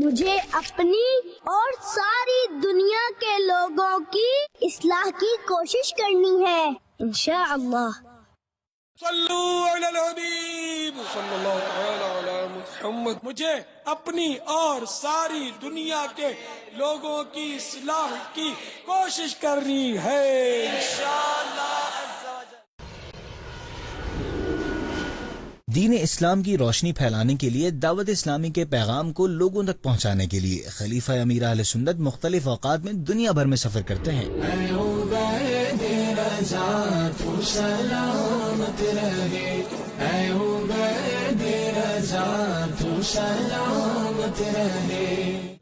مجھے اپنی اور ساری دنیا کے لوگوں کی اصلاح کی کوشش کرنی ہے انشاءاللہ۔ صلو علی الحبیب صلی اللہ تعالی علی محمد۔ مجھے اپنی اور ساری دنیا کے لوگوں کی اصلاح کی کوشش کرنی ہے انشاءاللہ۔ دین اسلام کی روشنی پھیلانے کے لیے دعوت اسلامی کے پیغام کو لوگوں تک پہنچانے کے لیے خلیفہ امیر اہل سنت مختلف اوقات میں دنیا بھر میں سفر کرتے ہیں۔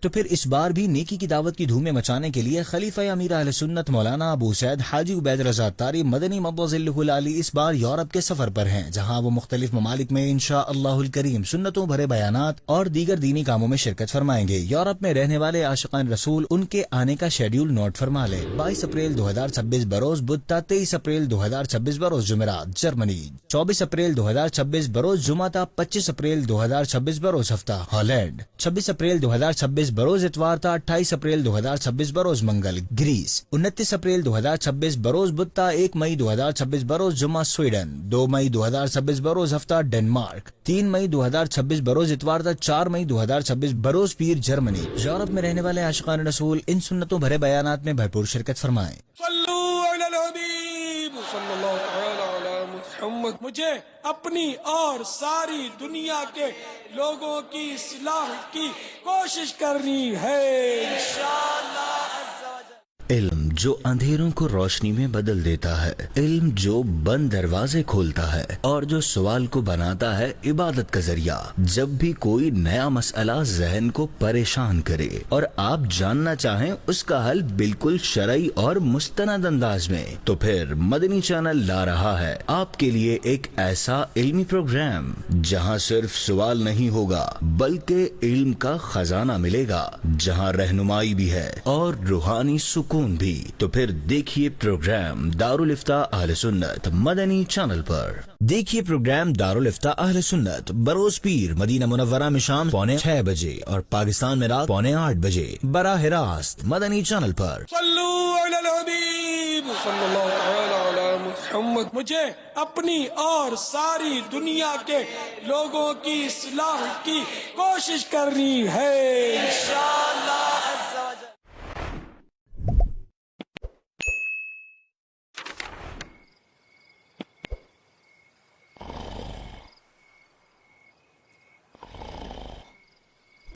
تو پھر اس بار بھی نیکی کی دعوت کی دھومیں مچانے کے لیے خلیفہ امیر اہل سنت مولانا ابو سعید حاجی عبید رضا تاری مدنی مبوذلہ العالی اس بار یورپ کے سفر پر ہیں، جہاں وہ مختلف ممالک میں انشاءاللہ الکریم سنتوں بھرے بیانات اور دیگر دینی کاموں میں شرکت فرمائیں گے۔ یورپ میں رہنے والے عاشقان رسول ان کے آنے کا شیڈیول نوٹ فرما لیں۔ 22 اپریل 2026 بروز بدھ تا 23 اپریل 2026 بروز جمعرات جرمنی، 24 اپریل 2026 بروز جمعہ تا 25 اپریل 2026 بروز ہفتہ ہالینڈ، 26 اپریل 2026 بروز اتوار تا 28 اپریل 2026 بروز منگل گریس، 29 اپریل 2026 بروز بدھ تا 1 مئی 2026 بروز جمعہ سویڈن، 2 مئی 2026 بروز ہفتہ ڈنمارک، 3 مئی 2026 بروز اتوار تا 4 مئی 2026 بروز پیر جرمنی۔ یورپ میں رہنے والے عاشقان رسول ان سنتوں بھرے بیانات میں بھرپور شرکت فرمائیں۔ صلو علی الحبیب صلی اللہ تعالی علی محمد۔ مجھے اپنی اور ساری دنیا کے لوگوں کی اصلاح کی کوشش کرنی ہے انشاءاللہ۔ علم جو اندھیروں کو روشنی میں بدل دیتا ہے، علم جو بند دروازے کھولتا ہے اور جو سوال کو بناتا ہے عبادت کا ذریعہ۔ جب بھی کوئی نیا مسئلہ ذہن کو پریشان کرے اور آپ جاننا چاہیں اس کا حل بالکل شرعی اور مستند انداز میں، تو پھر مدنی چینل لا رہا ہے آپ کے لیے ایک ایسا علمی پروگرام جہاں صرف سوال نہیں ہوگا بلکہ علم کا خزانہ ملے گا، جہاں رہنمائی بھی ہے اور روحانی سکون بھی۔ تو پھر دیکھیے پروگرام دارالافتاء اہل سنت مدنی چینل پر۔ دیکھیے پروگرام دارالافتاء اہل سنت بروز پیر مدینہ منورہ میں شام 6:45 بجے اور پاکستان میں رات 7:45 بجے براہ راست مدنی چینل پر۔ صلو علی الحبیب صلی اللہ تعالی علی محمد۔ مجھے اپنی اور ساری دنیا کے لوگوں کی اصلاح کی کوشش کرنی ہے انشاءاللہ۔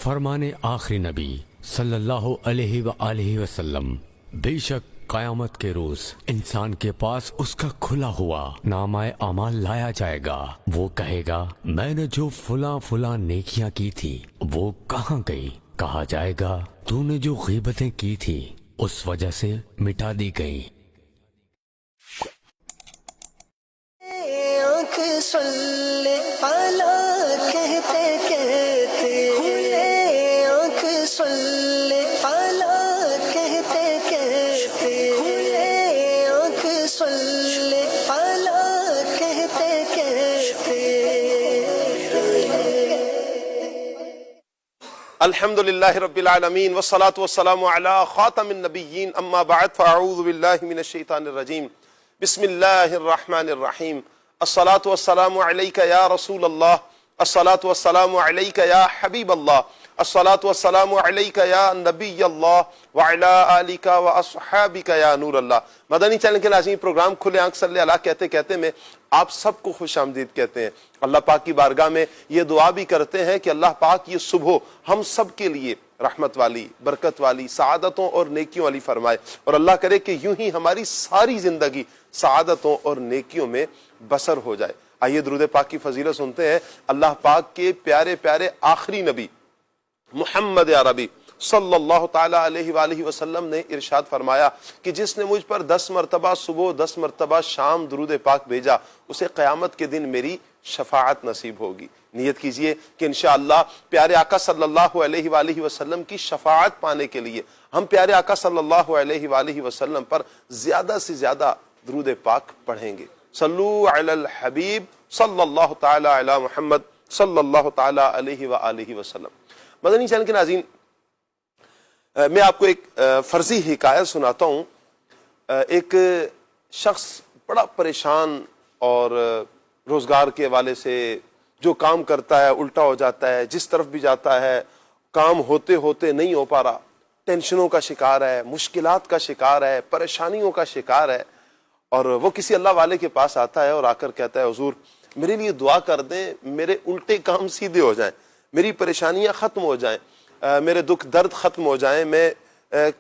فرمان آخری نبی صلی اللہ علیہ وآلہ وسلم، بے شک قیامت کے روز انسان کے پاس اس کا کھلا ہوا نامہ اعمال لایا جائے گا۔ وہ کہے گا میں نے جو فلاں نیکیاں کی تھی وہ کہاں گئی؟ کہا جائے گا تو نے جو غیبتیں کی تھی اس وجہ سے مٹا دی گئی۔ کہتے کہتے صلی علی کہتے کہتے آنکھ صلی علی کہتے کہتے۔ الحمدللہ رب العالمین والصلاة والسلام علی خاتم النبیین، اما بعد فاعوذ باللہ من الشیطان الرجیم، بسم اللہ الرحمن الرحیم۔ الصلاة والسلام علیک یا رسول اللہ، الصلاة والسلام علیک یا حبیب اللہ، الصلاة والسلام علیک یا نبی اللہ وعلا آلک واصحابک یا نور اللہ۔ مدنی چینل کے ناظرین، پروگرام کھلے آنکھ صلی اللہ کہتے کہتے میں آپ سب کو خوش آمدید کہتے ہیں۔ اللہ پاک کی بارگاہ میں یہ دعا بھی کرتے ہیں کہ اللہ پاک یہ صبح ہم سب کے لیے رحمت والی، برکت والی، سعادتوں اور نیکیوں والی فرمائے، اور اللہ کرے کہ یوں ہی ہماری ساری زندگی سعادتوں اور نیکیوں میں بسر ہو جائے۔ آئیے درود پاک کی فضیلت سنتے ہیں۔ اللہ پاک کے پیارے پیارے آخری نبی محمد عربی صلی اللہ تعالی علیہ وآلہ وسلم نے ارشاد فرمایا کہ جس نے مجھ پر 10 مرتبہ صبح 10 مرتبہ شام درود پاک بھیجا، اسے قیامت کے دن میری شفاعت نصیب ہوگی۔ نیت کیجئے کہ انشاءاللہ پیارے آقا صلی اللہ علیہ وآلہ وسلم کی شفاعت پانے کے لیے ہم پیارے آقا صلی اللہ علیہ وآلہ وسلم پر زیادہ سے زیادہ درود پاک پڑھیں گے۔ صلو علی الحبیب صلی اللہ تعالی علی محمد صلی اللہ تعالی علیہ وآلہ وسلم۔ مدنی چینل کے ناظرین، میں آپ کو ایک فرضی حکایت سناتا ہوں. ایک شخص بڑا پریشان اور روزگار کے حوالے سے جو کام کرتا ہے الٹا ہو جاتا ہے, جس طرف بھی جاتا ہے کام ہوتے ہوتے نہیں ہو پا رہا, ٹینشنوں کا شکار ہے, مشکلات کا شکار ہے, پریشانیوں کا شکار ہے. اور وہ کسی اللہ والے کے پاس آتا ہے اور آ کر کہتا ہے حضور میرے لیے دعا کر دیں, میرے الٹے کام سیدھے ہو جائیں, میری پریشانیاں ختم ہو جائیں, میرے دکھ درد ختم ہو جائیں, میں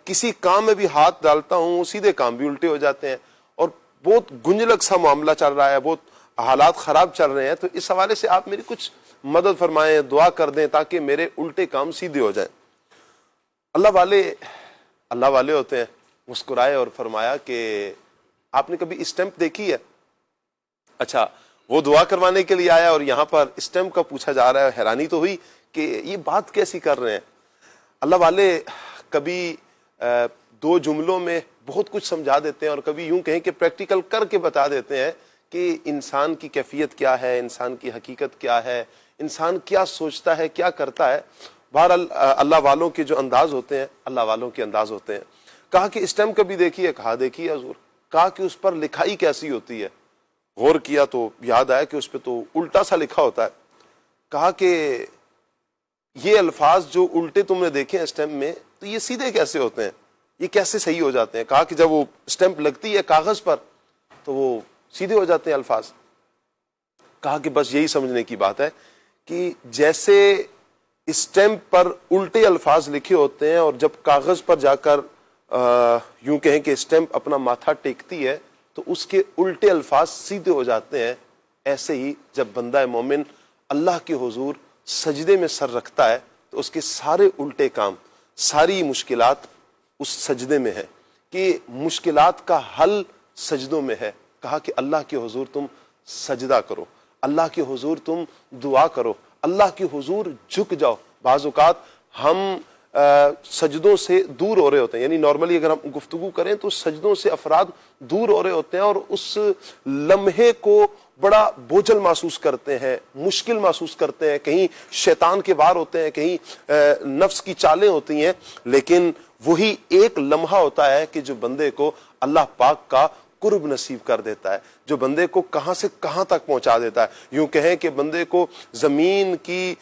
کسی کام میں بھی ہاتھ ڈالتا ہوں سیدھے کام بھی الٹے ہو جاتے ہیں, اور بہت گنجلک سا معاملہ چل رہا ہے, بہت حالات خراب چل رہے ہیں, تو اس حوالے سے آپ میری کچھ مدد فرمائیں, دعا کر دیں تاکہ میرے الٹے کام سیدھے ہو جائیں. اللہ والے ہوتے ہیں, مسکرائے اور فرمایا کہ آپ نے کبھی اسٹیمپ دیکھی ہے؟ اچھا, وہ دعا کروانے کے لیے آیا اور یہاں پر اسٹیمپ کا پوچھا جا رہا ہے. حیرانی تو ہوئی کہ یہ بات کیسی کر رہے ہیں. اللہ والے کبھی دو جملوں میں بہت کچھ سمجھا دیتے ہیں, اور کبھی یوں کہیں کہ پریکٹیکل کر کے بتا دیتے ہیں کہ انسان کی کیفیت کیا ہے, انسان کی حقیقت کیا ہے, انسان کیا سوچتا ہے, کیا کرتا ہے. بہرحال اللہ والوں کے جو انداز ہوتے ہیں اللہ والوں کے انداز ہوتے ہیں. کہا کہ اسٹیمپ کبھی دیکھی ہے؟ کہا دیکھی ہے حضور. کہا کہ اس پر لکھائی کیسی ہوتی ہے؟ غور کیا تو یاد آیا کہ اس پہ تو الٹا سا لکھا ہوتا ہے. کہا کہ یہ الفاظ جو الٹے تم نے دیکھے ہیں اسٹیمپ میں, تو یہ سیدھے کیسے ہوتے ہیں, یہ کیسے صحیح ہو جاتے ہیں؟ کہا کہ جب وہ اسٹیمپ لگتی ہے کاغذ پر تو وہ سیدھے ہو جاتے ہیں الفاظ. کہا کہ بس یہی سمجھنے کی بات ہے کہ جیسے اسٹیمپ پر الٹے الفاظ لکھے ہوتے ہیں اور جب کاغذ پر جا کر یوں کہیں کہ اسٹیمپ اپنا ماتھا ٹیکتی ہے تو اس کے الٹے الفاظ سیدھے ہو جاتے ہیں, ایسے ہی جب بندہ مومن اللہ کے حضور سجدے میں سر رکھتا ہے تو اس کے سارے الٹے کام, ساری مشکلات اس سجدے میں ہے, کہ مشکلات کا حل سجدوں میں ہے. کہا کہ اللہ کے حضور تم سجدہ کرو, اللہ کے حضور تم دعا کرو, اللہ کے حضور جھک جاؤ. بعض اوقات ہم سجدوں سے دور ہو رہے ہوتے ہیں, یعنی نارملی اگر ہم گفتگو کریں تو سجدوں سے افراد دور ہو رہے ہوتے ہیں اور اس لمحے کو بڑا بوجھل محسوس کرتے ہیں, مشکل محسوس کرتے ہیں, کہیں شیطان کے وار ہوتے ہیں, کہیں نفس کی چالیں ہوتی ہیں. لیکن وہی ایک لمحہ ہوتا ہے کہ جو بندے کو اللہ پاک کا قرب نصیب کر دیتا ہے, جو بندے کو کہاں سے کہاں تک پہنچا دیتا ہے. یوں کہیں کہ بندے کو زمین کی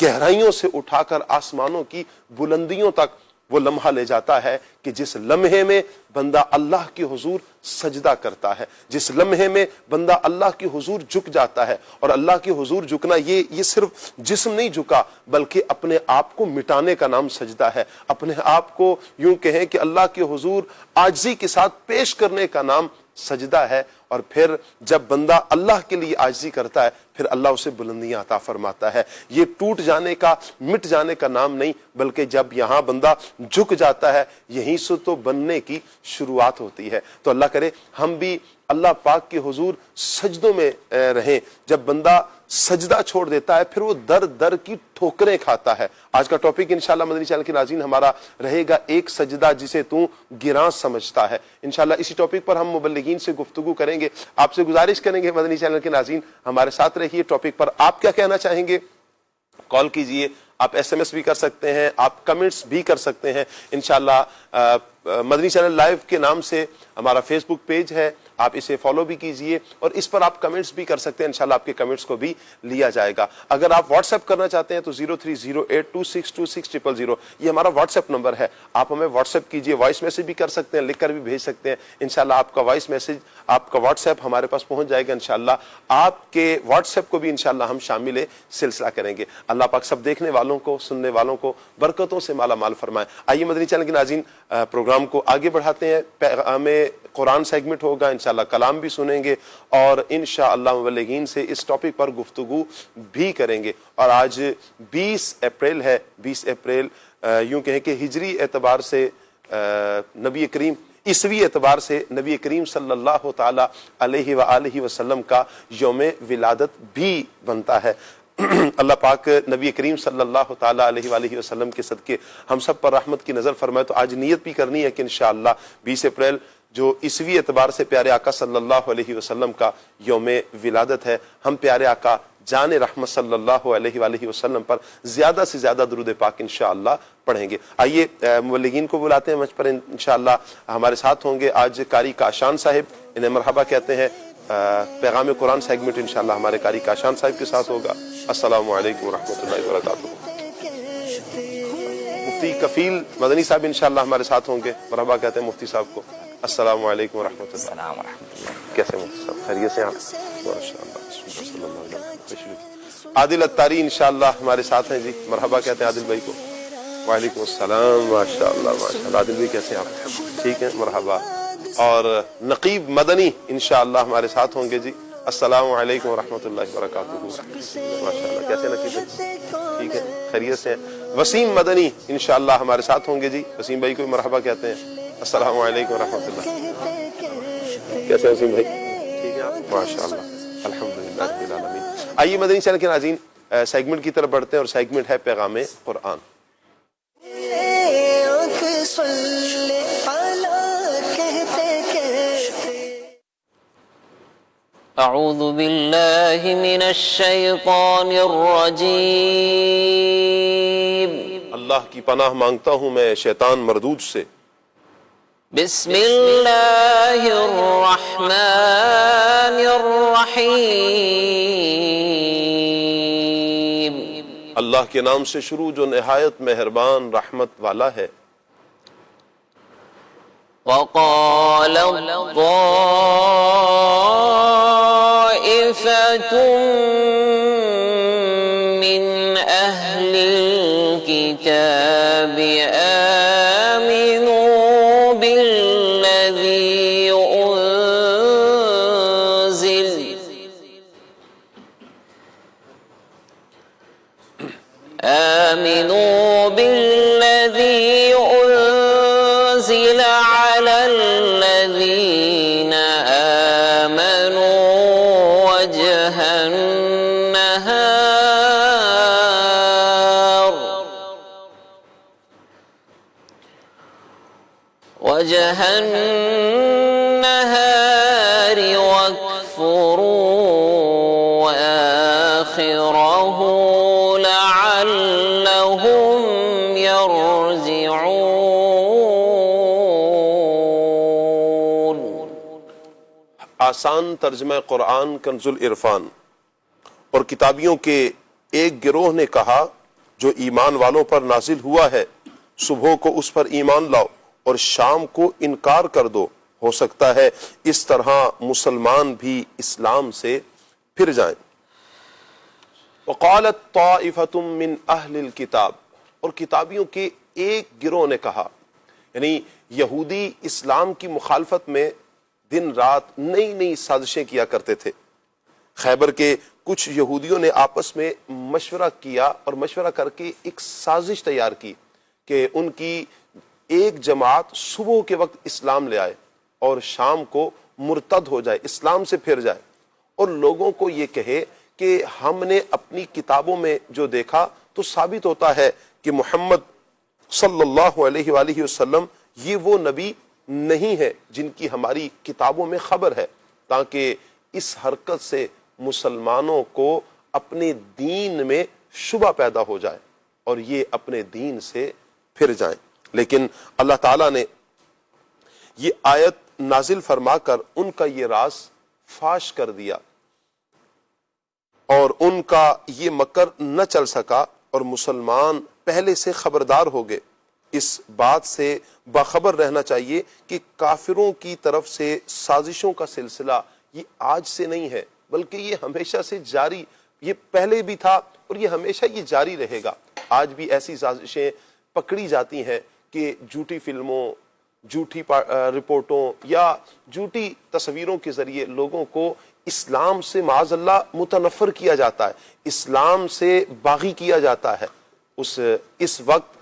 گہرائیوں سے اٹھا کر آسمانوں کی بلندیوں تک وہ لمحہ لے جاتا ہے کہ جس لمحے میں بندہ اللہ کے حضور سجدہ کرتا ہے, جس لمحے میں بندہ اللہ کے حضور جھک جاتا ہے. اور اللہ کے حضور جھکنا یہ صرف جسم نہیں جھکا, بلکہ اپنے آپ کو مٹانے کا نام سجدہ ہے, اپنے آپ کو یوں کہیں کہ اللہ کے حضور عاجزی کے ساتھ پیش کرنے کا نام سجدہ ہے. اور پھر جب بندہ اللہ کے لیے عاجزی کرتا ہے پھر اللہ اسے بلندیاں عطا فرماتا ہے. یہ ٹوٹ جانے کا, مٹ جانے کا نام نہیں, بلکہ جب یہاں بندہ جھک جاتا ہے یہیں سے تو بننے کی شروعات ہوتی ہے. تو اللہ کرے ہم بھی اللہ پاک کے حضور سجدوں میں رہیں. جب بندہ سجدہ چھوڑ دیتا ہے پھر وہ در در کی ٹھوکریں کھاتا ہے. آج کا ٹاپک انشاءاللہ مدنی چینل کے ناظرین ہمارا رہے گا ایک سجدہ جسے تو گراں سمجھتا ہے. انشاءاللہ اسی ٹاپک پر ہم مبلغین سے گفتگو کریں گے. آپ سے گزارش کریں گے مدنی چینل کے ناظرین ہمارے ساتھ رہیے. ٹاپک پر آپ کیا کہنا چاہیں گے کال کیجئے, آپ ایس ایم ایس بھی کر سکتے ہیں, آپ کمنٹس بھی کر سکتے ہیں. انشاءاللہ مدنی چینل لائیو کے نام سے ہمارا فیس بک پیج ہے, آپ اسے فالو بھی کیجئے اور اس پر آپ کمنٹس بھی کر سکتے ہیں. انشاءاللہ آپ کے کمنٹس کو بھی لیا جائے گا. اگر آپ واٹس ایپ کرنا چاہتے ہیں تو 0308262600 یہ ہمارا واٹس ایپ نمبر ہے. آپ ہمیں واٹس ایپ کیجئے, وائس میسج بھی کر سکتے ہیں, لکھ کر بھی بھیج سکتے ہیں. انشاءاللہ آپ کا وائس میسج, آپ کا واٹس ایپ ہمارے پاس پہنچ جائے گا. انشاءاللہ آپ کے واٹس ایپ کو بھی انشاءاللہ ہم شامل سلسلہ کریں گے. اللہ پاک سب دیکھنے والوں کو, سننے والوں کو برکتوں سے مالا مال فرمائے. آئیے مدنی چینل کے ناظرین پروگرام کو آگے بڑھاتے ہیں. پیغام قرآن سیگمنٹ ہوگا, انشاءاللہ کلام بھی سنیں گے اور انشاءاللہ مبلغین سے اس ٹاپک پر گفتگو بھی کریں گے. اور آج 20 اپریل ہے. 20 اپریل یوں کہیں کہ ہجری اعتبار سے نبی کریم, عیسوی اعتبار سے نبی کریم صلی اللہ تعالی علیہ وآلہ وسلم کا یوم ولادت بھی بنتا ہے. اللہ پاک نبی کریم صلی اللہ تعالی علیہ وآلہ وسلم کے صدقے ہم سب پر رحمت کی نظر فرمائے. تو آج نیت بھی کرنی ہے کہ انشاءاللہ 20 اپریل جو عیسوی اعتبار سے پیارے آقا صلی اللہ علیہ وسلم کا یوم ولادت ہے, ہم پیارے آقا جان رحمت صلی اللہ علیہ وآلہ وسلم پر زیادہ سے زیادہ درود پاک انشاءاللہ پڑھیں گے۔ آئیے مبلغین کو بلاتے ہیں منچ پر، انشاءاللہ ہمارے ساتھ ہوں گے آج قاری کاشان صاحب، انہیں مرحبا کہتے ہیں۔ پیغام قرآن سیگمنٹ انشاءاللہ ہمارے قاری کاشان صاحب کے ساتھ ہوگا۔ السلام علیکم ورحمۃ اللہ وبرکاتہ۔ مفتی کفیل مدنی صاحب انشاءاللہ ہمارے ساتھ ہوں گے، مرحبا کہتے ہیں مفتی صاحب کو۔ السلام علیکم ورحمۃ اللہ۔ کیسے مفتی صاحب، خیریت سے آپ؟ ماشاءاللہ، صلی اللہ علیہ وسلم۔ عادل اتاری انشاءاللہ ہمارے ساتھ ہیں جی، مرحبا کہتے ہیں عادل بھائی کو۔ وعلیکم السلام، ماشاءاللہ ماشاءاللہ۔ عادل بھائی کیسے ہیں آپ؟ ٹھیک ہیں، مرحبا۔ اور نقیب مدنی انشاءاللہ ہمارے ساتھ ہوں گے جی۔ السلام علیکم ورحمۃ اللہ وبرکاتہ۔ ماشاءاللہ، کیسے نقیب بھائی؟ ٹھیک ہے، خیریت سے ہیں۔ وسیم مدنی انشاءاللہ ہمارے ساتھ ہوں گے جی، وسیم بھائی کو بھی مرحبا کہتے ہیں۔ السلام علیکم ورحمۃ اللہ۔ کیسے ہیں وسیم بھائی؟ ٹھیک ہے آپ؟ ماشاءاللہ، الحمدللہ رب العالمین۔ آئیے مدنی چینل کے ناظرین سیگمنٹ کی طرف بڑھتے ہیں، اور سیگمنٹ ہے پیغام قرآن۔ اعوذ باللہ من الشیطان الرجیم۔ اللہ کی پناہ مانگتا ہوں میں شیطان مردود سے۔ بسم اللہ الرحمن الرحیم۔ اللہ کے نام سے شروع جو نہایت مہربان رحمت والا ہے۔ وقال طائفة من أهل الكتاب آمنوا بالذي أنزل على الذين آمنوا وجه النهار واكفروا آخره لعلهم يرجعون۔ آسان ترجمہ قرآن کنز العرفان۔ اور کتابیوں کے ایک گروہ نے کہا جو ایمان والوں پر نازل ہوا ہے، صبح کو اس پر ایمان لاؤ اور شام کو انکار کر دو، ہو سکتا ہے اس طرح مسلمان بھی اسلام سے پھر جائیں۔ وقالت طائفۃ من اہل الکتاب، اور کتابیوں کے ایک گروہ نے کہا، یعنی یہودی اسلام کی مخالفت میں دن رات نئی نئی سازشیں کیا کرتے تھے۔ خیبر کے کچھ یہودیوں نے آپس میں مشورہ کیا اور مشورہ کر کے ایک سازش تیار کی کہ ان کی ایک جماعت صبح کے وقت اسلام لے آئے اور شام کو مرتد ہو جائے، اسلام سے پھر جائے، اور لوگوں کو یہ کہے کہ ہم نے اپنی کتابوں میں جو دیکھا تو ثابت ہوتا ہے کہ محمد صلی اللہ علیہ وآلہ وسلم یہ وہ نبی نہیں ہے جن کی ہماری کتابوں میں خبر ہے، تاکہ اس حرکت سے مسلمانوں کو اپنے دین میں شبہ پیدا ہو جائے اور یہ اپنے دین سے پھر جائیں۔ لیکن اللہ تعالیٰ نے یہ آیت نازل فرما کر ان کا یہ راز فاش کر دیا اور ان کا یہ مکر نہ چل سکا، اور مسلمان پہلے سے خبردار ہو گئے۔ اس بات سے باخبر رہنا چاہیے کہ کافروں کی طرف سے سازشوں کا سلسلہ یہ آج سے نہیں ہے، بلکہ یہ ہمیشہ سے جاری، یہ پہلے بھی تھا اور یہ ہمیشہ یہ جاری رہے گا۔ آج بھی ایسی سازشیں پکڑی جاتی ہیں کہ جھوٹی فلموں، جھوٹی رپورٹوں یا جھوٹی تصویروں کے ذریعے لوگوں کو اسلام سے معاذ اللہ متنفر کیا جاتا ہے، اسلام سے باغی کیا جاتا ہے۔ اس وقت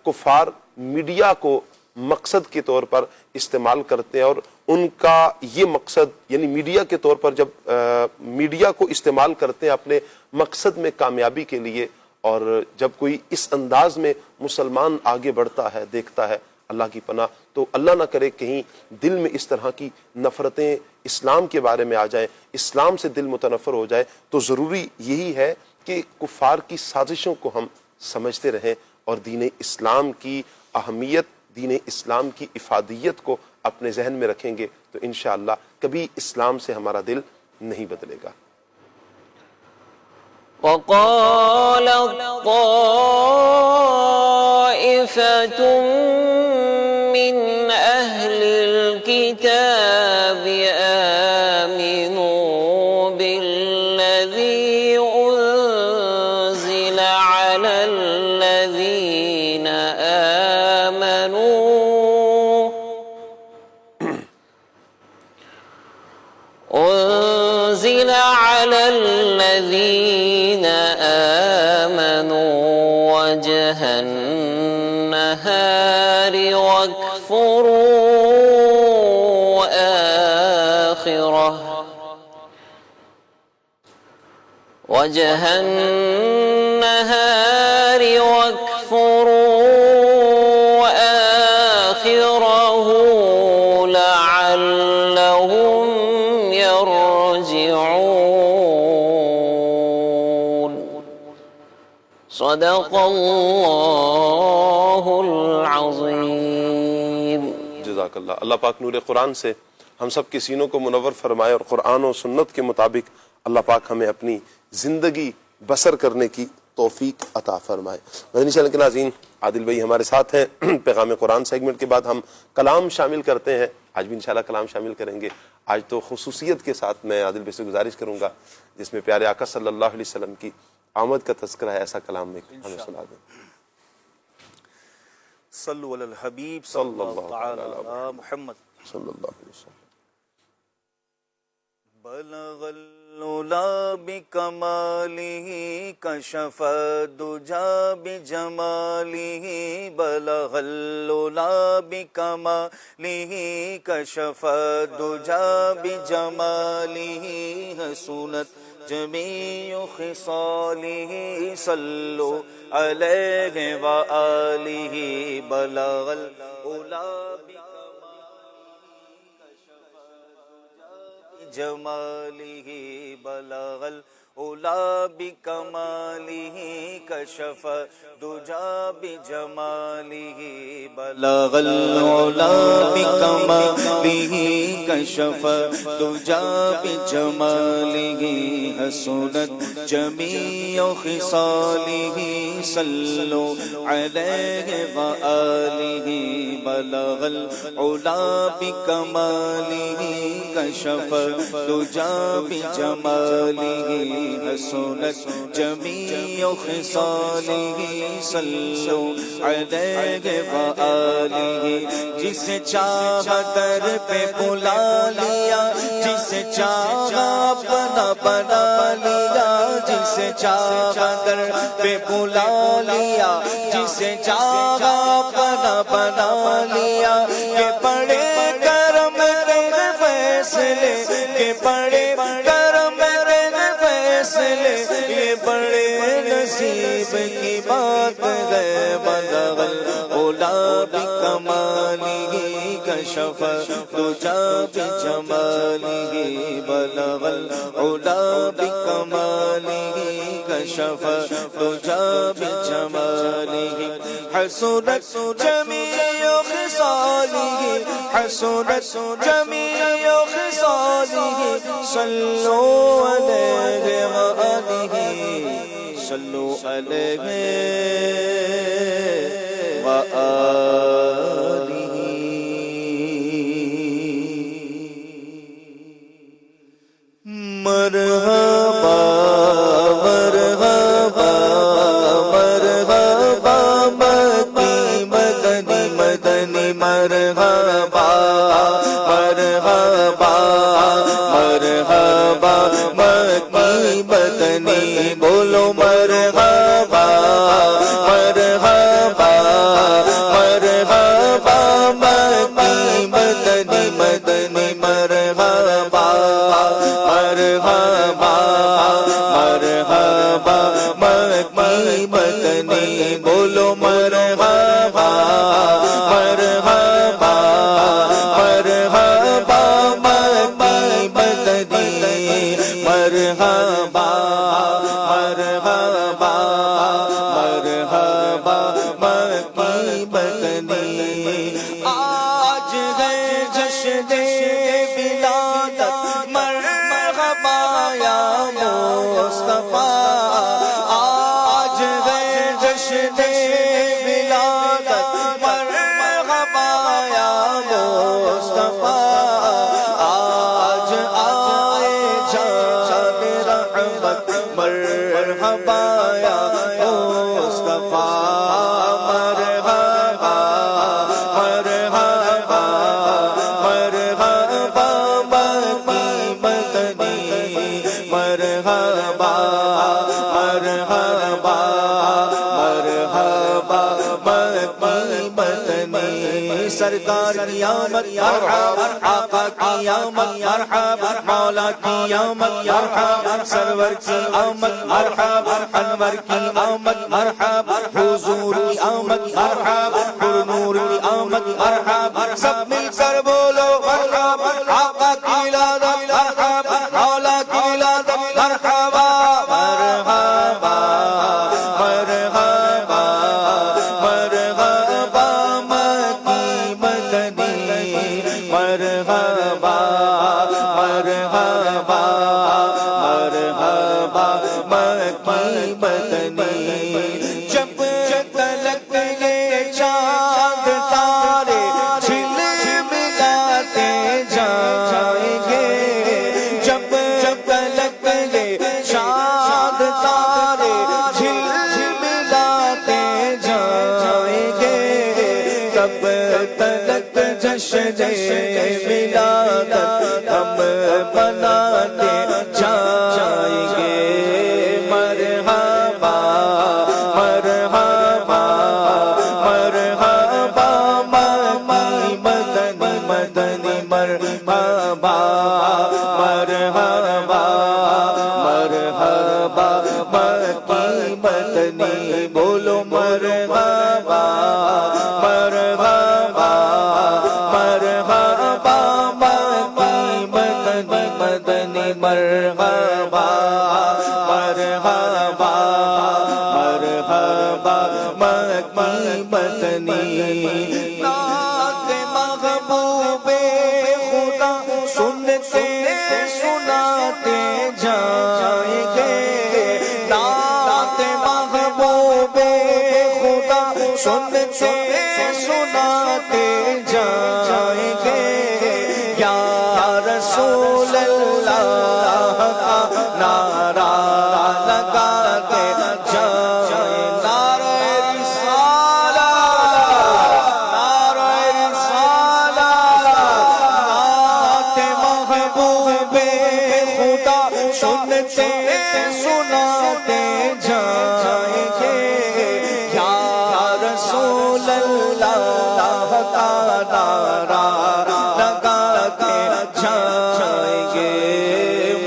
کفار میڈیا کو مقصد کے طور پر استعمال کرتے ہیں، اور ان کا یہ مقصد، یعنی میڈیا کے طور پر جب میڈیا کو استعمال کرتے ہیں اپنے مقصد میں کامیابی کے لیے، اور جب کوئی اس انداز میں مسلمان آگے بڑھتا ہے، دیکھتا ہے اللہ کی پناہ. تو اللہ نہ کرے کہیں دل میں اس طرح کی نفرتیں اسلام کے بارے میں آ جائیں، اسلام سے دل متنفر ہو جائے. تو ضروری یہی ہے کہ کفار کی سازشوں کو ہم سمجھتے رہیں اور دین اسلام کی اہمیت، دین اسلام کی افادیت کو اپنے ذہن میں رکھیں گے تو انشاءاللہ کبھی اسلام سے ہمارا دل نہیں بدلے گا. وقال طائفة من أهل الكتاب آمنوا بالذي أنزل على الذين آمنوا وجه النهار واكفروا آخره لعلهم يرجعون. صدق اللہ العظیم. جزاک اللہ. اللہ پاک نور قرآن سے ہم سب کے سینوں کو منور فرمائے اور قرآن و سنت کے مطابق اللہ پاک ہمیں اپنی زندگی بسر کرنے کی توفیق عطا فرمائے. مدنی چینل کے ناظرین، عادل بھائی ہمارے ساتھ ہیں. پیغام قرآن سیگمنٹ کے بعد ہم کلام شامل کرتے ہیں. آج بھی انشاءاللہ کلام شامل کریں گے. آج تو خصوصیت کے ساتھ میں عادل بھائی سے گزارش کروں گا جس میں پیارے آقا صلی اللہ علیہ وسلم کی آمد کا تذکرہ ہے، ایسا کلام میں ہمیں سنا دیں. صلو علی الحبیب صلی اللہ تعالی علی محمد صلی اللہ علیہ وسلم. بلغ العلا بکمالہ کشف الدجا بجمالہ. بلغ العلا بکمالہ کشف الدجا بجمالہ. حسنت جمیع خصالہ صلو علیہ وآلہ. بلغ العلا جمالہ. بلغ العلا بکمالہ کشف الدجا بجمالہ. بلغ العلا بکمالہ کشف الدجا بجمالہ. حسنت جمیع خصالہ صلو علیہ وآلہ. بلغ العلا بکمالہ کشف الدجا بجمالہ. حسنت جمیع خصالہ صلو علیہ وآلہ. جسے چاہا در پہ بلا لیا، جسے چاہا اپنا بنا لیا. جسے چاہا در پہ بلا لیا، جسے چاہا اپنا بنا لیا. کہ بڑے کرم تیرے فیصلے، کہ بڑے کرم تیرے فیصلے، یہ بڑے نصیب کی بات ہے. بلغ العلا بکمالہ کشف الدجا بجمالہ. بلغ العلا بکمالہ کشف الدجا بجمالہ. حسنت جمیع خصالہ، حسنت جمیع خصالہ صلو علیہ وآلہ. صلو علیہ وآلہ. مرحبا مرحبا مرحبا مکی مدنی مدنی. مرحبا مرحبا مرحبا مکی مدنی. بولو مرحبا مرحبا مرحبا مکی مدنی مدنی. مرحبا مرحبا مرحبا مکی مدنی. بولو مرحبا مرحبا مرحبا مرحبا مرحبا مکی مدنی آج ہے جشن ولادت مرحبا یا مصطفیٰ آج ہے جشن ولادت مرحبا یا مصطفیٰ آج آئے جان رحمت مرحبا یا مصطفیٰ مرحبا مرحبا مرحبا مکی مدنی مرحبا مرحبا مرحبا مکی مدنی سرکار کی آمد مرحبا آقا کی آمد مرحبا مولا کی آمد مرحبا سرور کی آمد مرحبا انور کی آمد مرحبا حضور کی آمد مرحبا پر نور کی آمد مرحبا سب مل کر بولو مرحبا آقا کی ولادت مرحبا مولا کی ولادت مرحبا مرحبا مرحبا مرحبا مکی مدنی مرحبا مرحبا مرحبا مکی مدنی جب تلک یہ چاند تارے جھلملاتے جائیں گے جب تلک یہ چاند تارے جھلملاتے جائیں گے تب تلک جشن ولادت ہم مناتے جائیں گے مرحبا مرحبا مرحبا مکی مدنی مدنی مرحبا مرحبا مرحبا مکی مدنی بولو مرحبا مرحبا مرحبا مکی مدنی مدنی مرحبا مرحبا مرحبا مکی مدنی نعت محبوب خدا سنتے سناتے جائیں گے نعت محبوب خدا سنتے سناتے جائیں گے یا رسول اللہ کا نعرہ لگا کے جائیں نعرہ رسالہ نعرہ رسالہ نعت محبوب خدا سنتے سناتے جائیں گے یا رسول اللہ کا نعرہ لگا کے جائیں گے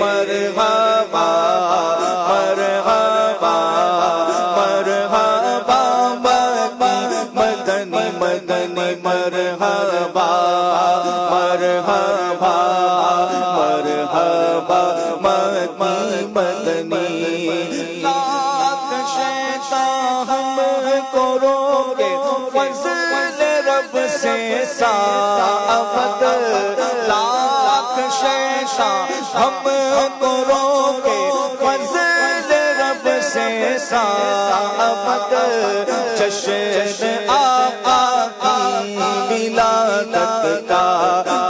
مرحبا مرحبا مرحبا مدنی مدنی مرحبا مرحبا مرحبا مکی مدنی لاکھ شیطان ہم کو روکے فضل رب سے سامد لاکھ شیطان ہم کو روکے فضل رب سے سامد جشن آقا کی ولادت کا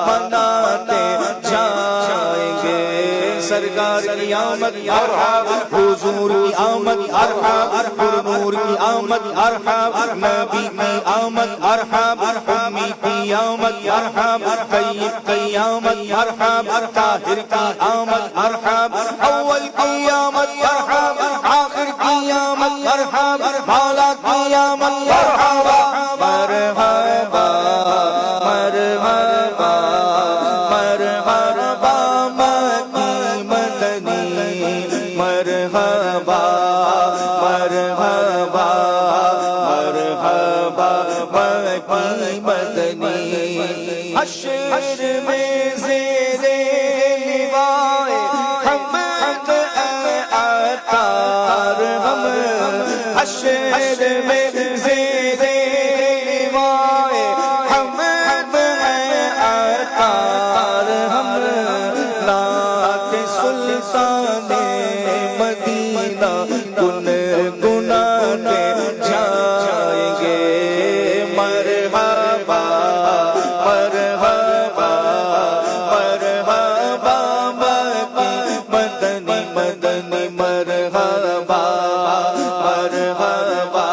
مناتے جائیں گے سرکار کی آمد مرحبا حضور کی آمد مرحبا پر نور کی آمد مرحبا نبی کی آمد مرحبا امی کی آمد مرحبا طیب کی آمد مرحبا طاہر کی آمد مرحبا اول کی آمد مرحبا آخر کی آمد مرحبا مولا کی آمد مرحبا مرحبا مرحبا مرحبا مکی مدنی مرحبا مرحبا مرحبا مکی مدنی حشر میں زیر لوائے حمد سلطان مدینہ گنگناتے جائیں گے مرحبا مرحبا مرحبا مدنی مدنی مرحبا مرحبا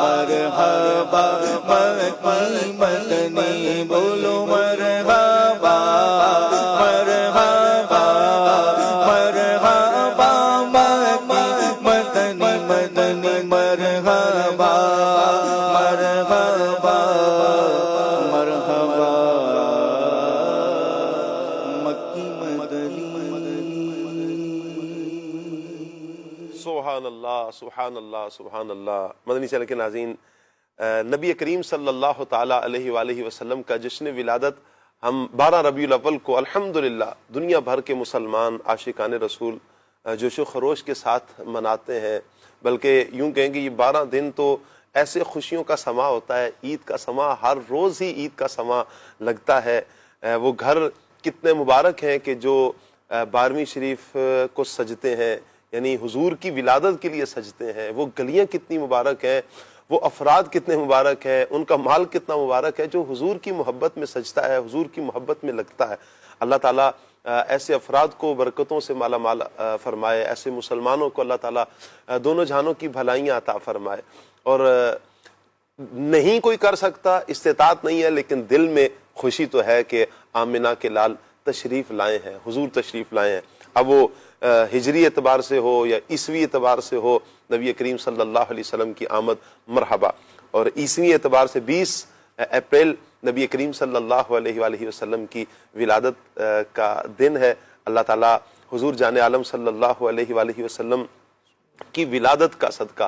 مرحبا مدنی مدنی بولو مرحبا مرحبا مرحبا مدنی مدنی مرحبا مرحبا مرحبا مکی مدنی سبحان اللہ سبحان اللہ سبحان اللہ۔ مدنی چینل کے ناظرین، نبی کریم صلی اللہ تعالیٰ علیہ وآلہ وسلم کا جشن ولادت ہم 12 ربیع الاول کو الحمدللہ دنیا بھر کے مسلمان عاشقان رسول جوش و خروش کے ساتھ مناتے ہیں، بلکہ یوں کہیں گے یہ 12 دن تو ایسے خوشیوں کا سما ہوتا ہے، عید کا سما، ہر روز ہی عید کا سما لگتا ہے۔ وہ گھر کتنے مبارک ہیں کہ جو 12ویں شریف کو سجتے ہیں، یعنی حضور کی ولادت کے لیے سجتے ہیں۔ وہ گلیاں کتنی مبارک ہیں، وہ افراد کتنے مبارک ہیں، ان کا مال کتنا مبارک ہے جو حضور کی محبت میں سجتا ہے، حضور کی محبت میں لگتا ہے۔ اللہ تعالیٰ ایسے افراد کو برکتوں سے مالا مال فرمائے، ایسے مسلمانوں کو اللہ تعالیٰ دونوں جہانوں کی بھلائیاں عطا فرمائے۔ اور نہیں کوئی کر سکتا، استطاعت نہیں ہے، لیکن دل میں خوشی تو ہے کہ آمنہ کے لال تشریف لائے ہیں، حضور تشریف لائے ہیں۔ اب وہ ہجری اعتبار سے ہو یا عیسوی اعتبار سے ہو، نبی کریم صلی اللہ علیہ وسلم کی آمد مرحبا۔ اور عیسوی اعتبار سے 20 اپریل نبی کریم صلی اللہ علیہ وآلہ وسلم کی ولادت کا دن ہے۔ اللہ تعالیٰ حضور جان عالم صلی اللہ علیہ وآلہ وسلم کی ولادت کا صدقہ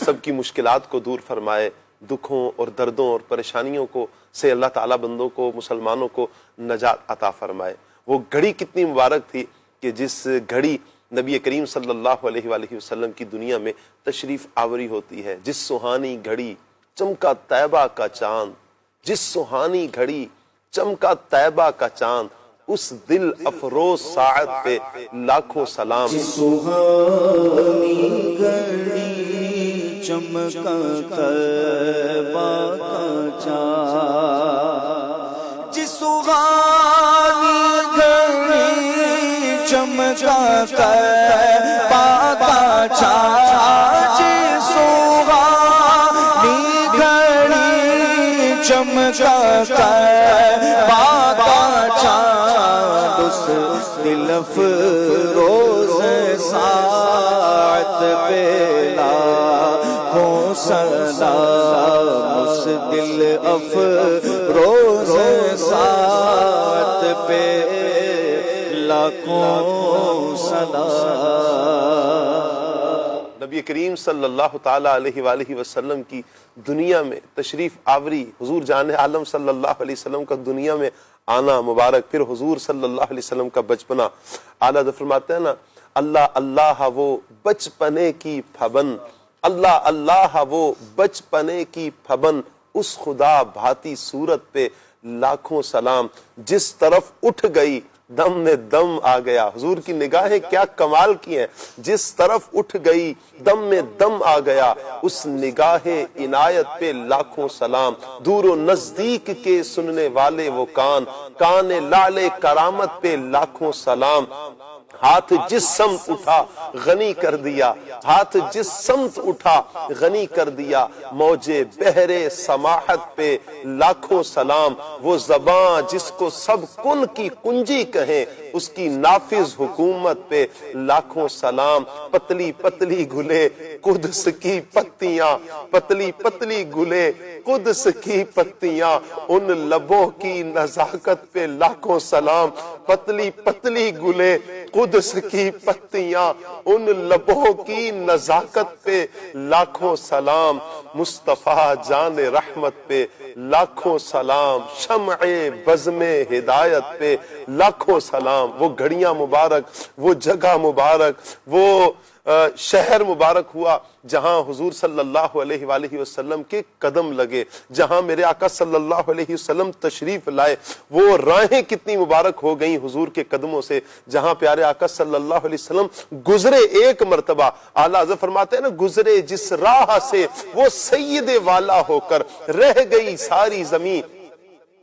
سب کی مشکلات کو دور فرمائے، دکھوں اور دردوں اور پریشانیوں کو سے اللہ تعالیٰ بندوں کو، مسلمانوں کو نجات عطا فرمائے۔ وہ گھڑی کتنی مبارک تھی کہ جس گھڑی نبی کریم صلی اللہ علیہ وآلہ وسلم کی دنیا میں تشریف آوری ہوتی ہے۔ جس سہانی گھڑی چمکا طیبہ کا چاند، جس سہانی گھڑی چمکا طیبہ کا چاند، اس دل افروز ساعت پہ لاکھوں سلام۔ سہانی گھڑی چمکا طیبہ کا چاند، جس سہانی گھڑی چمکا طیبہ کا چاند، جس سہانی گھڑی چمکا طیبہ کا چاند، اس دل افروز ساعت پہ لاکھوں سلام، اس دل افروز ساعت پہ لاکھوں سلام۔ نبی کریم صلی اللہ تعالیٰ علیہ وآلہ وسلم کی دنیا میں تشریف آوری، حضور جان عالم صلی اللہ علیہ وسلم کا دنیا میں آنا مبارک، پھر حضور صلی اللہ علیہ وسلم کا بچپنا۔ اعلیٰ حضرت فرماتے ہیں نا، اللہ اللہ وہ بچپنے کی پھبن، اللہ اللہ وہ بچپنے کی پھبن، اس خدا بھاتی صورت پہ لاکھوں سلام، جس طرف اٹھ گئی دم میں دم آ گیا۔ حضور کی نگاہیں کیا کمال کی ہیں، جس طرف اٹھ گئی دم میں دم آ گیا، اس نگاہ عنایت پہ لاکھوں سلام۔ دور و نزدیک کے سننے والے وہ کان، کان لعل کرامت پہ لاکھوں سلام۔ ہاتھ جس سمت اٹھا غنی کر دیا، ہاتھ جس سمت اٹھا غنی کر دیا، موجے بحر سماحت پہ لاکھوں سلام۔ وہ زباں جس کو سب کن کی کنجی کہیں، اس کی نافذ حکومت پہ لاکھوں سلام۔ پتلی پتلی گلے قدس کی پتیاں، پتلی پتلی گلے قدس کی پتیاں، ان لبوں کی نزاکت پہ لاکھوں سلام۔ پتلی پتلی گلے قدس کی پتیاں، ان لبوں کی نزاکت پہ لاکھوں سلام۔ مصطفیٰ جان رحمت پہ لاکھوں سلام، شمع بزم ہدایت پہ لاکھوں سلام۔ وہ گھڑیاں مبارک، وہ جگہ مبارک، وہ شہر مبارک ہوا جہاں حضور صلی اللہ علیہ وآلہ وسلم کے قدم لگے، جہاں میرے آقا صلی اللہ علیہ وسلم تشریف لائے، وہ راہیں کتنی مبارک ہو گئیں حضور کے قدموں سے، جہاں پیارے آقا صلی اللہ علیہ وسلم گزرے ایک مرتبہ، اعلیٰ حضرت فرماتے ہیں نا، گزرے جس راہ سے وہ سید والا ہو کر، رہ گئی ساری زمین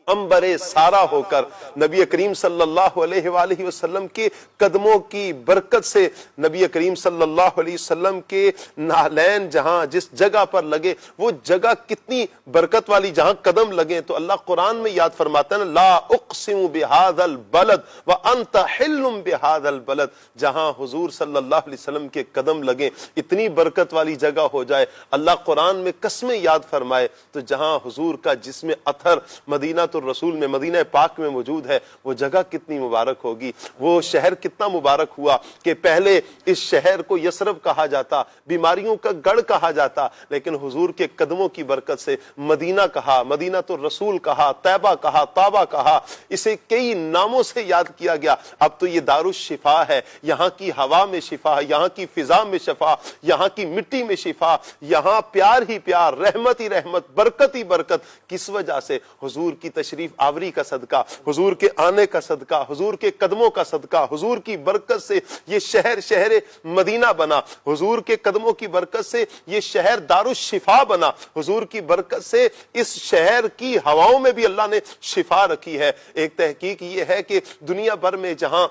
عنبر سارا ہو کر۔ نبی کریم صلی اللہ علیہ وآلہ وسلم کے قدموں کی برکت سے، نبی کریم صلی اللہ علیہ وسلم کے نعلین جہاں جس جگہ پر لگے، وہ جگہ کتنی برکت والی، جہاں قدم لگے تو اللہ قرآن میں یاد فرماتا ہے نا، لا اقسم بہذا البلد وانت حل بہذا البلد، جہاں حضور صلی اللہ علیہ وسلم کے قدم لگے، اتنی برکت والی جگہ ہو جائے، اللہ قرآن میں قسمیں یاد فرمائے، تو جہاں حضور کا جسم اثر مدینہ الرسول میں، مدینہ پاک میں موجود ہے، وہ جگہ کتنی مبارک ہوگی، وہ شہر کتنا مبارک ہوا کہ پہلے اس شہر کو یثرب کہا جاتا، بیماریوں کا گڑھ کہا جاتا، لیکن حضور کے قدموں کی برکت سے مدینہ کہا، مدینہ الرسول کہا، طیبہ کہا، طابہ کہا، اسے کئی ناموں سے یاد کیا گیا۔ اب تو یہ دار الشفا ہے، یہاں کی ہوا میں شفا، یہاں کی فضا میں شفا، یہاں کی مٹی میں شفا، یہاں پیار ہی پیار، رحمت ہی رحمت، برکت ہی برکت۔ کس وجہ سے؟ حضور کی تشریف آوری کا صدقہ، حضور کے آنے کا صدقہ، حضور کے قدموں کا صدقہ، حضور کی برکت سے یہ شہر شہر مدینہ بنا، حضور کے قدموں کی برکت سے یہ شہر دار الشفا بنا، حضور کی برکت سے اس شہر کی ہواؤں میں بھی اللہ نے شفا رکھی ہے۔ ایک تحقیق یہ ہے کہ دنیا بھر میں جہاں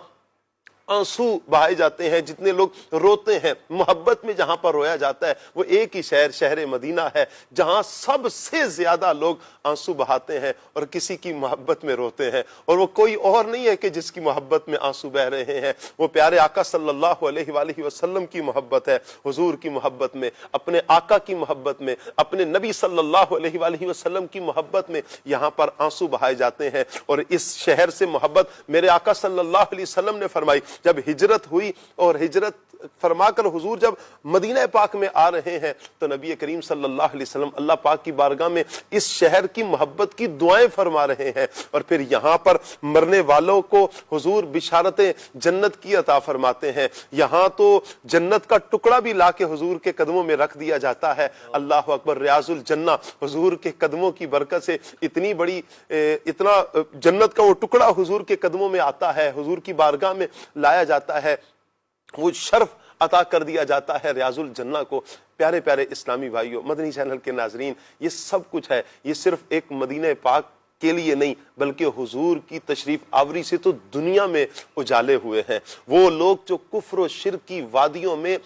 آنسو بہائے جاتے ہیں، جتنے لوگ روتے ہیں، محبت میں جہاں پر رویا جاتا ہے، وہ ایک ہی شہر، شہر مدینہ ہے، جہاں سب سے زیادہ لوگ آنسو بہاتے ہیں اور کسی کی محبت میں روتے ہیں، اور وہ کوئی اور نہیں ہے کہ جس کی محبت میں آنسو بہ رہے ہیں، وہ پیارے آقا صلی اللہ علیہ وآلہ وسلم کی محبت ہے۔ حضور کی محبت میں، اپنے آقا کی محبت میں، اپنے نبی صلی اللہ علیہ وآلہ وسلم کی محبت میں یہاں پر آنسو بہائے جاتے ہیں، اور اس شہر سے محبت میرے آقا صلی اللہ علیہ وسلم نے فرمائی۔ جب ہجرت ہوئی اور ہجرت فرما کر حضور جب مدینہ پاک میں آ رہے ہیں تو نبی کریم صلی اللہ علیہ وسلم اللہ پاک کی بارگاہ میں اس شہر کی محبت کی دعائیں فرما رہے ہیں، اور پھر یہاں پر مرنے والوں کو حضور بشارتیں جنت کی عطا فرماتے ہیں۔ یہاں تو جنت کا ٹکڑا بھی لا کے حضور کے قدموں میں رکھ دیا جاتا ہے۔ اللہ اکبر، ریاض الجنہ حضور کے قدموں کی برکت سے اتنی بڑی، اتنا جنت کا وہ ٹکڑا حضور کے قدموں میں آتا ہے، حضور کی بارگاہ میں لایا جاتا ہے، وہ شرف عطا کر دیا جاتا ہے ریاض الجنہ کو۔ پیارے پیارے اسلامی بھائیوں، مدنی چینل کے ناظرین، یہ سب کچھ ہے، یہ صرف ایک مدینہ پاک کے لیے نہیں بلکہ حضور کی تشریف آوری سے تو دنیا میں اجالے ہوئے ہیں۔ وہ لوگ جو کفر و شرک کی وادیوں میں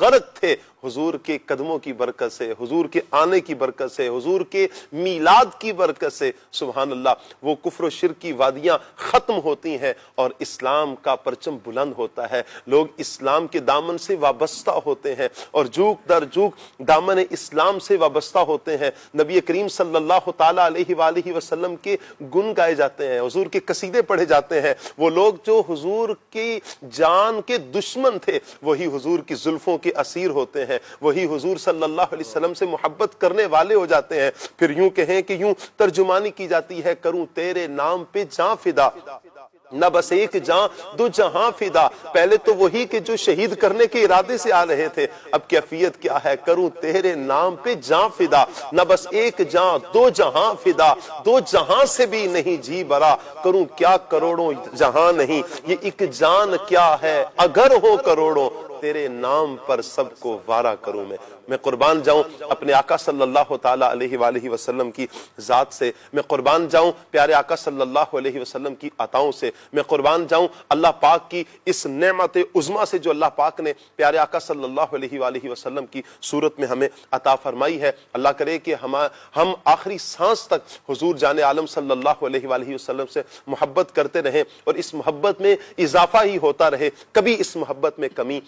غرق تھے، حضور کے قدموں کی برکت سے، حضور کے آنے کی برکت سے، حضور کے میلاد کی برکت سے، سبحان اللہ، وہ کفر و شرک کی وادیاں ختم ہوتی ہیں اور اسلام کا پرچم بلند ہوتا ہے۔ لوگ اسلام کے دامن سے وابستہ ہوتے ہیں اور جھوک در جھوک دامن اسلام سے وابستہ ہوتے ہیں۔ نبی کریم صلی اللہ تعالی علیہ وآلہ وسلم کے گن گائے جاتے ہیں، حضور کے قصیدے پڑھے جاتے ہیں۔ وہ لوگ جو حضور کی جان کے دشمن تھے، وہی حضور کی زلفوں کے اسیر ہوتے ہیں، وہی حضور صلی اللہ علیہ وسلم سے محبت کرنے والے ہو جاتے ہیں۔ پھر یوں کہیں کہ یوں ترجمانی کی جاتی ہے، کروں تیرے نام پہ جاں فدا، نہ بس ایک جاں دو جہاں فدا۔ پہلے تو وہی کہ جو شہید کرنے کے ارادے سے آ رہے تھے، اب کیفیت کیا ہے، کروں تیرے نام پہ جاں فدا، نہ بس ایک جاں دو جہاں فدا، دو جہاں سے بھی نہیں جی برا، کروں کیا کروڑوں جہاں نہیں، یہ ایک جان کیا ہے اگر ہو کروڑوں، تیرے نام پر سب کو وارا کروں میں قربان جاؤں اپنے آقا صلی اللہ تعالی علیہ وآلہ وسلم کی ذات سے، میں قربان جاؤں پیارے آقا صلی اللہ علیہ وسلم کی عطاؤں سے، میں قربان جاؤں اللہ پاک کی اس نعمت عظمیٰ سے جو اللہ پاک نے پیارے آقا صلی اللہ علیہ وآلہ وسلم کی صورت میں ہمیں عطا فرمائی ہے۔ اللہ کرے کہ ہم آخری سانس تک حضور جان عالم صلی اللہ علیہ وآلہ وسلم سے محبت کرتے رہیں اور اس محبت میں اضافہ ہی ہوتا رہے، کبھی اس محبت میں کمی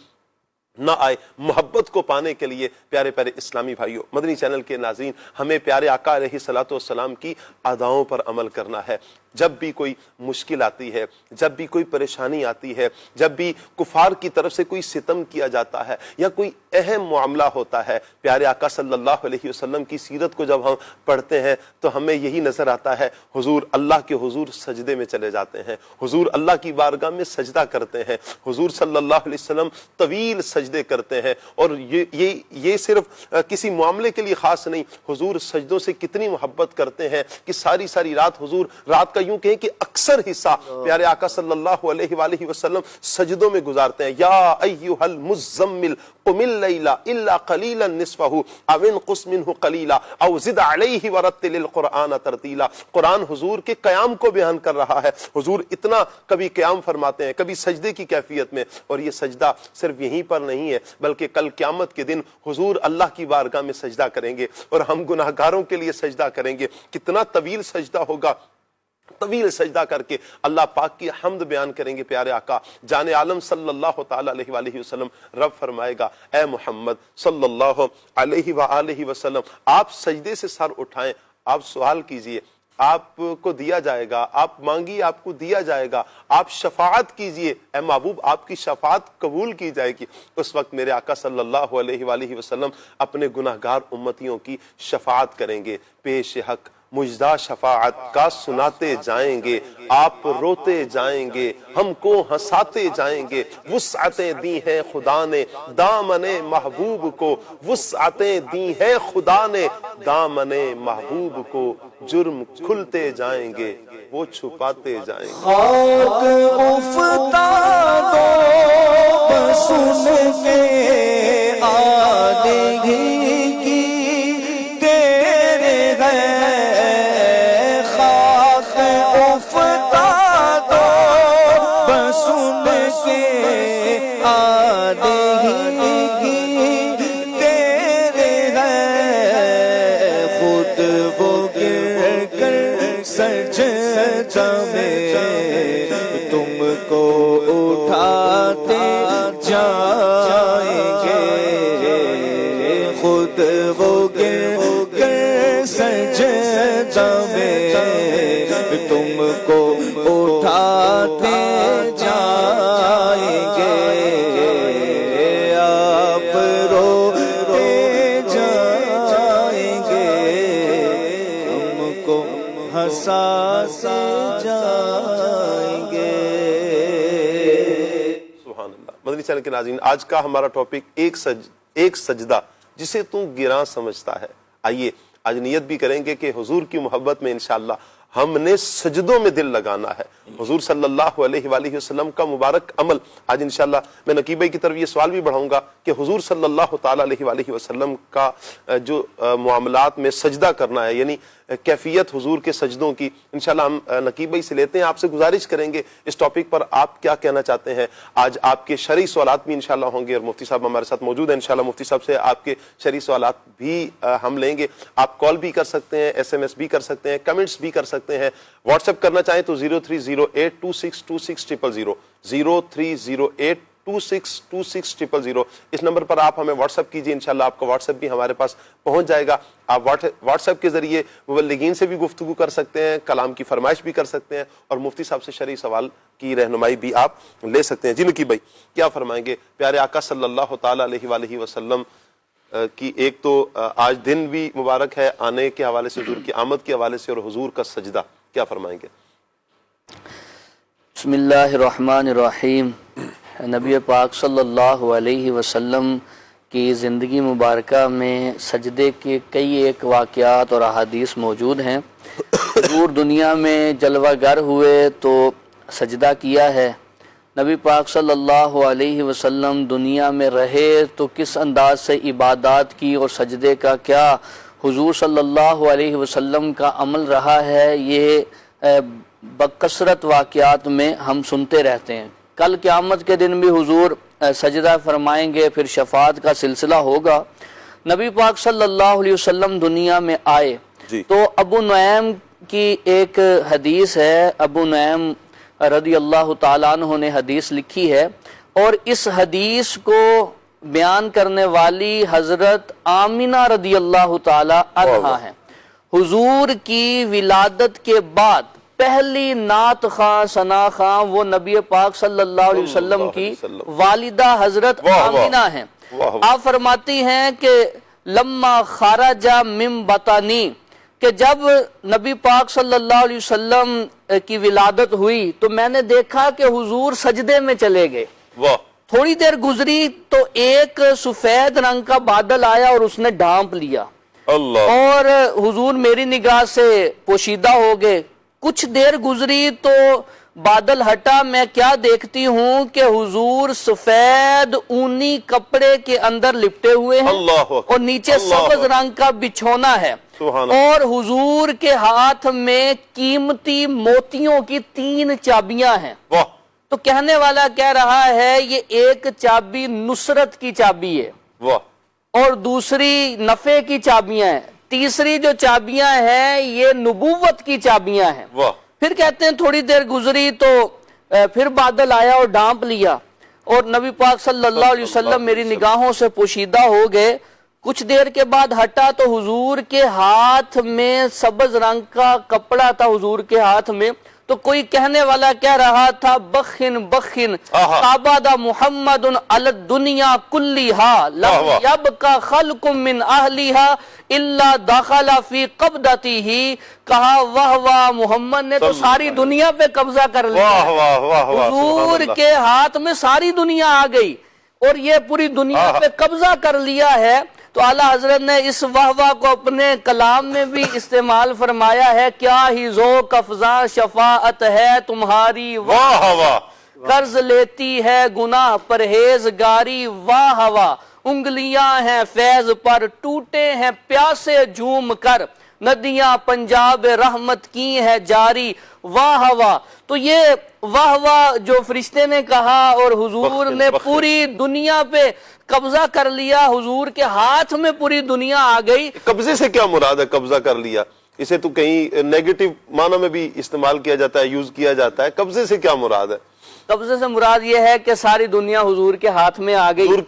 نہ آئے۔ محبت کو پانے کے لیے پیارے پیارے اسلامی بھائیوں، مدنی چینل کے ناظرین، ہمیں پیارے آقا علیہ الصلوۃ والسلام کی اداؤں پر عمل کرنا ہے۔ جب بھی کوئی مشکل آتی ہے، جب بھی کوئی پریشانی آتی ہے، جب بھی کفار کی طرف سے کوئی ستم کیا جاتا ہے یا کوئی اہم معاملہ ہوتا ہے، پیارے آقا صلی اللہ علیہ وسلم کی سیرت کو جب ہم پڑھتے ہیں تو ہمیں یہی نظر آتا ہے، حضور اللہ کے حضور سجدے میں چلے جاتے ہیں، حضور اللہ کی بارگاہ میں سجدہ کرتے ہیں، حضور صلی اللہ علیہ وسلم طویل سجدے کرتے ہیں، اور یہ صرف کسی معاملے کے لیے خاص نہیں، حضور سجدوں سے کتنی محبت کرتے ہیں کہ ساری ساری رات حضور رات کا یوں کہیں کہ اکثر حصہ پیارے آقا صلی اللہ علیہ وآلہ وسلم سجدوں میں گزارتے ہیں۔ یا ایھا المزمل قم اللیل الا قلیلا نصفہ او انقص منہ قلیلا او زد علیہ ورتل القرآن ترتیلا۔ قرآن حضور کے قیام کو بیان کر رہا ہے، حضور اتنا کبھی قیام فرماتے ہیں، کبھی سجدے کی کیفیت میں، اور یہ سجدہ صرف یہیں پر نہیں ہے بلکہ کل قیامت کے دن حضور اللہ کی بارگاہ میں سجدہ کریں گے اور ہم گناہگاروں کے لیے سجدہ کریں گے۔ کتنا طویل سجدہ ہوگا، طویل سجدہ کر کے اللہ پاک کی حمد بیان کریں گے پیارے آقا جان عالم صلی اللہ تعالی علیہ وآلہ وسلم۔ رب فرمائے گا اے محمد صلی اللہ علیہ وآلہ وسلم آپ سجدے سے سر اٹھائیں، آپ سوال کیجئے، آپ کو دیا جائے گا، آپ مانگیے آپ کو دیا جائے گا، آپ شفاعت کیجئے اے محبوب آپ کی شفاعت قبول کی جائے گی۔ اس وقت میرے آقا صلی اللہ علیہ وآلہ وسلم اپنے گناہگار امتیوں کی شفاعت کریں گے، پیش حق مجدہ شفاعت کا سناتے جائیں گے، آپ روتے جائیں گے، ہم کو ہنساتے جائیں گے۔ وسعتیں دی ہیں خدا نے دامن محبوب کو، وسعتیں دی ہیں خدا نے دامن محبوب کو، جرم کھلتے جائیں گے وہ چھپاتے جائیں گے۔ خاک افتادو سن کے آدھی کی تیرے گئے، خاک افتادو سن کے آدھی کی تیرے گئے، خود وہ گر کر سجدہ میں تم کو اٹھاتے جائیں گے، خود وہ گر کر سجدہ میں تم کو اٹھاتے جائیں گے، آپ روتے جائیں گے، ہم کو ہنساتے جائیں گے۔ سبحان اللہ۔ مدنی چینل کے ناظرین، آج کا ہمارا ٹاپک ایک سجدہ جسے تو گراں سمجھتا ہے۔ آئیے آج نیت بھی کریں گے کہ حضور کی محبت میں انشاءاللہ ہم نے سجدوں میں دل لگانا ہے۔ حضور صلی اللہ علیہ وآلہ وسلم کا مبارک عمل، آج انشاءاللہ میں نقیب بھائی کی طرف یہ سوال بھی بڑھاؤں گا کہ حضور صلی اللہ تعالی علیہ وآلہ وسلم کا جو معاملات میں سجدہ کرنا ہے، یعنی کیفیت حضور کے سجدوں کی، انشاءاللہ ہم نقیب بھائی سے لیتے ہیں، آپ سے گزارش کریں گے اس ٹاپک پر آپ کیا کہنا چاہتے ہیں۔ آج آپ کے شرعی سوالات بھی انشاءاللہ ہوں گے اور مفتی صاحب ہمارے ساتھ موجود ہیں، انشاءاللہ مفتی صاحب سے آپ کے شرعی سوالات بھی ہم لیں گے۔ آپ کال بھی کر سکتے ہیں، ایس ایم ایس بھی کر سکتے ہیں، کمنٹس بھی کر سکتے ہیں، واٹس ایپ کرنا چاہیں تو 0308262600 0308262600 اس نمبر پر آپ ہمیں واٹس ایپ کیجئے، انشاءاللہ آپ کا واٹس ایپ بھی ہمارے پاس پہنچ جائے گا۔ آپ واٹس ایپ کے ذریعے مبلغین سے بھی گفتگو کر سکتے ہیں، کلام کی فرمائش بھی کر سکتے ہیں، اور مفتی صاحب سے شرعی سوال کی رہنمائی بھی آپ لے سکتے ہیں۔ جی نقیب بھائی کیا فرمائیں گے؟ پیارے آقا صلی اللہ تعالی علیہ وآلہ وسلم کی ایک تو آج دن بھی مبارک ہے آنے کے حوالے سے، حضور کی آمد کے حوالے سے، اور حضور کا سجدہ، کیا فرمائیں گے؟ بسم اللہ الرحمن الرحیم۔ نبی پاک صلی اللہ علیہ وسلم کی زندگی مبارکہ میں سجدے کے کئی ایک واقعات اور احادیث موجود ہیں۔ حضور دنیا میں جلوہ گر ہوئے تو سجدہ کیا ہے، نبی پاک صلی اللہ علیہ وسلم دنیا میں رہے تو کس انداز سے عبادات کی اور سجدے کا کیا حضور صلی اللہ علیہ وسلم کا عمل رہا ہے، یہ بکثرت واقعات میں ہم سنتے رہتے ہیں۔ کل قیامت کے دن بھی حضور سجدہ فرمائیں گے، پھر شفاعت کا سلسلہ ہوگا۔ نبی پاک صلی اللہ علیہ وسلم دنیا میں آئے تو ابو نعیم کی ایک حدیث ہے، ابو نعیم رضی اللہ تعالیٰ عنہ نے حدیث لکھی ہے، اور اس حدیث کو بیان کرنے والی حضرت آمنہ رضی اللہ تعالیٰ عنہا ہیں۔ حضور کی ولادت کے بعد پہلی نعت خواں ثنا خواں وہ نبی پاک صلی اللہ علیہ وسلم کی والدہ حضرت آمینہ ہیں. آپ فرماتی ہیں کہ لما خرج من بطنی، کہ جب نبی پاک صلی اللہ علیہ وسلم کی ولادت ہوئی تو میں نے دیکھا کہ حضور سجدے میں چلے گئے. تھوڑی دیر گزری تو ایک سفید رنگ کا بادل آیا اور اس نے ڈھانپ لیا اور حضور میری نگاہ سے پوشیدہ ہو گئے. کچھ دیر گزری تو بادل ہٹا، میں کیا دیکھتی ہوں کہ حضور سفید اونی کپڑے کے اندر لپٹے ہوئے ہیں اور نیچے سبز رنگ کا بچھونا ہے اور حضور کے ہاتھ میں قیمتی موتیوں کی 3 چابیاں ہیں. تو کہنے والا کہہ رہا ہے یہ ایک چابی نصرت کی چابی ہے اور دوسری نفع کی چابیاں ہیں، تیسری جو چابیاں ہیں یہ نبوت کی چابیاں ہیں. پھر کہتے ہیں تھوڑی دیر گزری تو پھر بادل آیا اور ڈھانپ لیا اور نبی پاک صلی اللہ علیہ وسلم میری نگاہوں سے پوشیدہ ہو گئے. کچھ دیر کے بعد ہٹا تو حضور کے ہاتھ میں سبز رنگ کا کپڑا تھا حضور کے ہاتھ میں. تو کوئی کہنے والا کہہ رہا تھا بخن بخن آباد محمد علی الدنیا کلیہا لم یبقى خلق من اہلیہا الا دخل فی قبضتہ. کہا واہ واہ، محمد نے تو ساری دنیا پہ قبضہ کر لیا. حضور کے ہاتھ میں ساری دنیا آ گئی اور یہ پوری دنیا پہ قبضہ کر لیا ہے. تو اعلیٰ حضرت نے اس واہ واہ کو اپنے کلام میں بھی استعمال فرمایا ہے. کیا ہی ذوق افزا شفاعت ہے تمہاری، واہ واہ قرض لیتی ہے گناہ پرہیزگاری، واہ واہ انگلیاں ہیں فیض پر ٹوٹے ہیں پیاسے جھوم کر، ندیاں پنجاب رحمت کی ہے جاری، واہ واہ. تو یہ واہ واہ جو فرشتے نے کہا اور حضور نے پوری دنیا پہ قبضہ کر لیا، حضور کے ہاتھ میں پوری دنیا آ گئی. قبضے سے کیا مراد ہے؟ قبضہ کر لیا اسے تو کہیں نیگیٹو معنی میں بھی استعمال کیا جاتا ہے، یوز کیا جاتا ہے. قبضے سے کیا مراد ہے؟ قبضے سے مراد یہ ہے کہ ساری دنیا حضور کے ہاتھ میں آ گئی، حضور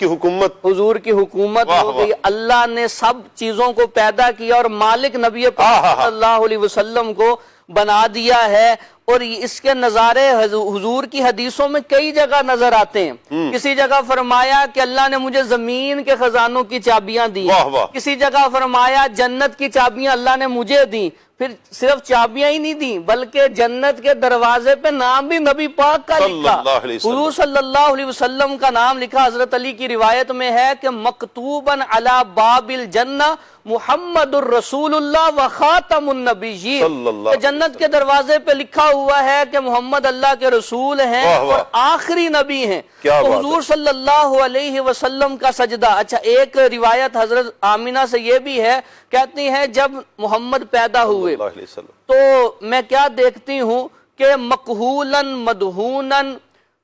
کی حکومت ہو گئی. اللہ نے سب چیزوں کو پیدا کیا اور مالک نبی پاک صلی اللہ علیہ وسلم کو بنا دیا ہے. اور اس کے نظارے حضور کی حدیثوں میں کئی جگہ نظر آتے ہیں. کسی جگہ فرمایا کہ اللہ نے مجھے زمین کے خزانوں کی چابیاں دی، کسی جگہ فرمایا جنت کی چابیاں اللہ نے مجھے دی. پھر صرف چابیاں ہی نہیں دیں بلکہ جنت کے دروازے پہ نام بھی نبی پاک کا لکھا، حضور صلی اللہ علیہ وسلم کا نام لکھا. حضرت علی کی روایت میں ہے کہ مکتوباً علی باب الجنہ محمد الرسول اللہ و خاتم النبیین، جنت کے دروازے پہ لکھا ہوا ہے کہ محمد اللہ کے رسول ہیں اور آخری نبی ہیں. تو حضور صلی اللہ علیہ وسلم کا سجدہ. اچھا، ایک روایت حضرت آمینہ سے یہ بھی ہے، کہتی ہیں جب محمد پیدا ہوئے تو میں کیا دیکھتی ہوں کہ مقہولاً مدہوناً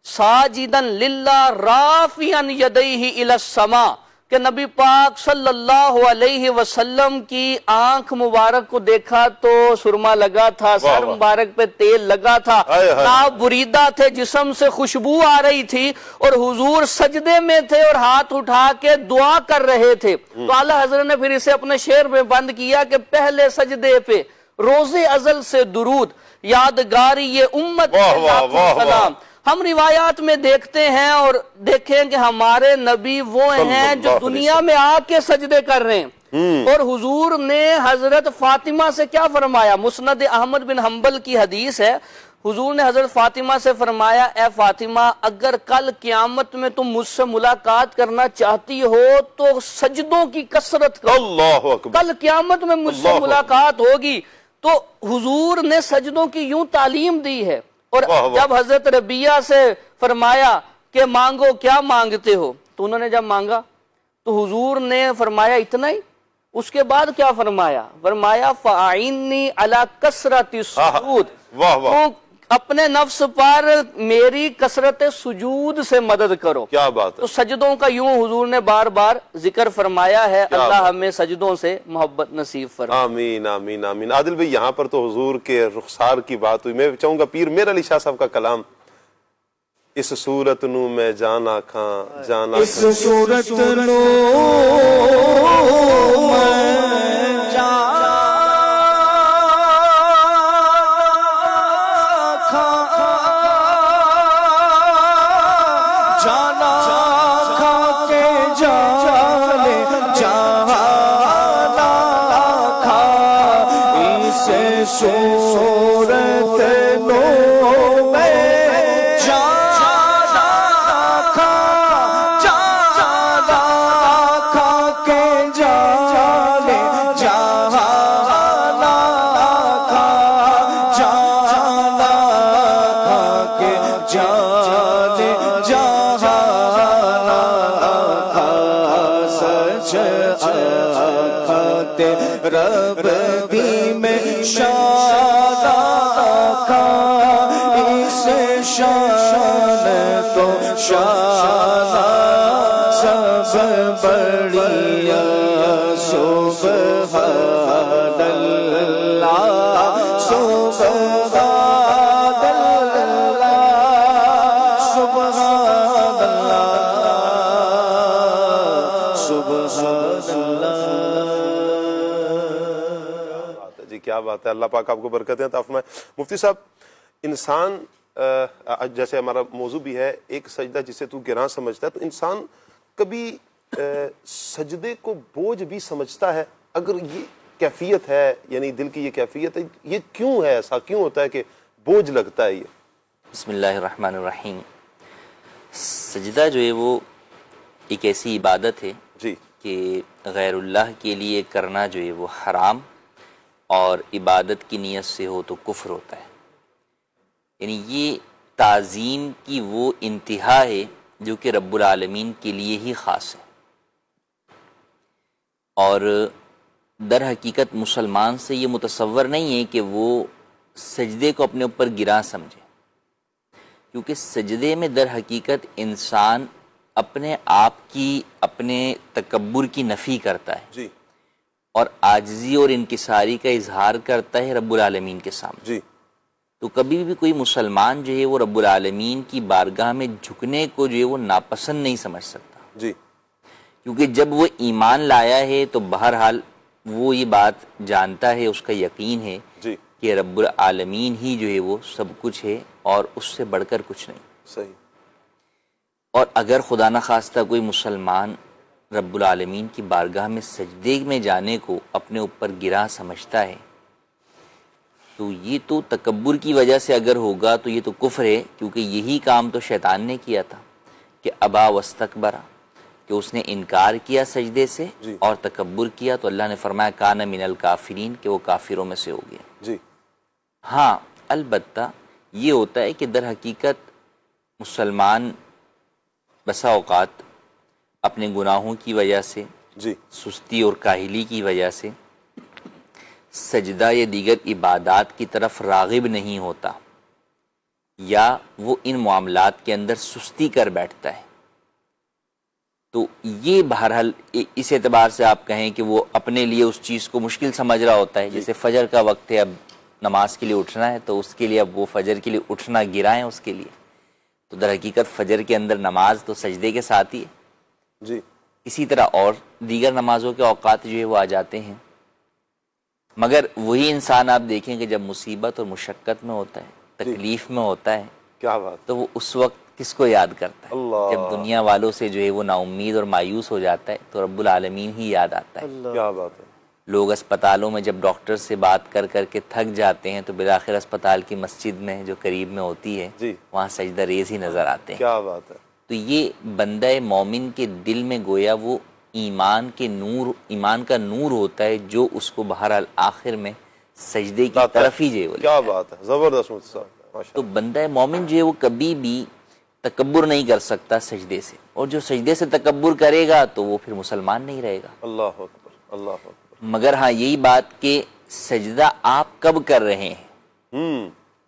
ساجداً للہ رافعاً یدیہ الی السماء، کہ نبی پاک صلی اللہ علیہ وسلم کی آنکھ مبارک کو دیکھا تو سرما لگا تھا، سر مبارک پہ تیل لگا تھا، ناپ بریدہ تھے، جسم سے خوشبو آ رہی تھی اور حضور سجدے میں تھے اور ہاتھ اٹھا کے دعا کر رہے تھے. تو اعلیٰ حضرت نے پھر اسے اپنے شعر میں بند کیا کہ پہلے سجدے پہ روز ازل سے درود، یادگاری یہ امت سلام. ہم روایات میں دیکھتے ہیں اور دیکھیں کہ ہمارے نبی وہ ہیں جو دنیا میں آ کے سجدے کر رہے ہیں. اور حضور نے حضرت فاطمہ سے کیا فرمایا؟ مسند احمد بن حنبل کی حدیث ہے. حضور نے حضرت فاطمہ سے فرمایا اے فاطمہ، اگر کل قیامت میں تم مجھ سے ملاقات کرنا چاہتی ہو تو سجدوں کی کثرت کرو. کل قیامت میں مجھ سے ملاقات ہوگی. تو حضور نے سجدوں کی یوں تعلیم دی ہے. اور جب حضرت ربیہ سے فرمایا کہ مانگو، کیا مانگتے ہو؟ تو انہوں نے جب مانگا تو حضور نے فرمایا اتنا ہی. اس کے بعد کیا فرمایا؟ فرمایا فَأَعِنِّي عَلَى كَثْرَةِ السُّجُودِ، اپنے نفس پر میری کثرت سجود سے مدد کرو. کیا بات ہے. تو سجدوں کا یوں حضور نے بار بار ذکر فرمایا ہے. اللہ ہمیں سجدوں سے محبت نصیب فرمائے. آمین آمین آمین. عادل بھائی، یہاں پر تو حضور کے رخسار کی بات ہوئی. میں چاہوں گا پیر میر علی شاہ صاحب کا کلام، اس صورت نو میں جانا کھاں جانا، اس صورت نو میں رب دی میں شان آقا اس شان تو شان سب بڑھیا سبحان اللہ سبحان اللہ سبحان اللہ سبحان اللہ. جی کیا بات ہے, اللہ پاک آپ کو برکتیں عطا فرمائے. مفتی صاحب, انسان جیسے ہمارا موضوع بھی ہے ایک سجدہ جسے تو گراں سمجھتا ہے, تو انسان کبھی سجدے کو بوجھ بھی سمجھتا ہے؟ اگر یہ کیفیت ہے, یعنی دل کی یہ کیفیت ہے, یہ کیوں ہے, ایسا کیوں ہوتا ہے کہ بوجھ لگتا ہے یہ؟ بسم اللہ الرحمن الرحیم. سجدہ جو ہے وہ ایک ایسی عبادت ہے جی کہ غیر اللہ کے لیے کرنا جو ہے وہ حرام, اور عبادت کی نیت سے ہو تو کفر ہوتا ہے. یعنی یہ تعظیم کی وہ انتہا ہے جو کہ رب العالمین کے لیے ہی خاص ہے, اور در حقیقت مسلمان سے یہ متصور نہیں ہے کہ وہ سجدے کو اپنے اوپر گراں سمجھے, کیونکہ سجدے میں در حقیقت انسان اپنے آپ کی, اپنے تکبر کی نفی کرتا ہے جی اور عاجزی اور انکساری کا اظہار کرتا ہے رب العالمین کے سامنے. جی تو کبھی بھی کوئی مسلمان جو ہے وہ رب العالمین کی بارگاہ میں جھکنے کو جو ہے وہ ناپسند نہیں سمجھ سکتا, جی کیونکہ جب وہ ایمان لایا ہے تو بہرحال وہ یہ بات جانتا ہے, اس کا یقین ہے جی کہ رب العالمین ہی جو ہے وہ سب کچھ ہے اور اس سے بڑھ کر کچھ نہیں. صحیح. اور اگر خدا نخواستہ کوئی مسلمان رب العالمین کی بارگاہ میں سجدے میں جانے کو اپنے اوپر گراں سمجھتا ہے تو یہ تو تکبر کی وجہ سے اگر ہوگا تو یہ تو کفر ہے, کیونکہ یہی کام تو شیطان نے کیا تھا کہ ابا واستکبر, کہ اس نے انکار کیا سجدے سے جی اور تکبر کیا, تو اللہ نے فرمایا کان من الکافرین, کہ وہ کافروں میں سے ہو گیا. جی ہاں البتہ یہ ہوتا ہے کہ در حقیقت مسلمان بسا اوقات اپنے گناہوں کی وجہ سے, جی سستی اور کاہلی کی وجہ سے سجدہ یا دیگر عبادات کی طرف راغب نہیں ہوتا, یا وہ ان معاملات کے اندر سستی کر بیٹھتا ہے. تو یہ بہرحال اس اعتبار سے آپ کہیں کہ وہ اپنے لیے اس چیز کو مشکل سمجھ رہا ہوتا ہے. جیسے فجر کا وقت ہے, اب نماز کے لیے اٹھنا ہے, تو اس کے لیے اب وہ فجر کے لیے اٹھنا گرائیں اس کے لیے, تو در حقیقت فجر کے اندر نماز تو سجدے کے ساتھ ہی ہے. جی اسی طرح اور دیگر نمازوں کے اوقات جو ہے وہ آ جاتے ہیں, مگر وہی انسان آپ دیکھیں کہ جب مصیبت اور مشقت میں ہوتا ہے, تکلیف میں ہوتا ہے, کیا بات, تو وہ اس وقت کس کو یاد کرتا ہے؟ اللہ, جب دنیا والوں سے جو ہے وہ نا امید اور مایوس ہو جاتا ہے تو رب العالمین ہی یاد آتا ہے. کیا بات ہے. لوگ اسپتالوں میں جب ڈاکٹر سے بات کر کر کے تھک جاتے ہیں تو بالآخر اسپتال کی مسجد میں جو قریب میں ہوتی ہے جی وہاں سجدہ ریز ہی نظر آتے ہیں. کیا بات ہے. تو یہ بندہ مومن کے دل میں گویا وہ ایمان کے نور, ایمان کا نور ہوتا ہے جو اس کو بہرحال آخر میں سجدے کی طرف ہی جو ہے. کیا بات ہے, زبردست مفتی صاحب. تو بندہ مومن جو ہے وہ کبھی بھی تکبر نہیں کر سکتا سجدے سے, اور جو سجدے سے تکبر کرے گا تو وہ پھر مسلمان نہیں رہے گا. اللہ اکبر, اللہ اکبر. مگر ہاں یہی بات کہ سجدہ آپ کب کر رہے ہیں,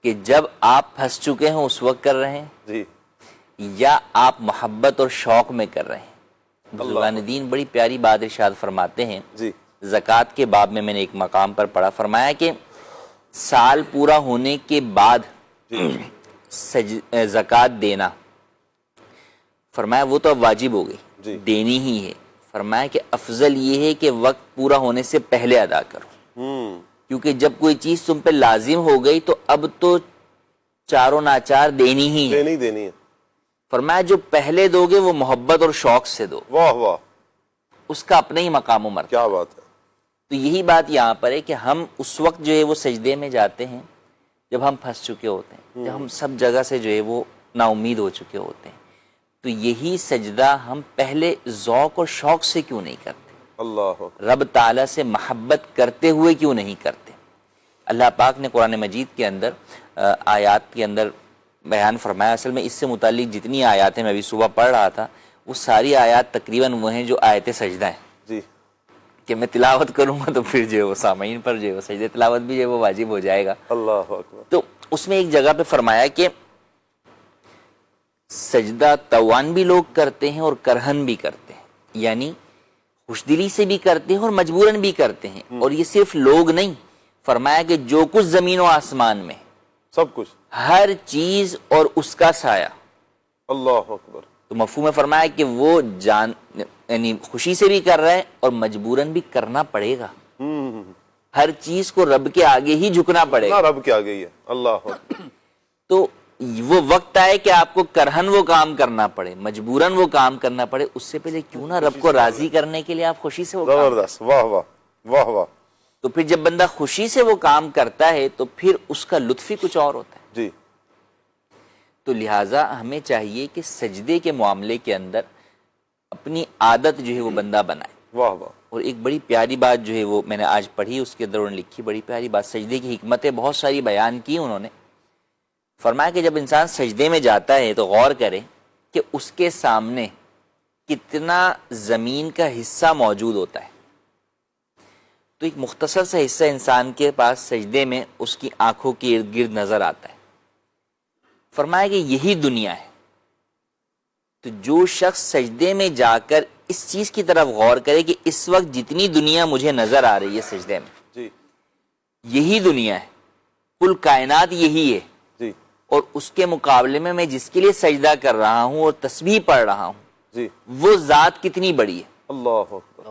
کہ جب آپ پھنس چکے ہیں اس وقت کر رہے ہیں, جی, یا آپ محبت اور شوق میں کر رہے ہیں. بزرگان دین بڑی پیاری بات ارشاد فرماتے ہیں, جی زکوٰۃ کے باب میں نے ایک مقام پر پڑھا, فرمایا کہ سال پورا ہونے کے بعد زکوٰۃ دینا, فرمایا وہ تو اب واجب ہو گئی, دینی ہی ہے. فرمایا کہ افضل یہ ہے کہ وقت پورا ہونے سے پہلے ادا کرو, کیونکہ جب کوئی چیز تم پہ لازم ہو گئی تو اب تو چاروں ناچار دینی ہی ہے, دینی ہے. فرمایا جو پہلے دو گے وہ محبت اور شوق سے دو, واہ واہ, اس کا اپنا ہی مقام و مرتبہ. کیا بات ہے. تو یہی بات یہاں پر ہے کہ ہم اس وقت جو ہے وہ سجدے میں جاتے ہیں جب ہم پھنس چکے ہوتے ہیں, جب ہم سب جگہ سے جو ہے وہ نا امید ہو چکے ہوتے ہیں, تو یہی سجدہ ہم پہلے ذوق اور شوق سے کیوں نہیں کرتے, اللہ رب تعالیٰ سے محبت کرتے ہوئے کیوں نہیں کرتے. اللہ پاک نے قرآن مجید کے اندر آیات کے اندر بیان فرمایا. اصل میں اس سے متعلق جتنی آیات ہیں, میں ابھی صبح پڑھ رہا تھا, وہ ساری آیات تقریباً وہ ہیں جو آیت سجدہ ہیں. جی, کہ میں تلاوت کروں گا تو پھر جو ہے وہ سامعین پر جو ہے وہ سجدے تلاوت بھی جو ہے وہ واجب ہو جائے گا. اللہ اکبر. تو اس میں ایک جگہ پہ فرمایا کہ سجدہ توان بھی لوگ کرتے ہیں اور کرہن بھی کرتے ہیں, یعنی خوش دلی سے بھی کرتے ہیں اور مجبوراً بھی کرتے ہیں. اور یہ صرف لوگ نہیں, فرمایا کہ جو کچھ زمین و آسمان میں, سب کچھ, ہر چیز اور اس کا سایہ. اللہ اکبر. تو مفہوم میں فرمایا کہ وہ یعنی خوشی سے بھی کر رہا ہے اور مجبوراً بھی کرنا پڑے گا. ہر چیز کو رب کے آگے ہی جھکنا پڑے گا, رب کے آگے ہی ہے. اللہ اکبر. تو وہ وقت آئے کہ آپ کو کرہن وہ کام کرنا پڑے, مجبوراً وہ کام کرنا پڑے, اس سے پہلے کیوں نہ رب کو راضی کرنے کے لیے آپ خوشی سے وہ کام. زبردست, واہ واہ واہ واہ. تو پھر جب بندہ خوشی سے وہ کام کرتا ہے تو پھر اس کا لطف ہی کچھ اور ہوتا ہے. جی. تو لہٰذا ہمیں چاہیے کہ سجدے کے معاملے کے اندر اپنی عادت جو ہے وہ بندہ بنائے. واہ واہ. اور ایک بڑی پیاری بات جو ہے وہ میں نے آج پڑھی, اس کے اندر انہوں نے لکھی بڑی پیاری بات, سجدے کی حکمتیں بہت ساری بیان کی انہوں نے. فرمایا کہ جب انسان سجدے میں جاتا ہے تو غور کرے کہ اس کے سامنے کتنا زمین کا حصہ موجود ہوتا ہے. تو ایک مختصر سا حصہ انسان کے پاس سجدے میں اس کی آنکھوں کے ارد گرد نظر آتا ہے. فرمایا کہ یہی دنیا ہے. تو جو شخص سجدے میں جا کر اس چیز کی طرف غور کرے کہ اس وقت جتنی دنیا مجھے نظر آ رہی ہے سجدے میں, جی, یہی دنیا ہے, کل کائنات یہی ہے, جی, اور اس کے مقابلے میں میں جس کے لیے سجدہ کر رہا ہوں اور تسبیح پڑھ رہا ہوں, جی, وہ ذات کتنی بڑی ہے. اللہ اکبر.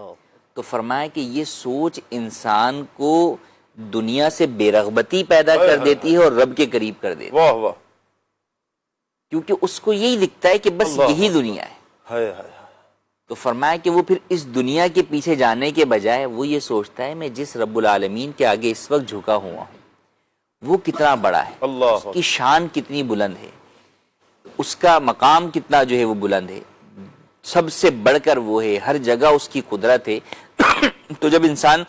تو فرمایا کہ یہ سوچ انسان کو دنیا سے بے رغبتی پیدا کر دیتی ہے اور رب کے قریب کر دیتی ہے. واہ واہ. کیونکہ اس کو یہی دکھتا ہے کہ بس یہی دنیا ہے. ہائے ہائے. تو فرمایا کہ وہ پھر اس دنیا کے پیچھے جانے کے بجائے وہ یہ سوچتا ہے میں جس رب العالمین کے آگے اس وقت جھکا ہوا ہوں وہ کتنا بڑا ہے, اس کی شان کتنی بلند ہے, اس کا مقام کتنا جو ہے وہ بلند ہے, سب سے بڑھ کر وہ ہے, ہر جگہ اس کی قدرت ہے. تو جب انسان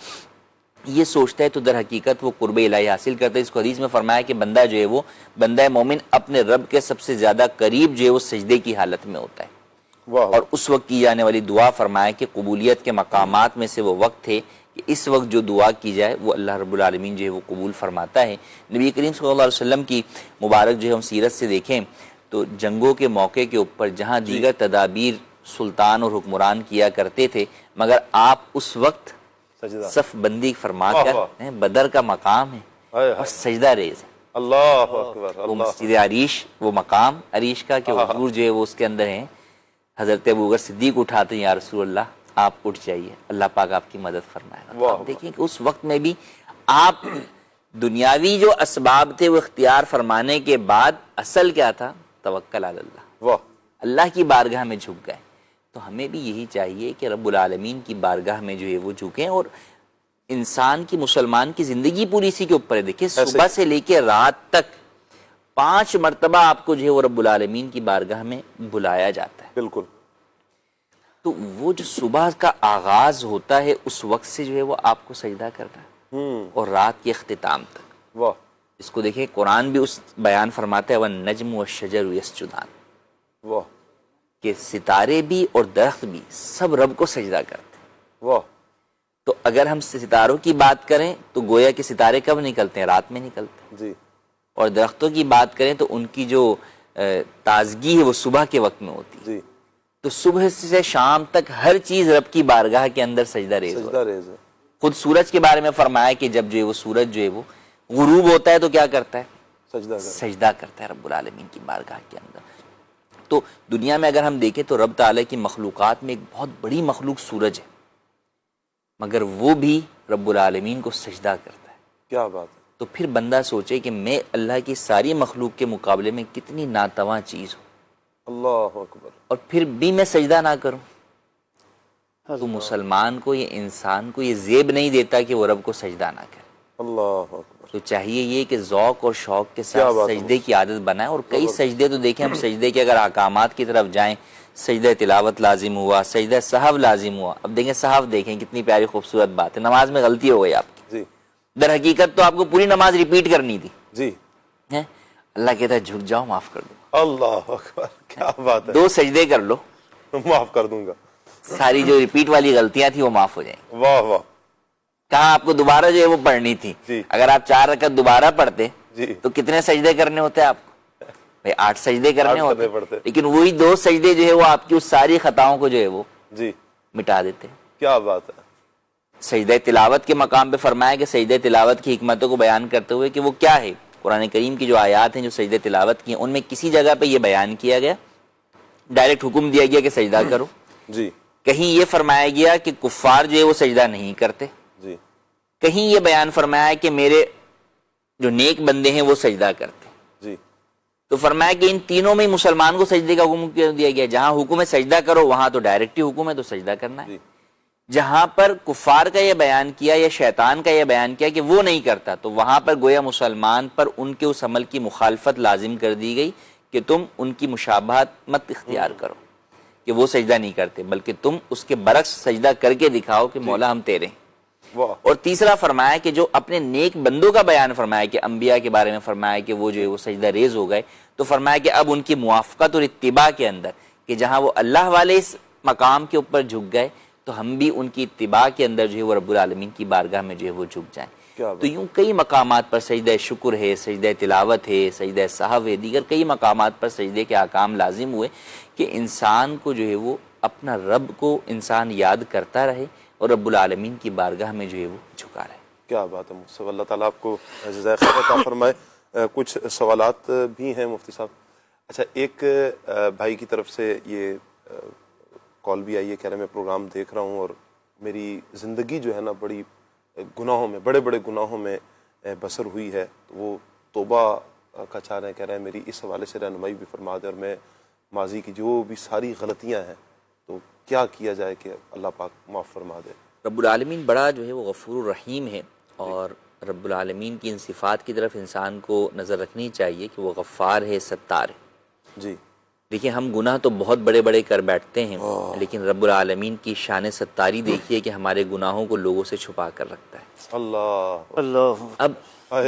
یہ سوچتا ہے تو در حقیقت وہ قرب الہی حاصل کرتا ہے. اس کو حدیث میں فرمایا کہ بندہ جو ہے وہ بندہ مومن اپنے رب کے سب سے زیادہ قریب جو ہے وہ سجدے کی حالت میں ہوتا ہے. اور اس وقت کی جانے والی دعا فرمایا کہ قبولیت کے مقامات میں سے وہ وقت ہے کہ اس وقت جو دعا کی جائے وہ اللہ رب العالمین جو ہے وہ قبول فرماتا ہے. نبی کریم صلی اللہ علیہ وسلم کی مبارک جو ہے ہم سیرت سے دیکھیں تو جنگوں کے موقع کے اوپر جہاں دیگر تدابیر سلطان اور حکمران کیا کرتے تھے, مگر آپ اس وقت صف بندی فرما کر, بدر کا مقام ہے اور سجدہ ریز ہے. اللہ اکبر. وہ مسجد عریش, وہ مقام عریش کا کہ حضور جو ہے وہ اس کے اندر ہیں. حضرت ابوبکر صدیق اٹھاتے ہیں, یا رسول اللہ آپ اٹھ جائیے, اللہ پاک آپ کی مدد فرمائے گا. آپ دیکھیں کہ اس وقت میں بھی آپ دنیاوی جو اسباب تھے وہ اختیار فرمانے کے بعد اصل کیا تھا, توکل علی اللہ, اللہ کی بارگاہ میں جھک گئے. تو ہمیں بھی یہی چاہیے کہ رب العالمین کی بارگاہ میں جو ہے وہ جھکیں. اور انسان کی, مسلمان کی زندگی پوری اسی کے اوپر ہے. دیکھیں صبح سے لے کے رات تک 5 مرتبہ آپ کو جو ہے وہ رب العالمین کی بارگاہ میں بلایا جاتا ہے. بالکل. تو وہ جو صبح کا آغاز ہوتا ہے اس وقت سے جو ہے وہ آپ کو سجدہ کرنا ہے اور رات کے اختتام تک. واہ. اس کو دیکھیں قرآن بھی اس بیان فرماتا ہے وَالنَّجْمُ وَالشَّجَرُ يَسْجُدَانِ, واہ, کہ ستارے بھی اور درخت بھی سب رب کو سجدہ کرتے ہیں. واہ. تو اگر ہم ستاروں کی بات کریں تو گویا کہ ستارے کب نکلتے ہیں, رات میں نکلتے ہیں. جی. اور درختوں کی بات کریں تو ان کی جو تازگی ہے وہ صبح کے وقت میں ہوتی ہے. جی. تو صبح سے شام تک ہر چیز رب کی بارگاہ کے اندر سجدہ ریز ہے. خود سورج کے بارے میں فرمایا کہ جب جو ہے وہ سورج جو ہے وہ غروب ہوتا ہے تو کیا کرتا ہے, سجدہ کرتا ہے رب العالمین کی بارگاہ کے اندر. تو دنیا میں اگر ہم دیکھیں تو رب تعالیٰ کی مخلوقات میں ایک بہت بڑی مخلوق سورج ہے, مگر وہ بھی رب العالمین کو سجدہ کرتا ہے. کیا بات ہے. تو پھر بندہ سوچے کہ میں اللہ کی ساری مخلوق کے مقابلے میں کتنی ناتواں چیز ہوں, اللہ اکبر, اور پھر بھی میں سجدہ نہ کروں. تو مسلمان کو, یہ انسان کو یہ زیب نہیں دیتا کہ وہ رب کو سجدہ نہ کرے. اللہ اکبر. تو چاہیے یہ کہ ذوق اور شوق کے ساتھ سجدے کی عادت بنائیں. اور کئی سجدے تو دیکھیں ہم سجدے کے اگر احکامات کی طرف جائیں, سجدہ تلاوت لازم ہوا, سجدہ سہو لازم ہوا. اب دیکھیں سہو دیکھیں کتنی پیاری خوبصورت بات ہے. نماز میں غلطی ہو گئی آپ کی, جی, در حقیقت تو آپ کو پوری نماز ریپیٹ کرنی تھی. جی, اللہ کہتا ہے جھک جاؤ معاف کر دوں. اللہ اکبر, کیا بات ہے. 2 سجدے کر لو معاف کر دوں گا. ساری جو ریپیٹ والی غلطیاں تھیں وہ معاف ہو جائیں. واہ واہ. کہاں آپ کو دوبارہ جو ہے وہ پڑھنی تھی. جی. اگر آپ 4 رکعت دوبارہ پڑھتے جی تو کتنے سجدے کرنے ہوتے آپ کو؟ بھائی 8 سجدے کرنے 8 ہوتے. پڑتے. لیکن وہی 2 سجدے جو ہے وہ آپ کی اس ساری خطاؤں کو جو ہے وہ جی مٹا دیتے. کیا بات ہے. سجدہ تلاوت کے مقام پہ فرمایا کہ سجدہ تلاوت کی حکمتوں کو بیان کرتے ہوئے کہ وہ کیا ہے. قرآن کریم کی جو آیات ہیں جو سجدہ تلاوت کی ہیں ان میں کسی جگہ پہ یہ بیان کیا گیا، ڈائریکٹ حکم دیا گیا کہ سجدہ کرو. جی. کہیں یہ فرمایا گیا کہ کفار جو ہے وہ سجدہ نہیں کرتے. جی. کہیں یہ بیان فرمایا ہے کہ میرے جو نیک بندے ہیں وہ سجدہ کرتے. جی. تو فرمایا کہ ان تینوں میں مسلمان کو سجدے کا حکم دیا گیا. جہاں حکم ہے سجدہ کرو وہاں تو ڈائریکٹ ہی حکم ہے تو سجدہ کرنا ہے. جی. جہاں پر کفار کا یہ بیان کیا یا شیطان کا یہ بیان کیا کہ وہ نہیں کرتا تو وہاں پر گویا مسلمان پر ان کے اس عمل کی مخالفت لازم کر دی گئی کہ تم ان کی مشابہت مت اختیار کرو کہ وہ سجدہ نہیں کرتے، بلکہ تم اس کے برعکس سجدہ کر کے دکھاؤ کہ مولا ہم تیرے ہیں. اور تیسرا فرمایا کہ جو اپنے نیک بندوں کا بیان فرمایا کہ انبیاء کے بارے میں فرمایا کہ وہ جو ہے وہ سجدہ ریز ہو گئے، تو فرمایا کہ اب ان کی موافقت اور اتباع کے اندر کہ جہاں وہ اللہ والے اس مقام کے اوپر جھک گئے تو ہم بھی ان کی اتباع کے اندر جو ہے وہ رب العالمین کی بارگاہ میں جو ہے وہ جھک جائیں. تو یوں کئی مقامات پر سجدہ شکر ہے، سجدہ تلاوت ہے، سجدہ سہو ہے، دیگر کئی مقامات پر سجدے کے احکام لازم ہوئے کہ انسان کو جو ہے وہ اپنا رب کو انسان یاد کرتا رہے اور رب العالمین کی بارگاہ میں جو ہے وہ جھکا رہے. کیا بات ہے مفتی صاحب، اللہ تعالیٰ آپ کو جزائے خیر عطا فرمائے. کچھ سوالات بھی ہیں مفتی صاحب. اچھا، ایک بھائی کی طرف سے یہ کال بھی آئی ہے، کہہ رہے ہیں میں پروگرام دیکھ رہا ہوں اور میری زندگی جو ہے نا بڑی گناہوں میں، بڑے بڑے گناہوں میں بسر ہوئی ہے، تو وہ توبہ کا چاہ رہے ہیں. کہہ رہے ہیں میری اس حوالے سے رہنمائی بھی فرما دے اور میں ماضی کی جو بھی ساری غلطیاں ہیں تو کیا کیا جائے کہ اللہ پاک معاف فرما دے. رب العالمین بڑا جو ہے وہ غفور الرحیم ہے اور رب العالمین کی ان صفات کی طرف انسان کو نظر رکھنی چاہیے کہ وہ غفار ہے، ستار ہے. جی. دیکھیں ہم گناہ تو بہت بڑے بڑے کر بیٹھتے ہیں لیکن رب العالمین کی شان ستاری دیکھیے کہ ہمارے گناہوں کو لوگوں سے چھپا کر رکھتا ہے. اللہ اللہ. اب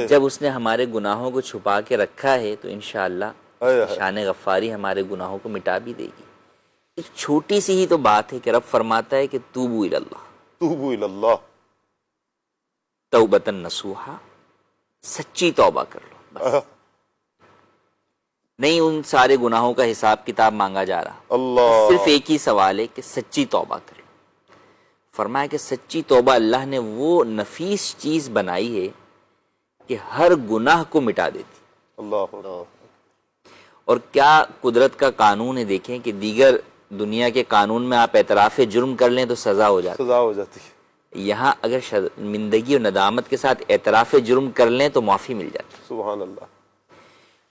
جب اس نے ہمارے گناہوں کو چھپا کے رکھا ہے تو انشاءاللہ شان غفاری ہمارے گناہوں کو مٹا بھی دے گی. ایک چھوٹی سی ہی تو بات ہے کہ رب فرماتا ہے کہ توبوا الی اللہ، توبوا الی اللہ توبۃ نصوحا، سچی توبہ کر لو. بس نہیں ان سارے گناہوں کا حساب کتاب مانگا جا رہا. اللہ صرف ایک ہی سوال ہے کہ سچی توبہ کر لو. فرمایا کہ سچی توبہ اللہ نے وہ نفیس چیز بنائی ہے کہ ہر گناہ کو مٹا دیتی. اللہ. اور کیا قدرت کا قانون ہے. دیکھیں کہ دیگر دنیا کے قانون میں آپ اعتراف جرم کر لیں تو سزا ہو جاتی ہے. یہاں اگر شرمندگی اور ندامت کے ساتھ اعتراف جرم کر لیں تو معافی مل جاتی. سبحان اللہ.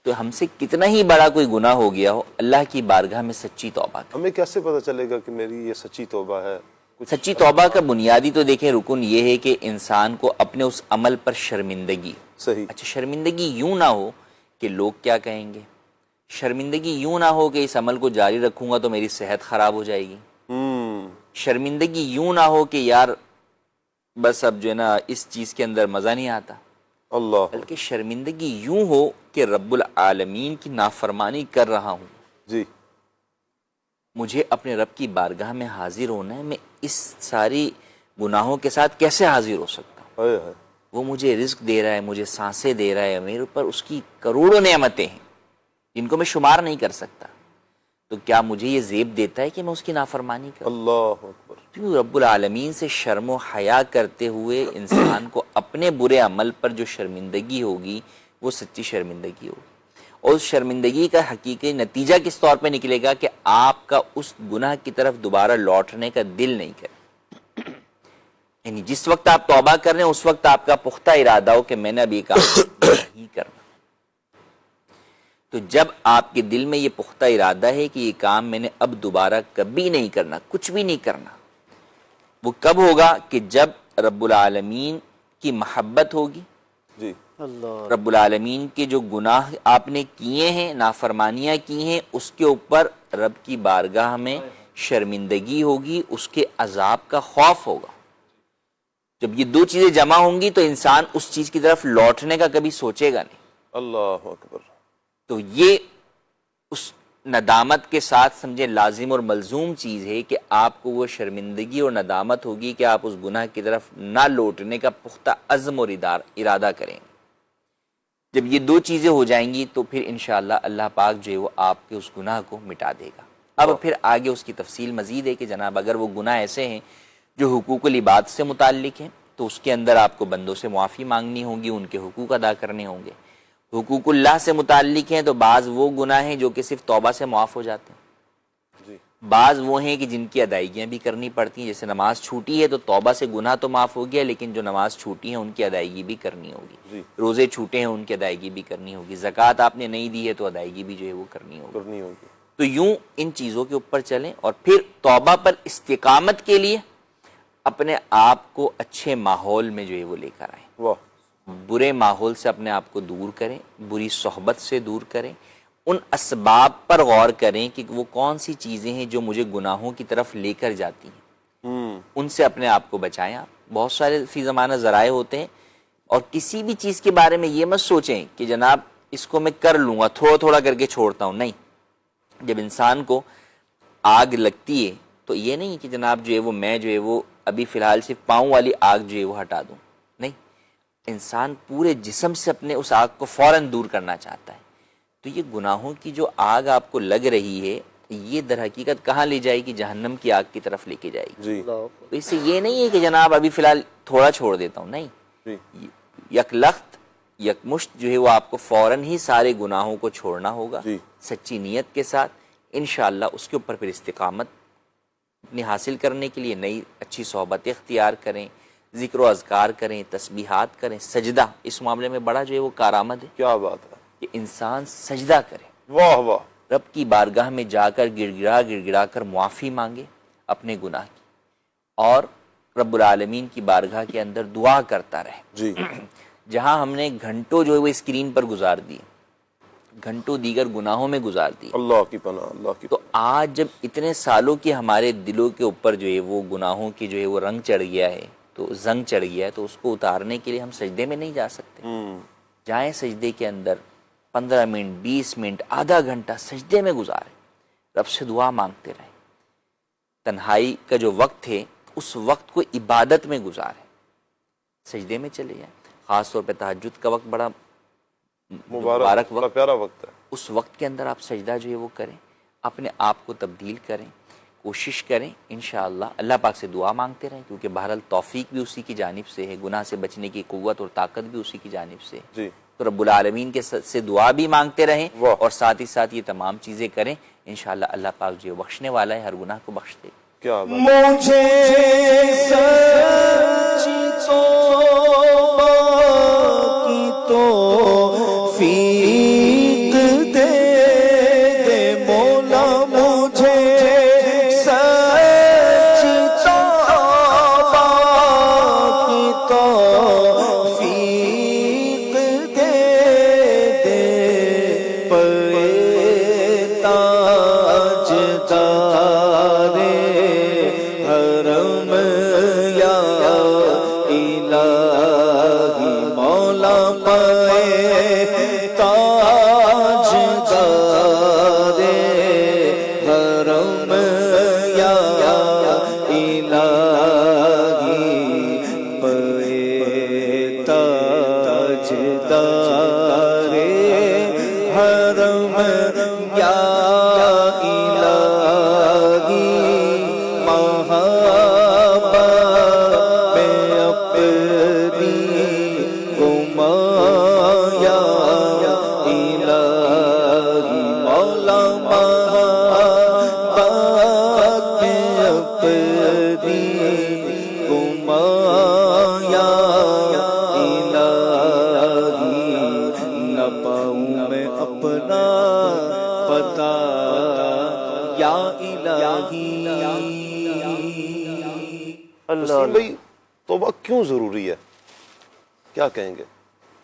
تو ہم سے کتنا ہی بڑا کوئی گناہ ہو گیا ہو، اللہ کی بارگاہ میں سچی توبہ کریں. ہمیں کیسے پتہ چلے گا کہ میری یہ سچی توبہ ہے؟ سچی توبہ کا بنیادی تو دیکھیں رکن یہ ہے کہ انسان کو اپنے اس عمل پر شرمندگی. صحیح. اچھا، شرمندگی یوں نہ ہو کہ لوگ کیا کہیں گے، شرمندگی یوں نہ ہو کہ اس عمل کو جاری رکھوں گا تو میری صحت خراب ہو جائے گی. شرمندگی یوں نہ ہو کہ یار بس اب جو ہے نا اس چیز کے اندر مزہ نہیں آتا. اللہ. بلکہ شرمندگی یوں ہو کہ رب العالمین کی نافرمانی کر رہا ہوں. جی. مجھے اپنے رب کی بارگاہ میں حاضر ہونا ہے، میں اس ساری گناہوں کے ساتھ کیسے حاضر ہو سکتا ہوں؟ وہ مجھے رزق دے رہا ہے، مجھے سانسیں دے رہا ہے، میرے اوپر اس کی کروڑوں نعمتیں ہیں جن کو میں شمار نہیں کر سکتا. تو کیا مجھے یہ زیب دیتا ہے کہ میں اس کی نافرمانی کروں؟ اللہ اکبر. کیوں رب العالمین سے شرم و حیا کرتے ہوئے انسان کو اپنے برے عمل پر جو شرمندگی ہوگی وہ سچی شرمندگی ہوگی. اور اس شرمندگی کا حقیقی نتیجہ کس طور پہ نکلے گا کہ آپ کا اس گناہ کی طرف دوبارہ لوٹنے کا دل نہیں کرے. یعنی جس وقت آپ توبہ کر رہے ہیں اس وقت آپ کا پختہ ارادہ ہو کہ میں نے اب یہ کام نہیں کرنا. تو جب آپ کے دل میں یہ پختہ ارادہ ہے کہ یہ کام میں نے اب دوبارہ کبھی نہیں کرنا، کچھ بھی نہیں کرنا، وہ کب ہوگا کہ جب رب العالمین کی محبت ہوگی. جی. رب العالمین کے جو گناہ آپ نے کیے ہیں، نافرمانیاں کی ہیں، اس کے اوپر رب کی بارگاہ میں شرمندگی ہوگی، اس کے عذاب کا خوف ہوگا. جب یہ دو چیزیں جمع ہوں گی تو انسان اس چیز کی طرف لوٹنے کا کبھی سوچے گا نہیں. اللہ اکبر. تو یہ اس ندامت کے ساتھ سمجھے لازم اور ملزوم چیز ہے کہ آپ کو وہ شرمندگی اور ندامت ہوگی کہ آپ اس گناہ کی طرف نہ لوٹنے کا پختہ عزم اور ارادہ کریں گے۔ جب یہ دو چیزیں ہو جائیں گی تو پھر انشاءاللہ اللہ پاک جو ہے وہ آپ کے اس گناہ کو مٹا دے گا۔ اب پھر آگے اس کی تفصیل مزید ہے کہ جناب اگر وہ گناہ ایسے ہیں جو حقوق العباد سے متعلق ہیں تو اس کے اندر آپ کو بندوں سے معافی مانگنی ہوگی، ان کے حقوق ادا کرنے ہوں گے۔ حقوق اللہ سے متعلق ہیں تو بعض وہ گناہ ہیں جو کہ صرف توبہ سے معاف ہو جاتے ہیں، بعض وہ ہیں کہ جن کی ادائیگیاں بھی کرنی پڑتی ہیں، جیسے نماز چھوٹی ہے تو توبہ سے گناہ تو معاف ہو گیا، لیکن جو نماز چھوٹی ہیں ان کی ادائیگی بھی کرنی ہوگی، روزے چھوٹے ہیں ان کی ادائیگی بھی کرنی ہوگی، زکوٰۃ آپ نے نہیں دی ہے تو ادائیگی بھی جو ہے وہ کرنی ہوگی۔ تو یوں ان چیزوں کے اوپر چلیں اور پھر توبہ پر استقامت کے لیے اپنے آپ کو اچھے ماحول میں جو ہے وہ لے کر آئیں، برے ماحول سے اپنے آپ کو دور کریں، بری صحبت سے دور کریں، ان اسباب پر غور کریں کہ وہ کون سی چیزیں ہیں جو مجھے گناہوں کی طرف لے کر جاتی ہیں، ان سے اپنے آپ کو بچائیں۔ آپ بہت سارے فی زمانہ ذرائع ہوتے ہیں، اور کسی بھی چیز کے بارے میں یہ مت سوچیں کہ جناب اس کو میں کر لوں گا، تھوڑا تھوڑا کر کے چھوڑتا ہوں، نہیں۔ جب انسان کو آگ لگتی ہے تو یہ نہیں کہ جناب جو ہے وہ میں جو ہے وہ ابھی فی الحال صرف پاؤں والی آگ جو ہے وہ ہٹا دوں، نہیں، انسان پورے جسم سے اپنے اس آگ کو فوراً دور کرنا چاہتا ہے۔ تو یہ گناہوں کی جو آگ آپ کو لگ رہی ہے یہ در حقیقت کہاں لے جائے گی؟ جہنم کی آگ کی طرف لے کے جائے گی۔ تو اس سے یہ نہیں ہے کہ جناب ابھی فی الحال تھوڑا چھوڑ دیتا ہوں، نہیں، یک لخت یک مشت جو ہے وہ آپ کو فوراً ہی سارے گناہوں کو چھوڑنا ہوگا سچی نیت کے ساتھ، انشاءاللہ اس کے اوپر پھر استقامت اپنی حاصل کرنے کے لیے نئی اچھی صحبت اختیار کریں، ذکر و اذکار کریں، تسبیحات کریں، سجدہ اس معاملے میں بڑا جو ہے وہ کارآمد ہے۔ کیا بات ہے کہ انسان سجدہ کرے، واہ واہ، رب کی بارگاہ میں جا کر گڑ گڑا کر معافی مانگے اپنے گناہ کی، اور رب العالمین کی بارگاہ کے اندر دعا کرتا رہے۔ جہاں ہم نے گھنٹوں جو ہے وہ اسکرین پر گزار دیے، گھنٹوں دیگر گناہوں میں گزار دیے، اللہ کی پناہ، اللہ کی تو آج جب اتنے سالوں کی ہمارے دلوں کے اوپر جو ہے وہ گناہوں کی جو ہے وہ رنگ چڑھ گیا ہے، تو زنگ چڑھ گیا ہے، تو اس کو اتارنے کے لیے ہم سجدے میں نہیں جا سکتے۔ جائیں سجدے کے اندر 15 منٹ 20 منٹ آدھا گھنٹہ سجدے میں گزاریں، رب سے دعا مانگتے رہیں، تنہائی کا جو وقت ہے اس وقت کو عبادت میں گزاریں، سجدے میں چلے جائیں۔ خاص طور پہ تہجد کا وقت بڑا مبارک وقت، بڑا پیارا وقت ہے، اس وقت کے اندر آپ سجدہ جو ہے وہ کریں، اپنے آپ کو تبدیل کریں، کوشش کریں، انشاءاللہ اللہ پاک سے دعا مانگتے رہیں، کیونکہ بہرحال توفیق بھی اسی کی جانب سے ہے، گناہ سے بچنے کی قوت اور طاقت بھی اسی کی جانب سے ہے۔ تو رب العالمین کے سے دعا بھی مانگتے رہیں اور ساتھ ہی ساتھ یہ تمام چیزیں کریں، انشاءاللہ اللہ پاک جو بخشنے والا ہے، ہر گناہ کو بخش دے گا۔ کیا بات مجھے سچی توبہ کی توفیق دے دے مولا، مجھے سچی توبہ کی توفیق دے دے، پے تاجدار حرم یا الہی مولا، پائے تاجدار حرم یا الہی، پائے تاجدار حرم یا الہی، محبت میں اپنی گمایا الہی مولا، محبت میں اپنی گمایا الہی، نہ پاؤں میں اپنا پتا یا الہی۔ نسیم بھائی، توبہ کیوں ضروری ہے، کیا کہیں گے؟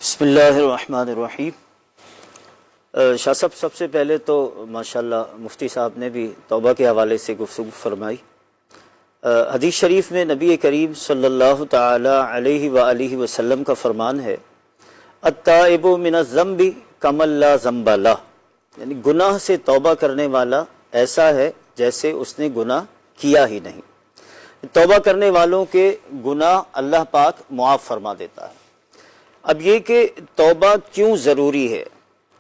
بسم اللہ الرحمن الرحیم۔ شاہ صاحب، سب سے پہلے تو ماشاءاللہ مفتی صاحب نے بھی توبہ کے حوالے سے گفتگو فرمائی۔ حدیث شریف میں نبی کریم صلی اللہ تعالی علیہ وآلہ وسلم کا فرمان ہے، التائب من الذنب کمن لا ذنب لہ، یعنی گناہ سے توبہ کرنے والا ایسا ہے جیسے اس نے گناہ کیا ہی نہیں. توبہ کرنے والوں کے گناہ اللہ پاک معاف فرما دیتا ہے. اب یہ کہ توبہ کیوں ضروری ہے،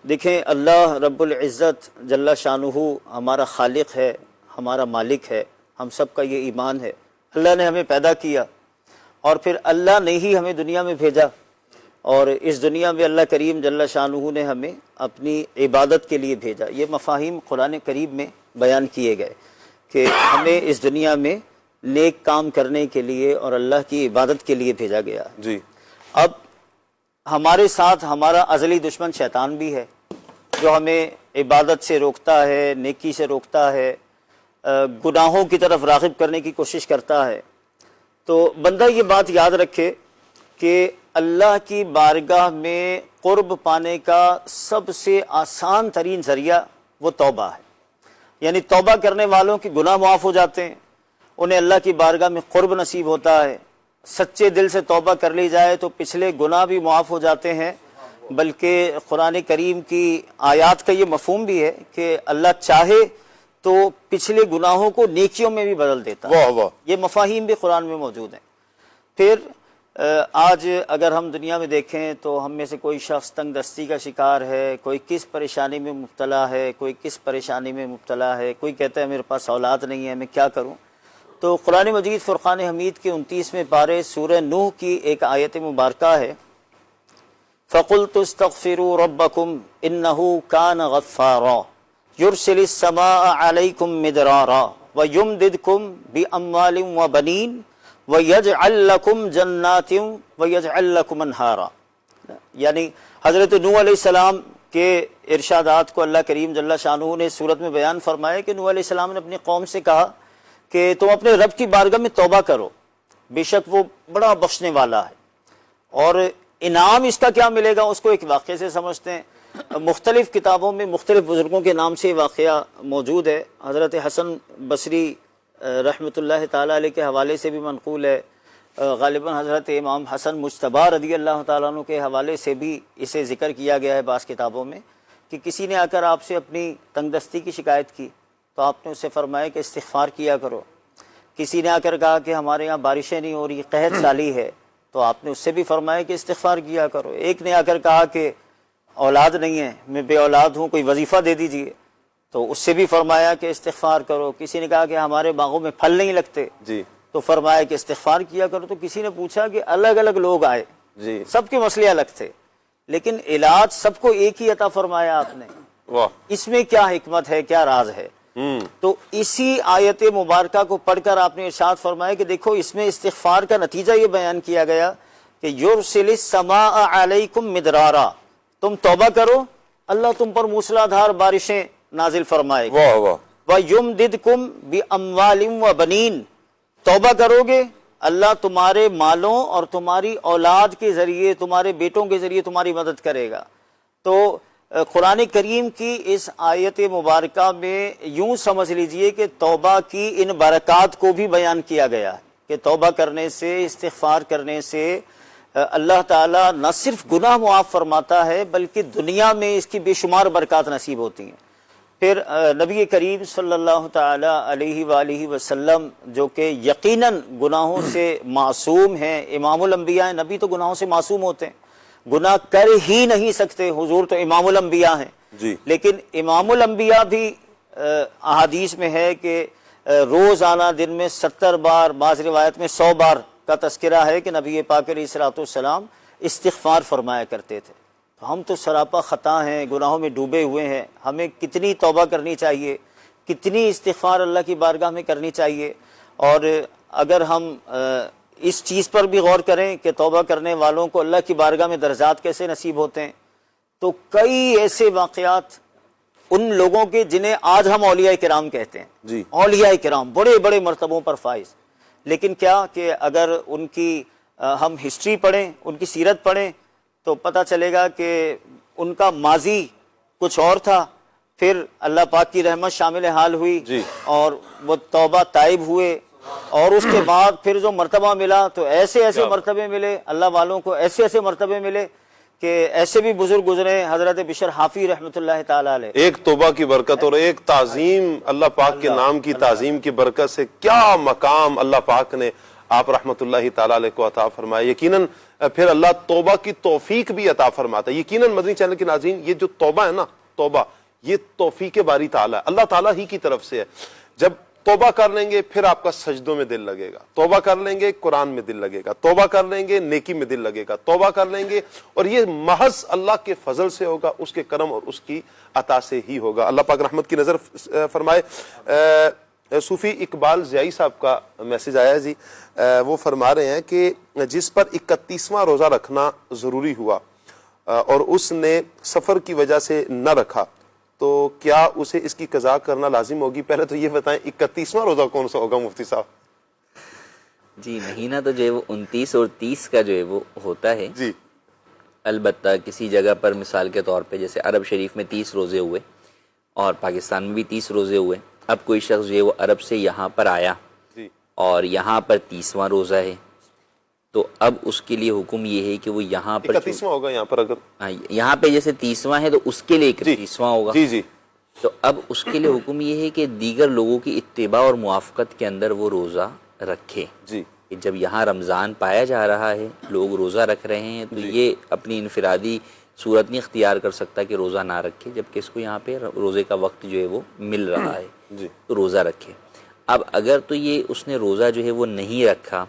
دیکھیں اللہ رب العزت جل شانہ ہمارا خالق ہے، ہمارا مالک ہے، ہم سب کا یہ ایمان ہے. اللہ نے ہمیں پیدا کیا اور پھر اللہ نے ہی ہمیں دنیا میں بھیجا، اور اس دنیا میں اللہ کریم جل شانہ نے ہمیں اپنی عبادت کے لیے بھیجا. یہ مفاہیم قرآن کریم میں بیان کیے گئے کہ ہمیں اس دنیا میں نیک کام کرنے کے لیے اور اللہ کی عبادت کے لیے بھیجا گیا. جی اب ہمارے ساتھ ہمارا ازلی دشمن شیطان بھی ہے جو ہمیں عبادت سے روکتا ہے، نیکی سے روکتا ہے، گناہوں کی طرف راغب کرنے کی کوشش کرتا ہے. تو بندہ یہ بات یاد رکھے کہ اللہ کی بارگاہ میں قرب پانے کا سب سے آسان ترین ذریعہ وہ توبہ ہے. یعنی توبہ کرنے والوں کے گناہ معاف ہو جاتے ہیں، انہیں اللہ کی بارگاہ میں قرب نصیب ہوتا ہے. سچے دل سے توبہ کر لی جائے تو پچھلے گناہ بھی معاف ہو جاتے ہیں، بلکہ قرآن کریم کی آیات کا یہ مفہوم بھی ہے کہ اللہ چاہے تو پچھلے گناہوں کو نیکیوں میں بھی بدل دیتا ہے. واہ واہ. یہ مفاہیم بھی قرآن میں موجود ہیں. پھر آج اگر ہم دنیا میں دیکھیں تو ہم میں سے کوئی شخص تنگ دستی کا شکار ہے، کوئی کس پریشانی میں مبتلا ہے، کوئی کس پریشانی میں مبتلا ہے، کوئی کہتا ہے میرے پاس اولاد نہیں ہے، میں کیا کروں. تو قرآن مجید فرقان حمید کے 29ویں پارے سورہ نوح کی ایک آیت مبارکہ ہے، فَقُلْتُ اسْتَغْفِرُوا رَبَّكُمْ إِنَّهُ كَانَ غَفَّارًا يُرْسِلِ السَّمَاءَ عَلَيْكُمْ مِدْرَارًا وَيُمْدِدْكُمْ بِأَمْوَالٍ وَبَنِينَ وَيَجْعَلْ لَكُمْ جَنَّاتٍ وَيَجْعَلْ لَكُمْ أَنْهَارًا. یعنی حضرت نوح علیہ السلام کے ارشادات کو اللہ کریم جل شانہ نے سورت میں بیان فرمایا کہ نوح علیہ السلام نے اپنی قوم سے کہا کہ تم اپنے رب کی بارگاہ میں توبہ کرو، بے شک وہ بڑا بخشنے والا ہے. اور انعام اس کا کیا ملے گا اس کو ایک واقعے سے سمجھتے ہیں. مختلف کتابوں میں مختلف بزرگوں کے نام سے واقعہ موجود ہے. حضرت حسن بصری رحمۃ اللہ تعالیٰ علیہ کے حوالے سے بھی منقول ہے، غالباً حضرت امام حسن مجتبی رضی اللہ تعالیٰ عنہ کے حوالے سے بھی اسے ذکر کیا گیا ہے بعض کتابوں میں کہ کسی نے آ کر آپ سے اپنی تنگ دستی کی شکایت کی تو آپ نے اسے فرمایا کہ استغفار کیا کرو. کسی نے آ کر کہا کہ ہمارے یہاں بارشیں نہیں ہو رہی، قحط سالی ہے، تو آپ نے اس سے بھی فرمایا کہ استغفار کیا کرو. ایک نے آ کر کہا کہ اولاد نہیں ہے، میں بے اولاد ہوں، کوئی وظیفہ دے دیجئے، تو اس سے بھی فرمایا کہ استغفار کرو. کسی نے کہا کہ ہمارے باغوں میں پھل نہیں لگتے، جی تو فرمایا کہ استغفار کیا کرو. تو کسی نے پوچھا کہ الگ الگ لوگ آئے، جی سب کے مسئلے الگ تھے، لیکن علاج سب کو ایک ہی عطا فرمایا آپ نے. واہ. اس میں کیا حکمت ہے، کیا راز ہے؟ تو اسی آیت مبارکہ کو پڑھ کر آپ نے ارشاد فرمایا کہ دیکھو اس میں استغفار کا نتیجہ یہ بیان کیا گیا کہ یرسل السماء علیکم مدرارا، تم توبہ کرو اللہ تم پر موسلادھار بارشیں نازل فرمائے گا. واہ واہ. وَيُمْدِدْكُمْ بِأَمْوَالٍ وَبَنِينَ، توبہ کرو گے اللہ تمہارے مالوں اور تمہاری اولاد کے ذریعے، تمہارے بیٹوں کے ذریعے تمہاری مدد کرے گا. تو قرآن کریم کی اس آیت مبارکہ میں یوں سمجھ لیجئے کہ توبہ کی ان برکات کو بھی بیان کیا گیا ہے کہ توبہ کرنے سے، استغفار کرنے سے اللہ تعالیٰ نہ صرف گناہ معاف فرماتا ہے بلکہ دنیا میں اس کی بے شمار برکات نصیب ہوتی ہیں. پھر نبی کریم صلی اللہ تعالی علیہ وآلہ وسلم جو کہ یقیناً گناہوں سے معصوم ہیں، امام الانبیاء، نبی تو گناہوں سے معصوم ہوتے ہیں، گناہ کر ہی نہیں سکتے، حضور تو امام الانبیاء ہیں. جی. لیکن امام الانبیاء بھی احادیث میں ہے کہ روزانہ دن میں 70 بار، بعض روایت میں 100 بار کا تذکرہ ہے کہ نبی پاک علیہ الصلوۃ والسلام استغفار فرمایا کرتے تھے. تو ہم تو سراپا خطا ہیں، گناہوں میں ڈوبے ہوئے ہیں، ہمیں کتنی توبہ کرنی چاہیے، کتنی استغفار اللہ کی بارگاہ میں کرنی چاہیے. اور اگر ہم اس چیز پر بھی غور کریں کہ توبہ کرنے والوں کو اللہ کی بارگاہ میں درجات کیسے نصیب ہوتے ہیں، تو کئی ایسے واقعات ان لوگوں کے جنہیں آج ہم اولیاء کرام کہتے ہیں، جی اولیاء کرام بڑے بڑے مرتبوں پر فائز، لیکن کیا کہ اگر ان کی ہم ہسٹری پڑھیں، ان کی سیرت پڑھیں تو پتہ چلے گا کہ ان کا ماضی کچھ اور تھا، پھر اللہ پاک کی رحمت شامل حال ہوئی جی. اور وہ توبہ تائب ہوئے، اور اس کے بعد پھر جو مرتبہ ملا تو ایسے ایسے مرتبے ملے، اللہ والوں کو ایسے ایسے مرتبے ملے کہ ایسے بھی بزرگ گزرے، حضرت بشر حافی رحمۃ اللہ تعالی علیہ. ایک توبہ کی برکت اور ایک تعظیم، اللہ پاک کے نام کی تعظیم کی برکت سے کیا مقام اللہ پاک نے آپ رحمت اللہ تعالی علیہ کو عطا فرمایا. یقیناً پھر اللہ توبہ کی توفیق بھی عطا فرماتا ہے. یقیناً مدنی چینل کے ناظرین، یہ جو توبہ ہے نا، توبہ یہ توفیق باری تعالی ہے، اللہ تعالیٰ ہی کی طرف سے ہے. جب توبہ کر لیں گے پھر آپ کا سجدوں میں دل لگے گا، توبہ کر لیں گے قرآن میں دل لگے گا، توبہ کر لیں گے نیکی میں دل لگے گا، توبہ کر لیں گے، اور یہ محض اللہ کے فضل سے ہوگا، اس کے کرم اور اس کی عطا سے ہی ہوگا. اللہ پاک رحمت کی نظر فرمائے. صوفی اقبال زیائی صاحب کا میسج آیا ہے جی. وہ فرما رہے ہیں کہ جس پر 31واں روزہ رکھنا ضروری ہوا اور اس نے سفر کی وجہ سے نہ رکھا تو کیا اسے اس کی قضا کرنا لازم ہوگی؟ پہلے تو یہ بتائیں 31واں روزہ کون سا ہوگا مفتی صاحب؟ جی مہینہ تو جو ہے وہ 29 اور 30 کا جو ہے وہ ہوتا ہے جی. البتہ کسی جگہ پر مثال کے طور پہ جیسے عرب شریف میں 30 روزے ہوئے اور پاکستان میں بھی 30 روزے ہوئے. اب کوئی شخص جو ہے وہ عرب سے یہاں پر آیا اور یہاں پر 30واں روزہ ہے تو اب اس کے لیے حکم یہ ہے کہ وہ یہاں پر 31واں ہوگا. یہاں پر اگر یہاں پہ جیسے 30واں ہے تو اس کے لیے 31واں ہوگا. جی جی. تو اب اس کے لیے حکم یہ ہے کہ دیگر لوگوں کی اتباع اور موافقت کے اندر وہ روزہ رکھے. جی. کہ جب یہاں رمضان پایا جا رہا ہے، لوگ روزہ رکھ رہے ہیں، تو یہ اپنی انفرادی صورت نہیں اختیار کر سکتا کہ روزہ نہ رکھے، جبکہ اس کو یہاں پہ روزے کا وقت جو ہے وہ مل رہا ہے تو روزہ رکھے. اب اگر تو یہ اس نے روزہ جو ہے وہ نہیں رکھا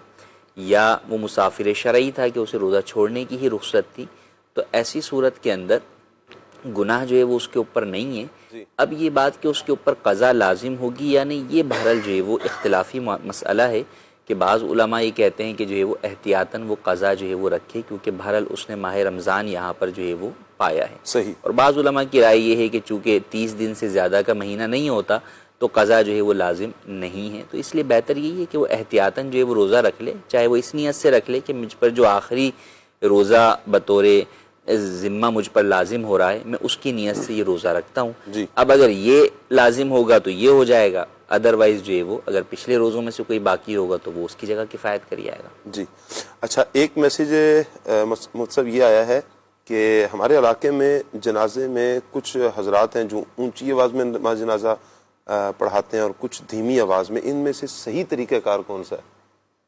یا وہ مسافر شرعی تھا کہ اسے روزہ چھوڑنے کی ہی رخصت تھی، تو ایسی صورت کے اندر گناہ جو ہے وہ اس کے اوپر نہیں ہے. اب یہ بات کہ اس کے اوپر قضا لازم ہوگی یا نہیں، یہ بہرحال جو ہے وہ اختلافی مسئلہ ہے کہ بعض علماء یہ کہتے ہیں کہ جو ہے وہ احتیاطاً وہ قضا جو ہے وہ رکھے، کیونکہ بہرحال اس نے ماہ رمضان یہاں پر جو ہے وہ پایا ہے. صحیح. اور بعض علماء کی رائے یہ ہے کہ چونکہ 30 دن سے زیادہ کا مہینہ نہیں ہوتا تو قضا جو ہے وہ لازم نہیں ہے. تو اس لیے بہتر یہی ہے کہ وہ احتیاطاً جو ہے وہ روزہ رکھ لے، چاہے وہ اس نیت سے رکھ لے کہ مجھ پر جو آخری روزہ بطور ذمہ مجھ پر لازم ہو رہا ہے میں اس کی نیت سے یہ روزہ رکھتا ہوں. اب اگر یہ لازم ہوگا تو یہ ہو جائے گا، ادروائز جو ہے وہ اگر پچھلے روزوں میں سے کوئی باقی ہوگا تو وہ اس کی جگہ کفایت کر آئے گا. جی. اچھا، ایک میسیج مطلب یہ آیا ہے کہ ہمارے علاقے میں جنازے میں کچھ حضرات ہیں جو اونچی آواز میں نماز جنازہ پڑھاتے ہیں اور کچھ دھیمی آواز میں، ان میں سے صحیح طریقہ کار کون سا ہے؟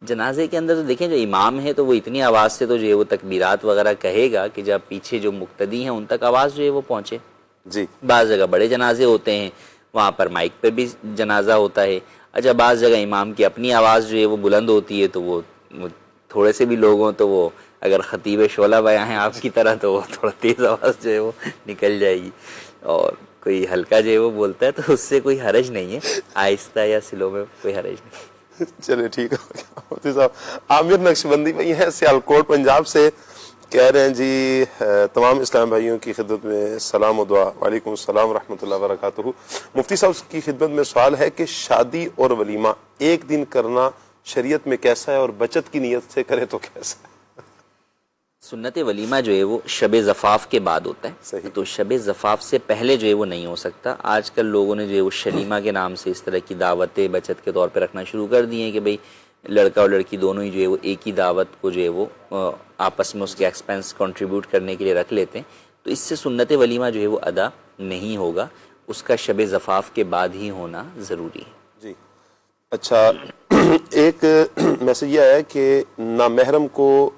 جنازے کے اندر تو دیکھیں جو امام ہے تو وہ اتنی آواز سے تو جو ہے وہ تکبیرات وغیرہ کہے گا کہ جب پیچھے جو مقتدی ہیں ان تک آواز جو ہے وہ پہنچے. جی. بعض جگہ بڑے جنازے ہوتے ہیں وہاں پر مائک پہ بھی جنازہ ہوتا ہے. اچھا، بعض جگہ امام کی اپنی آواز جو ہے وہ بلند ہوتی ہے تو وہ تھوڑے سے بھی لوگ ہوں تو وہ اگر خطیب شعلہ بیاں ہیں آپ کی طرح تو وہ تھوڑا تیز آواز جو ہے وہ نکل جائے گی، اور کوئی ہلکا جو ہے وہ بولتا ہے تو اس سے کوئی حرج نہیں ہے، آہستہ یا سلو میں کوئی حرج نہیں. چلے ٹھیک ہے صاحب. عامر نقشبندی بھائی ہیں سیالکوٹ پنجاب سے، کہہ رہے ہیں جی تمام اسلام بھائیوں کی خدمت میں سلام و دعا. وعلیکم السلام ورحمۃ اللہ وبرکاتہ. مفتی صاحب کی خدمت میں سوال ہے کہ شادی اور ولیمہ ایک دن کرنا شریعت میں کیسا ہے اور بچت کی نیت سے کرے تو کیسا ہے؟ سنت ولیمہ جو ہے وہ شب زفاف کے بعد ہوتا ہے، تو شب زفاف سے پہلے جو ہے وہ نہیں ہو سکتا. آج کل لوگوں نے جو ہے وہ شلیمہ کے نام سے اس طرح کی دعوتیں بچت کے طور پہ رکھنا شروع کر دی ہیں کہ بھئی لڑکا اور لڑکی دونوں ہی جو ہے وہ ایک ہی دعوت کو جو ہے وہ آپس میں اس کے ایکسپینس کنٹریبیوٹ کرنے کے لیے رکھ لیتے ہیں. تو اس سے سنت ولیمہ جو ہے وہ ادا نہیں ہوگا، اس کا شب زفاف کے بعد ہی ہونا ضروری ہے. جی. اچھا، ایک میسیج یہ آیا ہے کہ نامحرم کو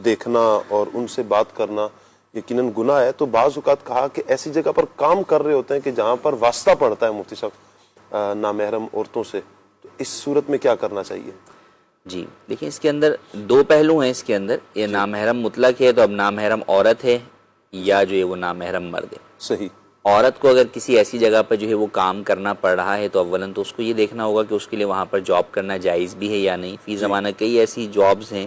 دیکھنا اور ان سے بات کرنا یقیناً گناہ ہے، تو بعض اوقات کہا کہ ایسی جگہ پر کام کر رہے ہوتے ہیں کہ جہاں پر واسطہ پڑتا ہے مفتی صاحب نامحرم عورتوں سے، تو اس صورت میں کیا کرنا چاہیے؟ جی دیکھیں، اس کے اندر دو پہلو ہیں. اس کے اندر یہ نامحرم مطلق ہے تو اب نامحرم عورت ہے یا جو ہے وہ نامحرم مرد ہے. صحیح. عورت کو اگر کسی ایسی جگہ پر جو ہے وہ کام کرنا پڑ رہا ہے تو اولاً تو اس کو یہ دیکھنا ہوگا کہ اس کے لیے وہاں پر جاب کرنا جائز بھی ہے یا نہیں. فی زمانہ کئی ایسی جابز ہیں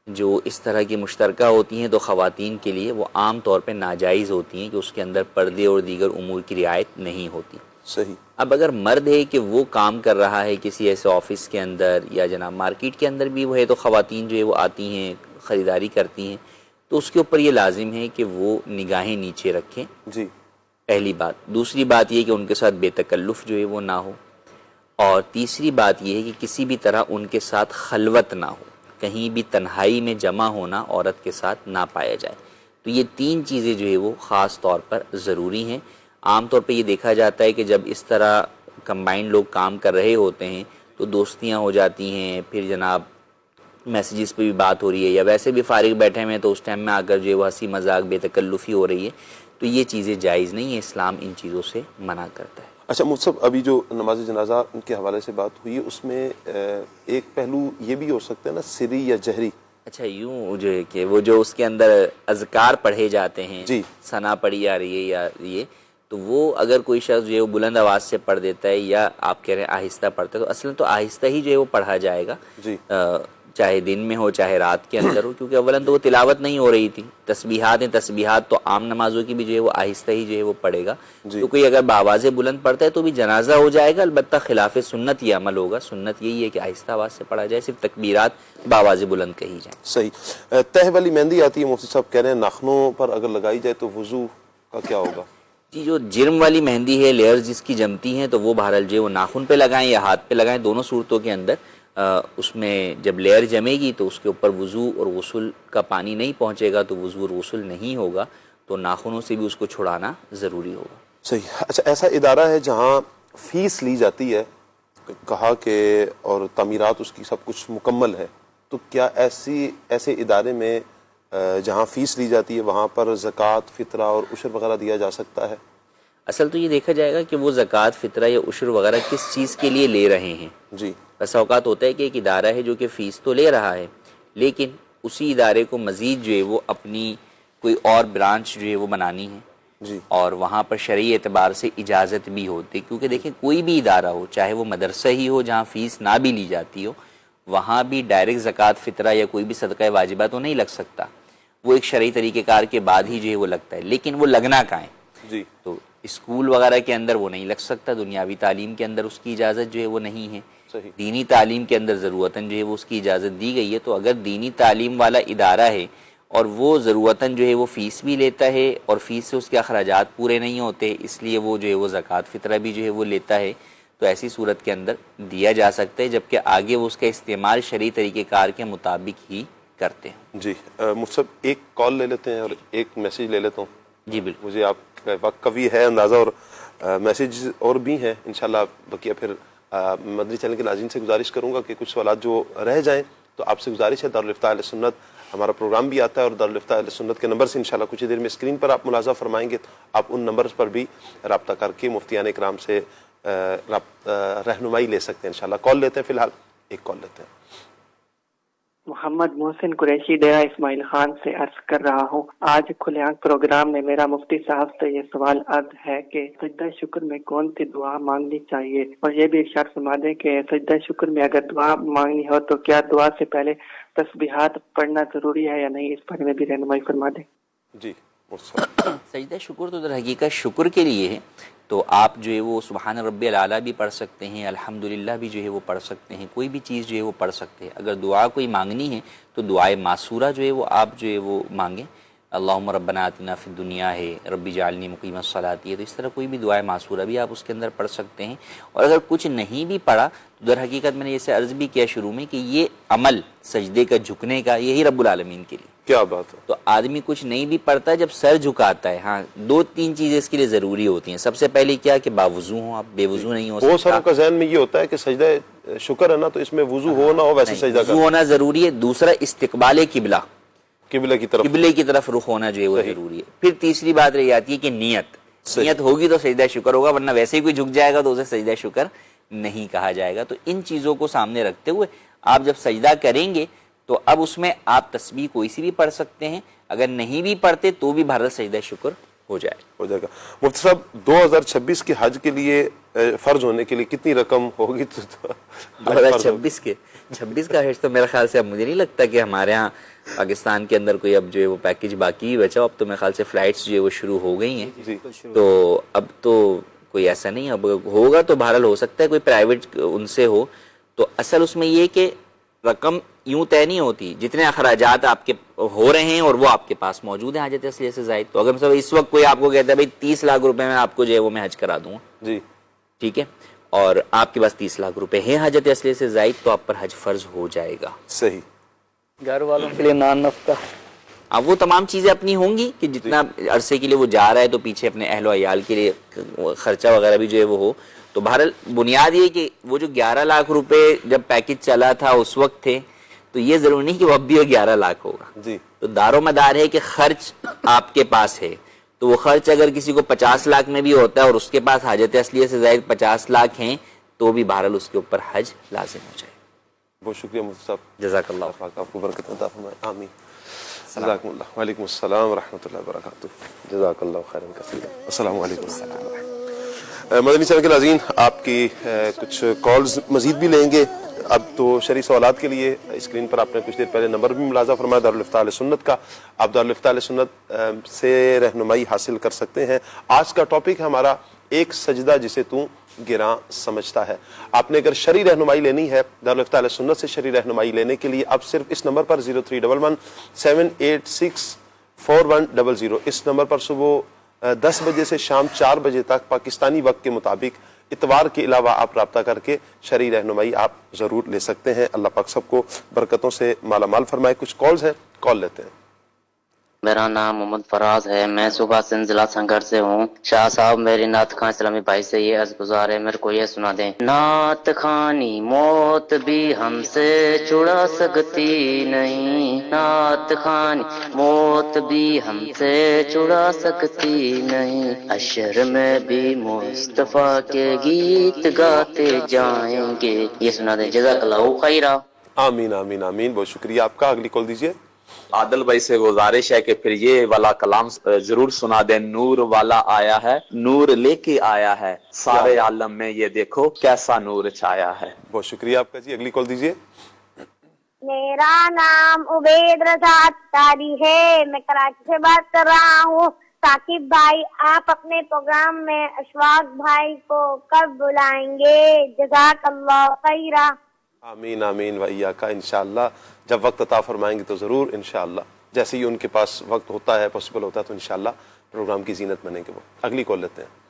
جو اس طرح کی مشترکہ ہوتی ہیں تو خواتین کے لیے وہ عام طور پہ ناجائز ہوتی ہیں کہ اس کے اندر پردے اور دیگر امور کی رعایت نہیں ہوتی. صحیح. اب اگر مرد ہے کہ وہ کام کر رہا ہے کسی ایسے آفس کے اندر یا جناب مارکیٹ کے اندر بھی وہ ہے تو خواتین جو ہے وہ آتی ہیں خریداری کرتی ہیں تو اس کے اوپر یہ لازم ہے کہ وہ نگاہیں نیچے رکھیں. جی. پہلی بات. دوسری بات یہ کہ ان کے ساتھ بے تکلف جو ہے وہ نہ ہو، اور تیسری بات یہ ہے کہ کسی بھی طرح ان کے ساتھ خلوت نہ ہو، کہیں بھی تنہائی میں جمع ہونا عورت کے ساتھ نہ پایا جائے. تو یہ 3 چیزیں جو ہے وہ خاص طور پر ضروری ہیں. عام طور پہ یہ دیکھا جاتا ہے کہ جب اس طرح کمبائنڈ لوگ کام کر رہے ہوتے ہیں تو دوستیاں ہو جاتی ہیں، پھر جناب میسیجز پہ بھی بات ہو رہی ہے، یا ویسے بھی فارغ بیٹھے ہوئے ہیں تو اس ٹائم میں آ کر جو ہے وہ ہنسی مذاق بے تکلفی ہو رہی ہے. تو یہ چیزیں جائز نہیں ہیں، اسلام ان چیزوں سے منع کرتا ہے. اچھا مفتی صاحب، ابھی جو نماز جنازہ کے حوالے سے بات ہوئی ہے اس میں ایک پہلو یہ بھی ہو سکتا ہے نا، سری یا جہری. اچھا یوں جو ہے کہ وہ جو اس کے اندر اذکار پڑھے جاتے ہیں، جی، ثنا پڑھی جا رہی ہے یا یہ، تو وہ اگر کوئی شخص جو ہے وہ بلند آواز سے پڑھ دیتا ہے یا آپ کہہ رہے ہیں آہستہ پڑھتا ہے، تو اصلا تو آہستہ ہی جو ہے وہ پڑھا جائے گا. جی، چاہے دن میں ہو چاہے رات کے اندر ہو، کیونکہ اولاً تو وہ تلاوت نہیں ہو رہی تھی. تسبیحات تو عام نمازوں کی بھی جو ہے وہ آہستہ ہی جو ہے وہ پڑھے گا. تو کوئی اگر بآواز بلند پڑھتا ہے تو بھی جنازہ ہو جائے گا، البتہ خلاف سنت یہ عمل ہوگا. سنت یہی ہے کہ آہستہ آواز سے پڑھا جائے، صرف تکبیرات بآواز بلند کہی جائیں. صحیح. تہ والی مہندی آتی ہے، مفتی صاحب کہہ رہے ہیں ناخنوں پر اگر لگائی جائے تو وضو کا کیا ہوگا؟ جی، جو جرم والی مہندی ہے، لیئر جس کی جمتی ہیں، تو وہ بہرحال جو ہے وہ ناخن پہ لگائیں یا ہاتھ پہ لگائیں. دونوں صورتوں کے اندر اس میں جب لیئر جمے گی تو اس کے اوپر وضو اور غسل کا پانی نہیں پہنچے گا تو وضو اور غسل نہیں ہوگا، تو ناخنوں سے بھی اس کو چھڑانا ضروری ہوگا. صحیح. اچھا، ایسا ادارہ ہے جہاں فیس لی جاتی ہے، کہا کہ اور تعمیرات اس کی سب کچھ مکمل ہے، تو کیا ایسے ادارے میں جہاں فیس لی جاتی ہے وہاں پر زکوٰۃ، فطرہ اور عشر وغیرہ دیا جا سکتا ہے؟ اصل تو یہ دیکھا جائے گا کہ وہ زکوٰۃ، فطرہ یا عشر وغیرہ کس چیز کے لیے لے رہے ہیں. جی، بس اوقات ہوتا ہے کہ ایک ادارہ ہے جو کہ فیس تو لے رہا ہے، لیکن اسی ادارے کو مزید جو ہے وہ اپنی کوئی اور برانچ جو ہے وہ بنانی ہے. جی، اور وہاں پر شرعی اعتبار سے اجازت بھی ہوتی، کیونکہ دیکھیں کوئی بھی ادارہ ہو، چاہے وہ مدرسہ ہی ہو جہاں فیس نہ بھی لی جاتی ہو، وہاں بھی ڈائریکٹ زکوٰۃ، فطرہ یا کوئی بھی صدقہ واجبہ تو نہیں لگ سکتا. وہ ایک شرعی طریقہ کار کے بعد ہی جو ہے وہ لگتا ہے، لیکن وہ لگنا کہاں ہے؟ جی، تو اسکول وغیرہ کے اندر وہ نہیں لگ سکتا، دنیاوی تعلیم کے اندر اس کی اجازت جو ہے وہ نہیں ہے. صحیح. دینی تعلیم کے اندر ضرورتاً جو ہے وہ اس کی اجازت دی گئی ہے. تو اگر دینی تعلیم والا ادارہ ہے اور وہ ضرورتاً جو ہے وہ فیس بھی لیتا ہے اور فیس سے اس کے اخراجات پورے نہیں ہوتے، اس لیے وہ جو ہے وہ زکوٰۃ، فطرہ بھی جو ہے وہ لیتا ہے، تو ایسی صورت کے اندر دیا جا سکتا ہے، جبکہ آگے وہ اس کا استعمال شرعی طریقہ کار کے مطابق ہی کرتے ہیں. جی. مفتی صاحب ایک کال لے لیتے ہیں اور ایک میسیج لے لیتا ہوں. جی بالکل. مجھے آپ کا وقت کا بھی ہے اندازہ اور میسیج اور بھی ہیں انشاءاللہ. بقیہ پھر مدنی چینل کے ناظرین سے گزارش کروں گا کہ کچھ سوالات جو رہ جائیں تو آپ سے گزارش ہے. دارالفتہ اہل سنت ہمارا پروگرام بھی آتا ہے اور دارالفتہ اہل سنت کے نمبر سے انشاءاللہ کچھ دیر میں اسکرین پر آپ ملاحظہ فرمائیں گے، آپ ان نمبرز پر بھی رابطہ کر کے مفتیان اکرام سے رہنمائی لے سکتے ہیں انشاءاللہ. کال لیتے ہیں، فی الحال ایک کال لیتے ہیں. محمد محسن قریشی ڈیرہ اسماعیل خان سے عرض کر رہا ہوں. آج کھلے آنکھ پروگرام میں میرا مفتی صاحب سے یہ سوال عرض ہے کہ سجدہ شکر میں کون سی دعا مانگنی چاہیے، اور یہ بھی ارشاد فرما دیں کہ سجدہ شکر میں اگر دعا مانگنی ہو تو کیا دعا سے پہلے تسبیحات پڑھنا ضروری ہے یا نہیں، اس بارے میں بھی رہنمائی فرما دیں. جی. سجدہ شکر تو در حقیقت شکر کے لیے ہے، تو آپ جو ہے وہ سبحان ربی الاعلیٰ بھی پڑھ سکتے ہیں، الحمدللہ بھی جو ہے وہ پڑھ سکتے ہیں، کوئی بھی چیز جو ہے وہ پڑھ سکتے ہیں. اگر دعا کوئی مانگنی ہے تو دعائے معصورہ جو ہے وہ آپ جو ہے وہ مانگیں. اللہم ربنا آتنا فی الدنیا ہے، ربی جعلنی مقیم الصلاۃ ہے، تو اس طرح کوئی بھی دعائے معصورہ بھی آپ اس کے اندر پڑھ سکتے ہیں. اور اگر کچھ نہیں بھی پڑھا تو در حقیقت میں نے جیسے عرض بھی کیا شروع میں کہ یہ عمل سجدے کا جھکنے کا یہی رب العالمین کے لیے. کیا بات ہے. تو آدمی کچھ نہیں بھی پڑھتا، جب سر جھکاتا ہے، ہاں 2-3 چیزیں اس کے لیے ضروری ہوتی ہیں. سب سے پہلے کیا کہ باوضو ہوں، آپ بے وضو نہیں ہو سکتا. بہت ساروں کا ذہن میں یہ ہوتا ہے کہ سجدہ شکر ہے نا تو اس میں وضو ہو نہ ہو ویسے سجدہ وضو ہونا ضروری ہے. دوسرا استقبال قبلہ، قبلے کی طرف رخ ہونا جو ہے وہ ضروری ہے. پھر تیسری بات رہ جاتی ہے کہ نیت ہوگی تو سجدہ شکر ہوگا، ورنہ ویسے ہی کوئی جھک جائے گا تو اسے سجدہ شکر نہیں کہا جائے گا. تو ان چیزوں کو سامنے رکھتے ہوئے آپ جب سجدہ کریں گے تو اب اس میں آپ تسبیح کوئی سی بھی پڑھ سکتے ہیں، اگر نہیں بھی پڑھتے تو بھی بھارت سجدہ شکر ہو جائے گا. مفتی صاحب 2026 کے حج کے لیے فرض ہونے کے لیے کتنی رقم ہوگی؟ 2026 کا حج تو میرے خیال سے اب مجھے نہیں لگتا کہ ہمارے ہاں پاکستان کے اندر کوئی اب جو ہے وہ پیکج باقی ہی بچا. اب تو میرے خیال سے فلائٹس جو ہے وہ شروع ہو گئی ہیں، تو اب تو کوئی ایسا نہیں. اب ہوگا تو بہرحال ہو سکتا ہے کوئی پرائیویٹ ان سے ہو. تو اصل اس میں یہ کہ رقم یوں طے نہیں ہوتی، جتنے اخراجات آپ کے ہو رہے ہیں اور وہ آپ کے پاس موجود ہیں حاجت اصلیہ سے زائد. تو اگر مثلا اس وقت کوئی آپ کو کہتا ہے بھائی 30 لاکھ روپے میں آپ کو جو ہے وہ میں حج کرا دوں گا، جی ٹھیک ہے، اور آپ کے پاس 30 لاکھ روپے ہیں حاجت اصلیہ سے زائد، تو آپ پر حج فرض ہو جائے گا. صحیح. گھر والوں کے لیے نان نفقہ اب وہ تمام چیزیں اپنی ہوں گی کہ جتنا عرصے کے لیے وہ جا رہا ہے تو پیچھے اپنے اہل و عیال کے لیے خرچہ وغیرہ بھی جو ہے وہ ہو. تو بہرحال بنیاد یہ کہ وہ جو 11 لاکھ روپے جب پیکج چلا تھا اس وقت تھے، تو یہ ضروری نہیں کہ وہ اب بھی 11 لاکھ ہوگا. تو دار و مدار ہے کہ خرچ آپ کے پاس ہے، تو وہ خرچ اگر کسی کو 50 لاکھ میں بھی ہوتا ہے اور اس کے پاس حاجت اصلیہ سے زائد 50 لاکھ ہیں تو بھی بہرحال اس کے اوپر حج لازم ہو جائے. بہت شکریہ مفتی صاحب، جزاک اللہ. آپ کو برکت عطا فرمائے. آمین. جزاکم اللہ. وعلیکم السلام ورحمۃ اللہ وبرکاتہ. جزاک اللہ خیرا کثیرا. السلام علیکم ورحمۃ اللہ. مدنی چینل کے ناظرین، آپ کی کچھ کالز مزید بھی لیں گے. اب تو شرعی سوالات کے لیے اسکرین پر آپ نے کچھ دیر پہلے نمبر بھی ملاحظہ فرمایا دارالفتاء اہل سنت کا. آپ دارالفتاء اہل سنت سے رہنمائی حاصل کر سکتے ہیں. آج کا ٹاپک ہے ہمارا ایک سجدہ جسے تو گراں سمجھتا ہے. آپ نے اگر شرعی رہنمائی لینی ہے دارالفتاء اہل سنت سے شرعی رہنمائی لینے کے لیے اب صرف اس نمبر پر 0311 786 4100 اس نمبر پر صبح 10 بجے سے شام 4 بجے تک پاکستانی وقت کے مطابق اتوار کے علاوہ آپ رابطہ کر کے شرعی رہنمائی آپ ضرور لے سکتے ہیں. اللہ پاک سب کو برکتوں سے مالا مال فرمائے. کچھ کالز ہیں، کال لیتے ہیں. میرا نام محمد فراز ہے، میں صبح سے ضلع سنگر سے ہوں. شاہ صاحب میری نعت خان اسلامی بھائی سے یہ عرض گزار ہے، میرے کو یہ سنا دیں. نعت خانی موت بھی ہم سے چھڑا سکتی نہیں، نعت خانی موت بھی ہم سے چھڑا سکتی نہیں، حشر میں بھی مصطفیٰ کے گیت گاتے جائیں گے. یہ سنا دیں. جزاک اللہ خیرہ. آمین آمین آمین. بہت شکریہ آپ کا. اگلی کال دیجیے. عادل بھائی سے گزارش ہے کہ پھر یہ والا کلام ضرور سنا دیں. نور والا آیا ہے، نور لے کے آیا ہے، سارے عالم میں یہ دیکھو کیسا نور چھایا ہے. بہت شکریہ آپ کا جی. اگلی کال دیجیے. میرا نام عبید رضا اتاری ہے، میں کراچی سے بات کر رہا ہوں. ثاقب بھائی، آپ اپنے پروگرام میں اشفاق بھائی کو کب بلائیں گے؟ جزاک اللہ خیرہ. آمین آمین و ایاکا. انشاءاللہ جب وقت عطا فرمائیں گے تو ضرور انشاءاللہ، جیسے ہی ان کے پاس وقت ہوتا ہے پاسبل ہوتا ہے تو انشاءاللہ پروگرام کی زینت بنیں گے وہ. اگلی کال لیتے ہیں.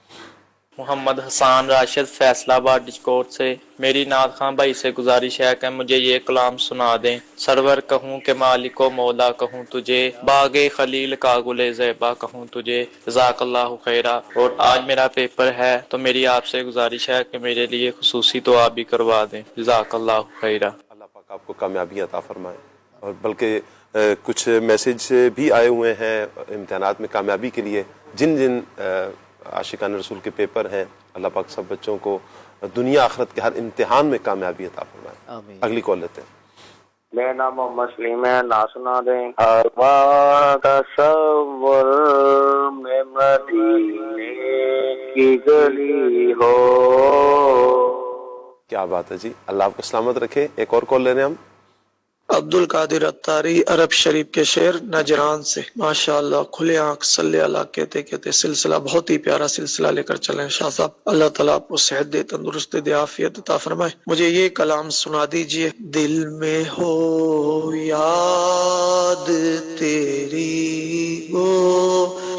محمد حسان راشد فیصلہ آباد ڈچکوٹ سے. میری نعت خان بھائی سے گزارش ہے کہ مجھے یہ کلام سنا دیں. سرور کہوں کہ مالک و مولا کہوں تجھے، باغ خلیل کا گل زیبا کہوں تجھے. جزاک اللہ خیرہ. اور آج میرا پیپر ہے تو میری آپ سے گزارش ہے کہ میرے لیے خصوصی دعا بھی کروا دیں. جزاک اللہ خیرہ. اللہ پاک آپ کو کامیابی عطا فرمائے. اور بلکہ کچھ میسیج بھی آئے ہوئے ہیں امتحانات میں کامیابی کے لیے. جن جن عاشقان رسول کے پیپر ہیں، اللہ پاک سب بچوں کو دنیا آخرت کے ہر امتحان میں کامیابی عطا فرمائے. آمین. اگلی کال لیتے ہیں. میرا نام محمد سلیم ہے، نا سنا دیں. ارواں تصور میں مدینے کی گلی ہو. کیا بات ہے جی. اللہ آپ کو سلامت رکھے. ایک اور کال لے رہے ہیں ہم. عبد القادر اتاری عرب شریف کے شہر نجران سے. ماشاءاللہ کھلے آنکھ صلی اللہ کہتے کہتے سلسلہ بہت ہی پیارا سلسلہ لے کر چلیں. شاہ صاحب اللہ تعالیٰ آپ کو صحت دے، تندرست دے، عافیت عطا فرمائے. مجھے یہ کلام سنا دیجئے. دل میں ہو یاد تیری وہ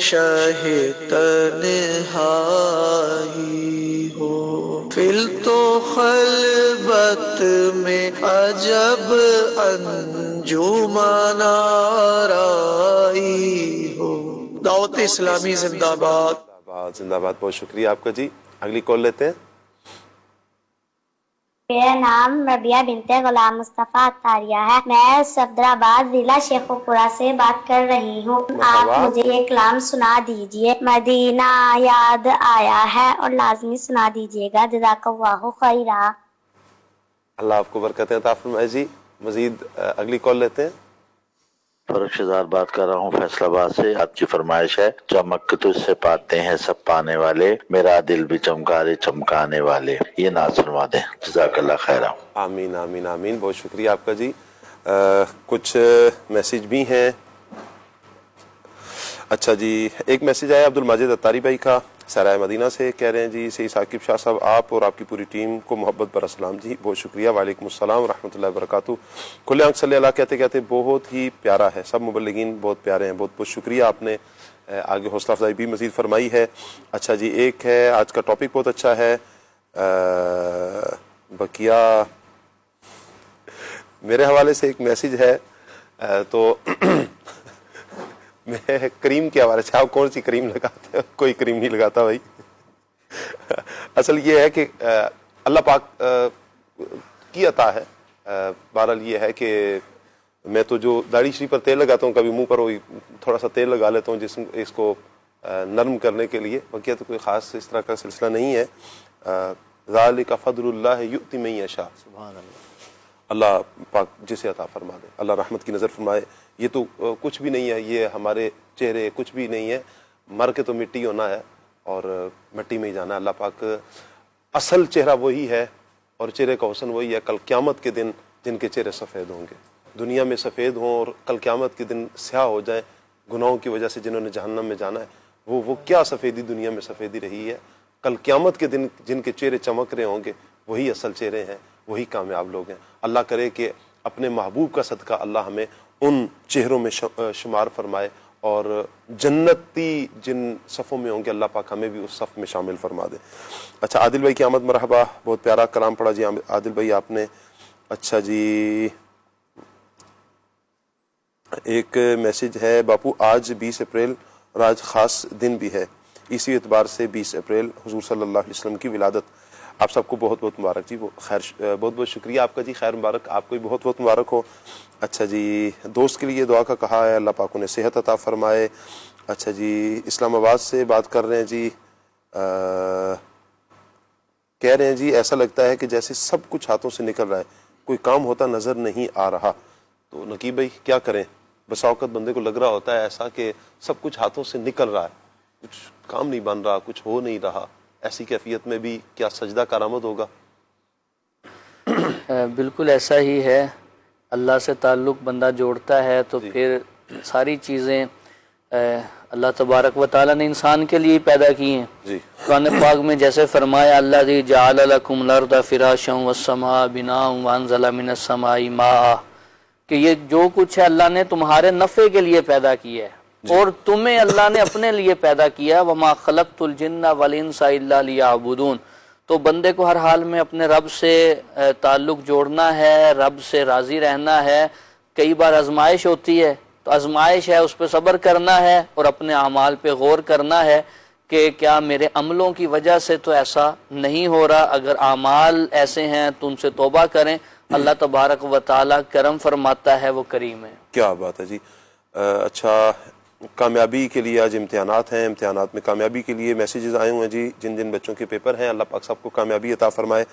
شاہ تنہائی ہو، فل تو خلوت میں عجب انجمن آرائی ہو. دعوت اسلامی زندہ باد. زندہ باد. بہت شکریہ آپ کا جی. اگلی کال لیتے ہیں. میرا نام ربیہ بنت غلام مصطفیٰ اتاریہ ہے، میں صفدرآباد ضلع شیخوپورہ سے بات کر رہی ہوں. آپ مجھے یہ کلام سنا دیجئے. مدینہ یاد آیا ہے، اور لازمی سنا دیجئے گا. جزاک اللہ خیرہ. اللہ آپ کو برکتیں عطا فرمائے جی. مزید اگلی کال لیتے ہیں. فرق شزار بات کر رہا ہوں فیصلہ آباد سے. آپ کی فرمائش ہے، چمک تجھ سے پاتے ہیں سب پانے والے، میرا دل بھی چمکارے چمکانے والے. یہ نعت سنوا دیں. جزاک اللہ خیرہ. آمین آمین آمین. بہت شکریہ آپ کا جی. کچھ میسیج بھی ہیں. اچھا جی، ایک میسیج آیا عبد الماجد اتاری بھائی کا سرائے مدینہ سے. کہہ رہے ہیں جی سید ثاقب شاہ صاحب آپ اور آپ کی پوری ٹیم کو محبت برا سلام. جی بہت شکریہ. وعلیکم السلام ورحمۃ اللہ وبرکاتہ. کھلے آنکھ صلی اللہ کہتے کہتے بہت ہی پیارا ہے. سب مبلغین بہت پیارے ہیں. بہت بہت شکریہ. آپ نے آگے حوصلہ افزائی بھی مزید فرمائی ہے. اچھا جی، ایک ہے آج کا ٹاپک بہت اچھا ہے. بقیہ میرے حوالے سے ایک میسیج ہے تو میں کریم کے حوالے سے، آپ کون سی کریم لگاتے ہیں؟ کوئی کریم نہیں لگاتا بھائی. اصل یہ ہے کہ اللہ پاک کی عطا ہے. بہرحال یہ ہے کہ میں تو جو داڑھی شریف پر تیل لگاتا ہوں، کبھی منہ پر وہی تھوڑا سا تیل لگا لیتا ہوں جسم اس کو نرم کرنے کے لیے. باقی تو کوئی خاص اس طرح کا سلسلہ نہیں ہے. ذالک فضل اللہ یؤتی من یشاء. سبحان اللہ. اللہ پاک جسے عطا فرما دے، اللہ رحمت کی نظر فرمائے. یہ تو کچھ بھی نہیں ہے، یہ ہمارے چہرے کچھ بھی نہیں ہے. مر کے تو مٹی ہونا ہے اور مٹی میں ہی جانا ہے. اللہ پاک اصل چہرہ وہی ہے اور چہرے کا حسن وہی ہے. کل قیامت کے دن جن کے چہرے سفید ہوں گے، دنیا میں سفید ہوں اور کل قیامت کے دن سیاہ ہو جائیں گناہوں کی وجہ سے جنہوں نے جہنم میں جانا ہے، وہ کیا سفیدی دنیا میں سفیدی رہی ہے. کل قیامت کے دن جن کے چہرے چمک رہے ہوں گے وہی اصل چہرے ہیں، وہی کامیاب لوگ ہیں. اللہ کرے کہ اپنے محبوب کا صدقہ اللہ ہمیں ان چہروں میں شمار فرمائے اور جنتی جن صفوں میں ہوں گے اللہ پاک ہمیں بھی اس صف میں شامل فرما دے. اچھا عادل بھائی کی آمد مرحبا، بہت پیارا کلام پڑھا جی عادل بھائی آپ نے. اچھا جی ایک میسج ہے، باپو آج 20 اپریل اور آج خاص دن بھی ہے، اسی اعتبار سے 20 اپریل حضور صلی اللہ علیہ وسلم کی ولادت. آپ سب کو بہت بہت مبارک جی. خیر بہت بہت شکریہ آپ کا جی، خیر مبارک، آپ کو بھی بہت بہت مبارک ہو. اچھا جی دوست کے لیے دعا کا کہا ہے، اللہ پاک انہیں صحت عطا فرمائے. اچھا جی اسلام آباد سے بات کر رہے ہیں جی، کہہ رہے ہیں جی ایسا لگتا ہے کہ جیسے سب کچھ ہاتھوں سے نکل رہا ہے، کوئی کام ہوتا نظر نہیں آ رہا. تو نقیب بھائی کیا کریں، بسا اوقات بندے کو لگ رہا ہوتا ہے ایسا کہ سب کچھ ہاتھوں سے نکل رہا ہے، کچھ کام نہیں بن رہا، کچھ ہو نہیں رہا. ایسی کیفیت میں بھی کیا سجدہ کارآمد ہوگا؟ بالکل ایسا ہی ہے. اللہ سے تعلق بندہ جوڑتا ہے تو پھر ساری چیزیں اللہ تبارک و تعالیٰ نے انسان کے لیے پیدا کی ہیں. قرآن پاک میں جیسے فرمایا الذی جعل لکم الارض فراشا والسماء بناء وانزل من السماء ماء، کہ یہ جو کچھ ہے اللہ نے تمہارے نفع کے لیے پیدا کیا ہے اور تمہیں اللہ نے اپنے لیے پیدا کیا. وما خلقت الجن والانس الا لیعبدون. تو بندے کو ہر حال میں اپنے رب سے تعلق جوڑنا ہے، رب سے راضی رہنا ہے. کئی بار آزمائش ہوتی ہے تو آزمائش ہے اس پہ صبر کرنا ہے اور اپنے اعمال پہ غور کرنا ہے کہ کیا میرے عملوں کی وجہ سے تو ایسا نہیں ہو رہا. اگر اعمال ایسے ہیں تو ان سے توبہ کریں. اللہ تبارک و تعالیٰ کرم فرماتا ہے، وہ کریم ہے. کیا بات ہے جی. اچھا کامیابی کے لیے آج امتحانات ہیں، امتحانات میں کامیابی کے لیے میسیجز آئے ہوئے ہیں جی. جن جن بچوں کے پیپر ہیں اللہ پاک سب کو کامیابی عطا فرمائے.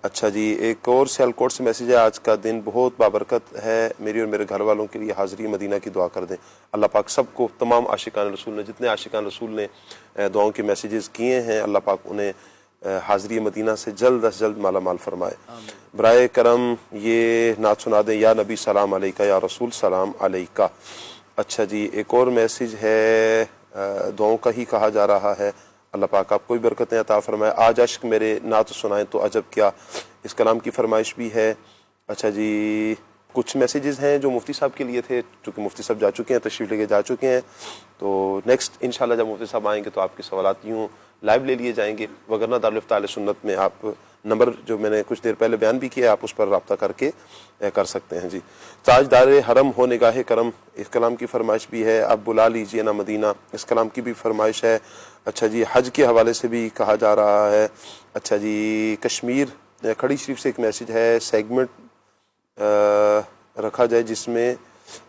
اچھا جی ایک اور سیالکوٹ سے میسیج ہے، آج کا دن بہت بابرکت ہے، میری اور میرے گھر والوں کے لیے حاضری مدینہ کی دعا کر دیں. اللہ پاک سب کو، تمام عاشقان رسول نے، جتنے عاشقان رسول نے دعاؤں کے میسیجز کیے ہیں، اللہ پاک انہیں حاضری مدینہ سے جلد از جلد مالا مال فرمائے. برائے کرم یہ نعت سنا دیں، یا نبی سلام علیکہ، یا رسول سلام علیکہ. اچھا جی ایک اور میسیج ہے، دعاؤں کا ہی کہا جا رہا ہے. اللہ پاک آپ کو بھی برکتیں عطا فرمائے. آج عشق میرے نعت سنائیں تو عجب کیا، اس کلام کی فرمائش بھی ہے. اچھا جی کچھ میسیجز ہیں جو مفتی صاحب کے لیے تھے، چونکہ مفتی صاحب جا چکے ہیں، تشریف لے کے جا چکے ہیں. تو نیکسٹ انشاءاللہ جب مفتی صاحب آئیں گے تو آپ کے سوالات یوں لائیو لے لیے جائیں گے، وگرنہ دارالفتہ اہل سنت میں آپ نمبر جو میں نے کچھ دیر پہلے بیان بھی کیا، آپ اس پر رابطہ کر کے کر سکتے ہیں جی. تاجدار حرم ہو نگاہ کرم، اس کلام کی فرمائش بھی ہے. اب بلا لیجئے نا مدینہ، اس کلام کی بھی فرمائش ہے. اچھا جی حج کے حوالے سے بھی کہا جا رہا ہے. اچھا جی کشمیر کھڑی شریف سے ایک میسیج ہے، سیگمنٹ رکھا جائے جس میں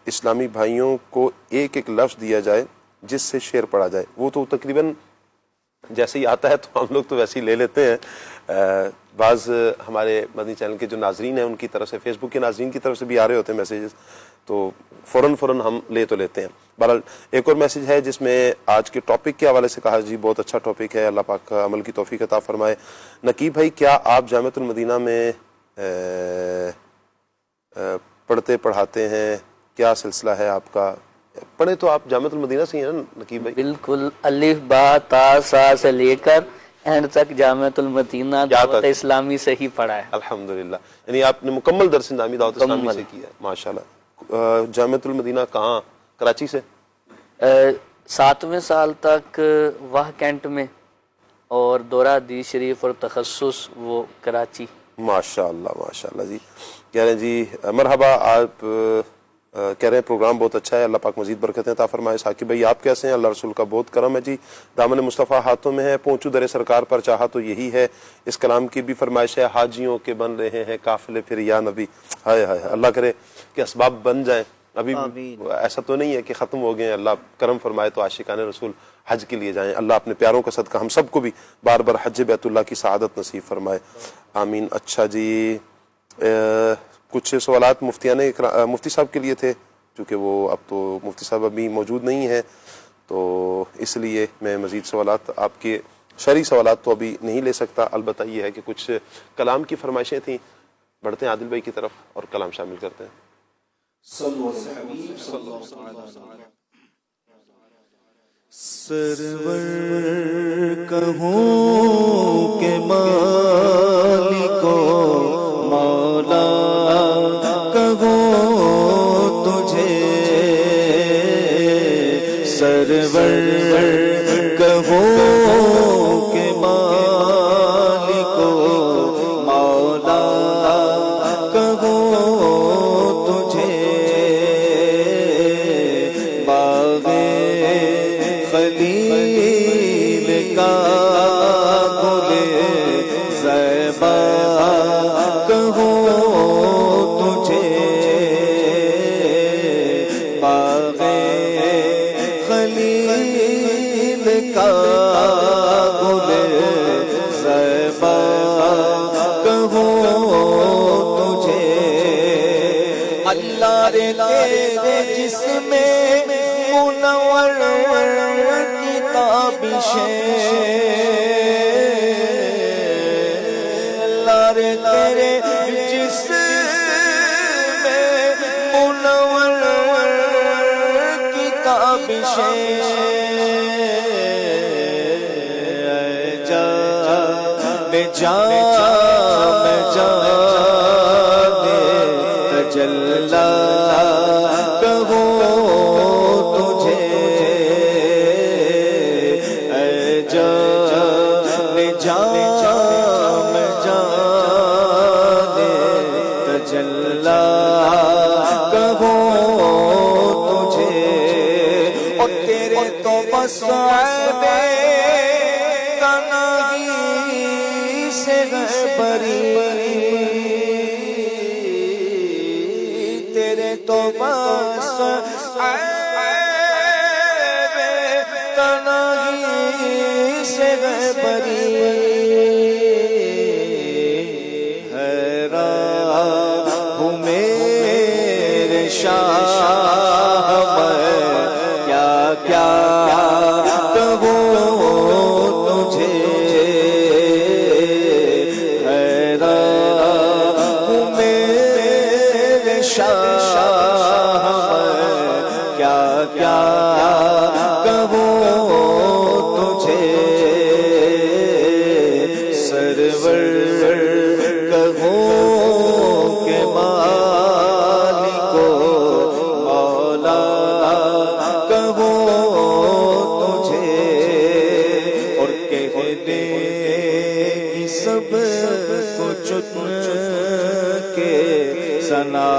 اسلامی بھائیوں کو ایک ایک لفظ دیا جائے جس سے شعر پڑھا جائے. وہ تو تقریباً جیسے ہی آتا ہے تو ہم لوگ تو ویسے ہی لے لیتے ہیں. بعض ہمارے مدنی چینل کے جو ناظرین ہیں ان کی طرف سے، فیس بک کے ناظرین کی طرف سے بھی آ رہے ہوتے ہیں میسیجز، تو فوراً ہم لے تو لیتے ہیں. بہرحال ایک اور میسیج ہے جس میں آج کے ٹاپک کے حوالے سے کہا جی بہت اچھا ٹاپک ہے، اللہ پاک عمل کی توفیق عطا فرمائے. نقیب بھائی کیا آپ جامعۃ المدینہ میں پڑھتے پڑھاتے ہیں؟ کیا سلسلہ ہے آپ کا؟ پڑھے تو آپ جامعۃ المدینہ سے ہی ہیں نا نقیب بھائی؟ بالکل، الف با تا سا سے لے کر اینڈ تک جامعۃ المدینہ دعوت اسلامی سے ہی پڑھا ہے. الحمدللہ، یعنی آپ نے مکمل درس نظامی دعوت اسلامی سے کیا ہے، ماشاءاللہ. جامعۃ المدینہ کہاں؟ کراچی سے؟ 7ویں سال تک واہ کینٹ میں اور دورہ حدیث شریف اور تخصص وہ کراچی. ماشاءاللہ ماشاءاللہ جی. کہہ رہے ہیں جی مرحبا، آپ کہہ رہے ہیں پروگرام بہت اچھا ہے، اللہ پاک مزید برکتیں عطا فرمائے۔ ثاقب بھائی آپ کیسے ہیں؟ اللہ رسول کا بہت کرم ہے جی، دامن مصطفیٰ ہاتھوں میں ہے، پہنچوں در سرکار پر چاہا تو یہی ہے۔ اس کلام کی بھی فرمائش ہے، حاجیوں کے بن رہے ہیں قافلے پھر یا نبی، ہائے ہائے، اللہ کرے کہ اسباب بن جائیں۔ ابھی ایسا تو نہیں ہے کہ ختم ہو گئے ہیں، اللہ کرم فرمائے تو عاشقان رسول حج کے لیے جائیں، اللہ اپنے پیاروں کا صدقہ ہم سب کو بھی بار بار حج بیت اللہ کی سعادت نصیب فرمائے، آمین۔ اچھا جی، کچھ سوالات مفتی صاحب کے لیے تھے، چونکہ وہ اب تو مفتی صاحب ابھی موجود نہیں ہیں تو اس لیے میں مزید سوالات آپ کے شرعی سوالات تو ابھی نہیں لے سکتا، البتہ یہ ہے کہ کچھ کلام کی فرمائشیں تھیں۔ بڑھتے ہیں عادل بھائی کی طرف اور کلام شامل کرتے ہیں۔ سرور کہوں کہ مالکو مولا کہوں تجھے، سرور کہوں کہ مالکو مولا کہوں تجھے، باغ خلیل کا گل زیبا کہوں تجھے، باغ خلیل کا گل زیبا کہوں تجھے، اللہ رے تیرے جسم منور کی تابشیں، اللہ رے تیرے جسم منور کی تابشیں، تجلا کہوں تجھے، اے جان تجلا کہوں تجھے، اور تیرے تو بس بری، تیرے تو بس تنہی سے بری، حیران ہوں میرے شاہ میں کیا کیا کہوں تجھے، کیا کیا کہوں تجھے، سرور کہوں کہ مالکو مولا کہوں تجھے، اور کہہ دے سب کچھ کے ثنا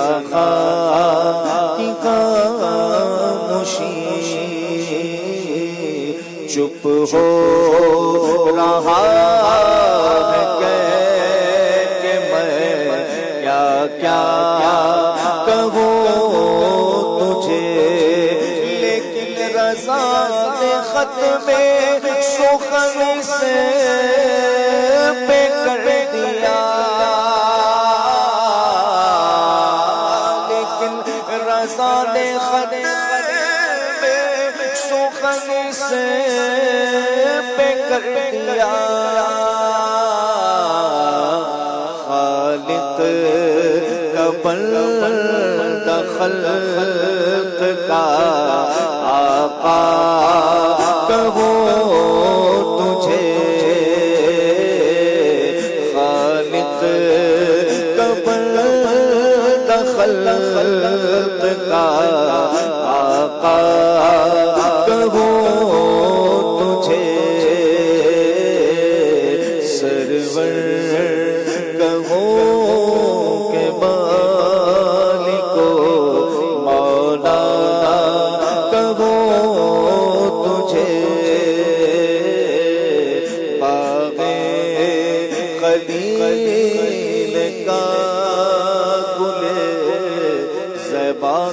کی خاموشی، چپ ہو رہا ہے کہ میں کیا کیا کہوں تجھے، لیکن رضا نے ختم سخن سے پہ کر دیا، رضا نے ختم سخن سے پہ کر دیا، خالق کا بندہ خلق کا آقا کہوں تجھے، خالق کا بندہ خلق کا آقا کہوں تجھے، سرور کہوں کہ مالکو مولا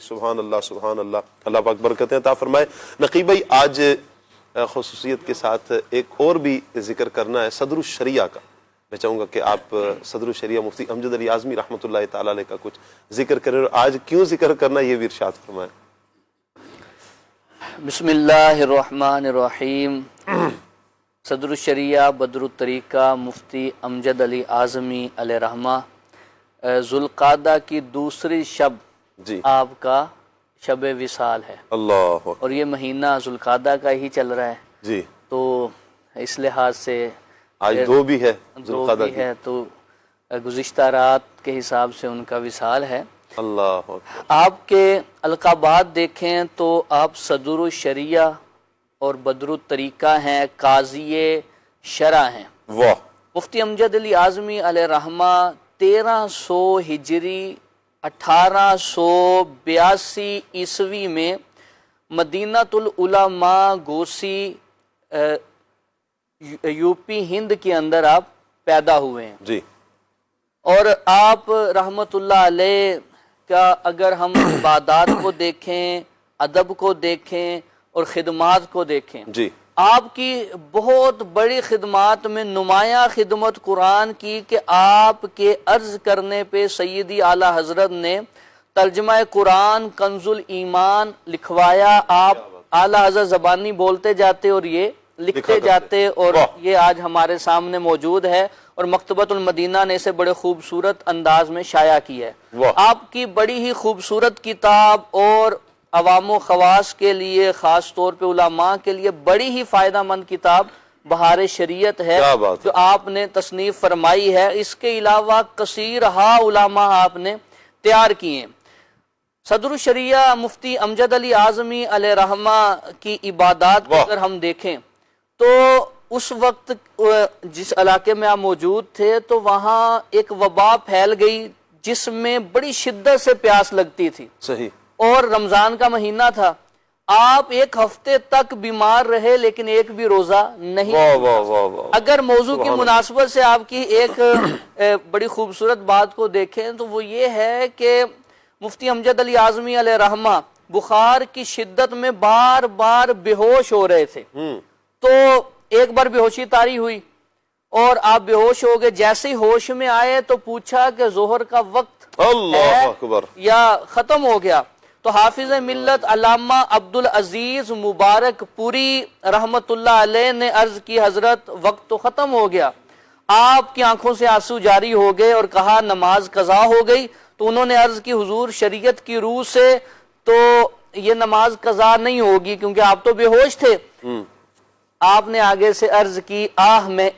سبحان اللہ سبحان اللہ، اللہ پاک برکتیں عطا فرمائے۔ نقیب بھائی آج خصوصیت کے ساتھ ایک اور بھی ذکر کرنا ہے صدر الشریعہ کا، میں چاہوں گا کہ آپ صدر الشریعہ مفتی امجد علی اعظمی رحمۃ اللہ تعالی علیہ کا کچھ ذکر کریں، اور آج کیوں ذکر کرنا یہ بھی ارشاد فرمائیں۔ بسم اللہ الرحمن الرحیم۔ صدر الشریعہ بدر الطریقہ مفتی امجد علی اعظمی علیہ رحمہ، ذوالقعدہ کی دوسری شب جی آپ کا شب وصال ہے، اللہ، اور یہ مہینہ ذوالقعدہ کا ہی چل رہا ہے جی، تو اس لحاظ سے آج دو بھی ہے دو بھی ہے، تو گزشتہ رات کے حساب سے ان کا وصال ہے۔ اللہ، آپ کے القابات دیکھیں تو آپ صدر الشریعہ اور بدر الطریقہ ہیں، قاضی شرع ہیں۔ واہ۔ مفتی امجد علی اعظمی علیہ رحمہ 1300 ہجری 1882 عیسوی میں مدینۃ العلماء گوسی یو پی ہند کے اندر آپ پیدا ہوئے ہیں جی، اور آپ رحمت اللہ علیہ کا اگر ہم عبادات کو دیکھیں، ادب کو دیکھیں اور خدمات کو دیکھیں، جی، آپ کی بہت بڑی خدمات میں نمایاں خدمت قرآن کی کہ آپ کے عرض کرنے پہ سیدی اعلیٰ حضرت نے ترجمہ قرآن کنز الایمان لکھوایا۔ آپ اعلیٰ حضرت زبانی بولتے جاتے اور یہ لکھتے جاتے، اور یہ آج ہمارے سامنے موجود ہے، اور مکتبۃ المدینہ نے اسے بڑے خوبصورت انداز میں شائع کی ہے۔ آپ کی بڑی ہی خوبصورت کتاب اور عوام و خواص کے لیے، خاص طور پہ علماء کے لیے بڑی ہی فائدہ مند کتاب بہار شریعت ہے جو آپ نے تصنیف فرمائی ہے۔ اس کے علاوہ کثیر ہا علماء آپ نے تیار کیے۔ صدر الشریعہ مفتی امجد علی اعظمی علیہ رحمہ کی عبادات کو اگر ہم دیکھیں تو اس وقت جس علاقے میں آپ موجود تھے تو وہاں ایک وبا پھیل گئی جس میں بڑی شدت سے پیاس لگتی تھی، صحیح، اور رمضان کا مہینہ تھا۔ آپ ایک ہفتے تک بیمار رہے لیکن ایک بھی روزہ نہیں۔ اگر موضوع کی مناسبت سے آپ کی ایک بڑی خوبصورت بات کو دیکھیں تو وہ یہ ہے کہ مفتی امجد علی اعظمی علیہ رحمہ بخار کی شدت میں بار بار بے ہوش ہو رہے تھے، تو ایک بار بے ہوشی طاری ہوئی اور آپ بے ہوش ہو گئے۔ جیسے ہی ہوش میں آئے تو پوچھا کہ ظہر کا وقت اللہ اکبر یا ختم ہو گیا؟ تو حافظ ملت علامہ عبدالعزیز مبارک پوری رحمت اللہ علیہ نے عرض کی حضرت وقت تو ختم ہو گیا۔ آپ کی آنکھوں سے آنسو جاری ہو گئے اور کہا نماز قضا ہو گئی۔ تو انہوں نے عرض کی حضور شریعت کی روح سے تو یہ نماز قضا نہیں ہوگی کیونکہ آپ تو بے ہوش تھے۔ آپ نے آگے سے عرض کی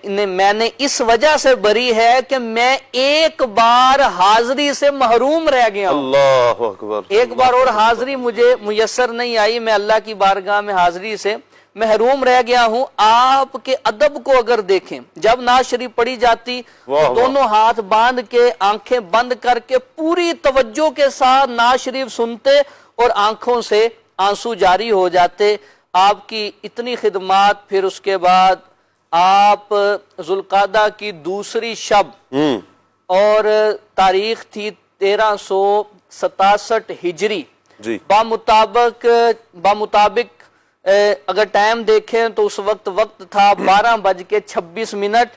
میں نے اس وجہ سے بری ہے کہ میں ایک بار حاضری سے محروم رہ گیا ہوں۔ اللہ اکبر، ایک بار اور حاضری مجھے میسر نہیں آئی، میں اللہ کی بارگاہ میں حاضری سے محروم رہ گیا ہوں۔ آپ کے ادب کو اگر دیکھیں، جب نعت شریف پڑھی جاتی دونوں ہاتھ باندھ کے آنکھیں بند کر کے پوری توجہ کے ساتھ نعت شریف سنتے اور آنکھوں سے آنسو جاری ہو جاتے۔ آپ کی اتنی خدمات، پھر اس کے بعد آپ ذوالقعدہ کی دوسری شب اور تاریخ تھی 1367 ہجری، بامطابق اگر ٹائم دیکھیں تو اس وقت تھا 12:26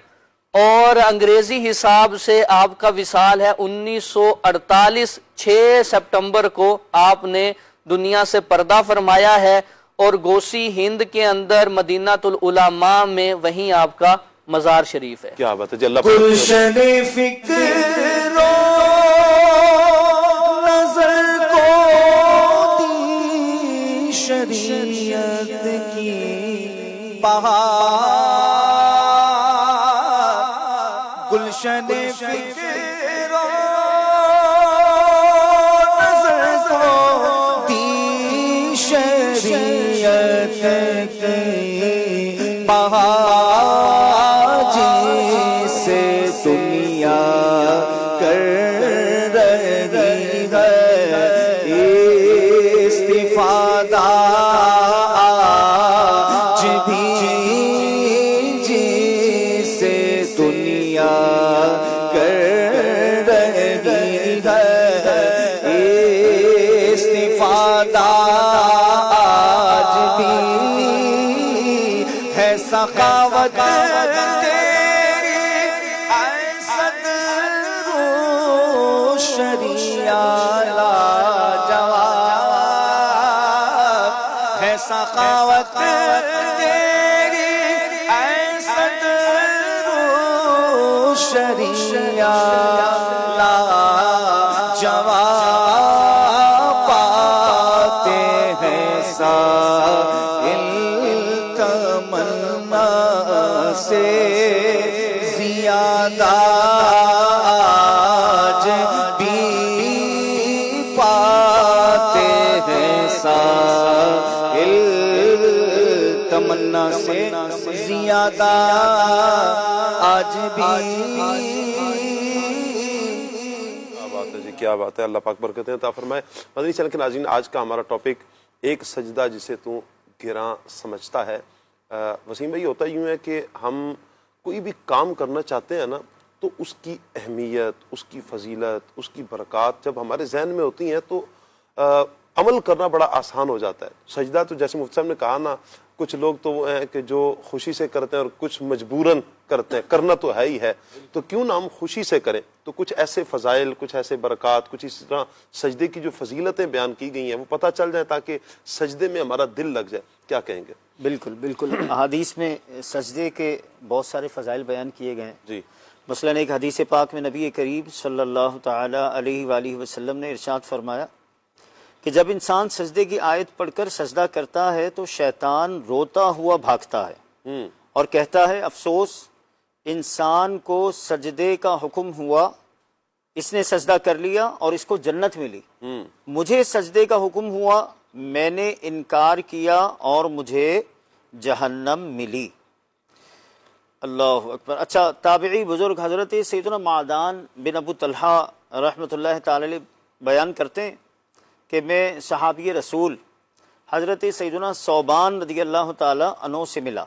اور انگریزی حساب سے آپ کا وصال ہے 1948 6 سپٹمبر کو آپ نے دنیا سے پردہ فرمایا ہے، اور گوسی ہند کے اندر مدینۃ العلماء میں وہیں آپ کا مزار شریف ہے۔ کیا بات ہے جی، اللہ گلشن فکر و نظر کو دی شریعت کی بہار، گلشن فکر و نظر کو دی شریعت کی بہار، جسے دنیا کر رہی ہے استفادہ آج بھی، جسے دنیا کر رہی ہے استفادہ والا جواب ہے سخاوت تیری اے صدر شریعت لا جواب پاتے ہیں سائل تمنا سے زیادہ آج بھی پاتے ہیں سائل تمنا سے زیادہ آج بھی. کیا بات ہے، اللہ پاک برکتیں عطا فرمائے. مدنی چینل کے ناظرین، آج کا ہمارا ٹاپک ایک سجدہ جسے تو گراں سمجھتا ہے. وسیم بھائی، ہوتا یوں ہے کہ ہم کوئی بھی کام کرنا چاہتے ہیں نا، تو اس کی اہمیت، اس کی فضیلت، اس کی برکات جب ہمارے ذہن میں ہوتی ہیں تو عمل کرنا بڑا آسان ہو جاتا ہے. سجدہ تو جیسے مفتی صاحب نے کہا نا، کچھ لوگ تو وہ ہیں کہ جو خوشی سے کرتے ہیں اور کچھ مجبوراً کرتے ہیں. کرنا تو ہے ہی ہے، تو کیوں نہ ہم خوشی سے کریں. تو کچھ ایسے فضائل، کچھ ایسے برکات، کچھ اس طرح سجدے کی جو فضیلتیں بیان کی گئی ہیں وہ پتہ چل جائیں تاکہ سجدے میں ہمارا دل لگ جائے. کیا کہیں گے؟ بالکل بالکل. احادیث میں سجدے کے بہت سارے فضائل بیان کیے گئے ہیں. جی. مثلاً ایک حدیث پاک میں نبی کریم صلی اللہ تعالی علیہ وآلہ وسلم نے ارشاد فرمایا کہ جب انسان سجدے کی آیت پڑھ کر سجدہ کرتا ہے تو شیطان روتا ہوا بھاگتا ہے اور کہتا ہے افسوس انسان کو سجدے کا حکم ہوا، اس نے سجدہ کر لیا اور اس کو جنت ملی. مجھے سجدے کا حکم ہوا، میں نے انکار کیا اور مجھے جہنم ملی. اللہ اکبر. اچھا، تابعی بزرگ حضرت سیدنا معدان بن ابو طلحہ رحمۃ اللہ تعالی علیہ بیان کرتے ہیں کہ میں صحابی رسول حضرت سیدنا ثوبان رضی اللہ تعالی عنہ سے ملا.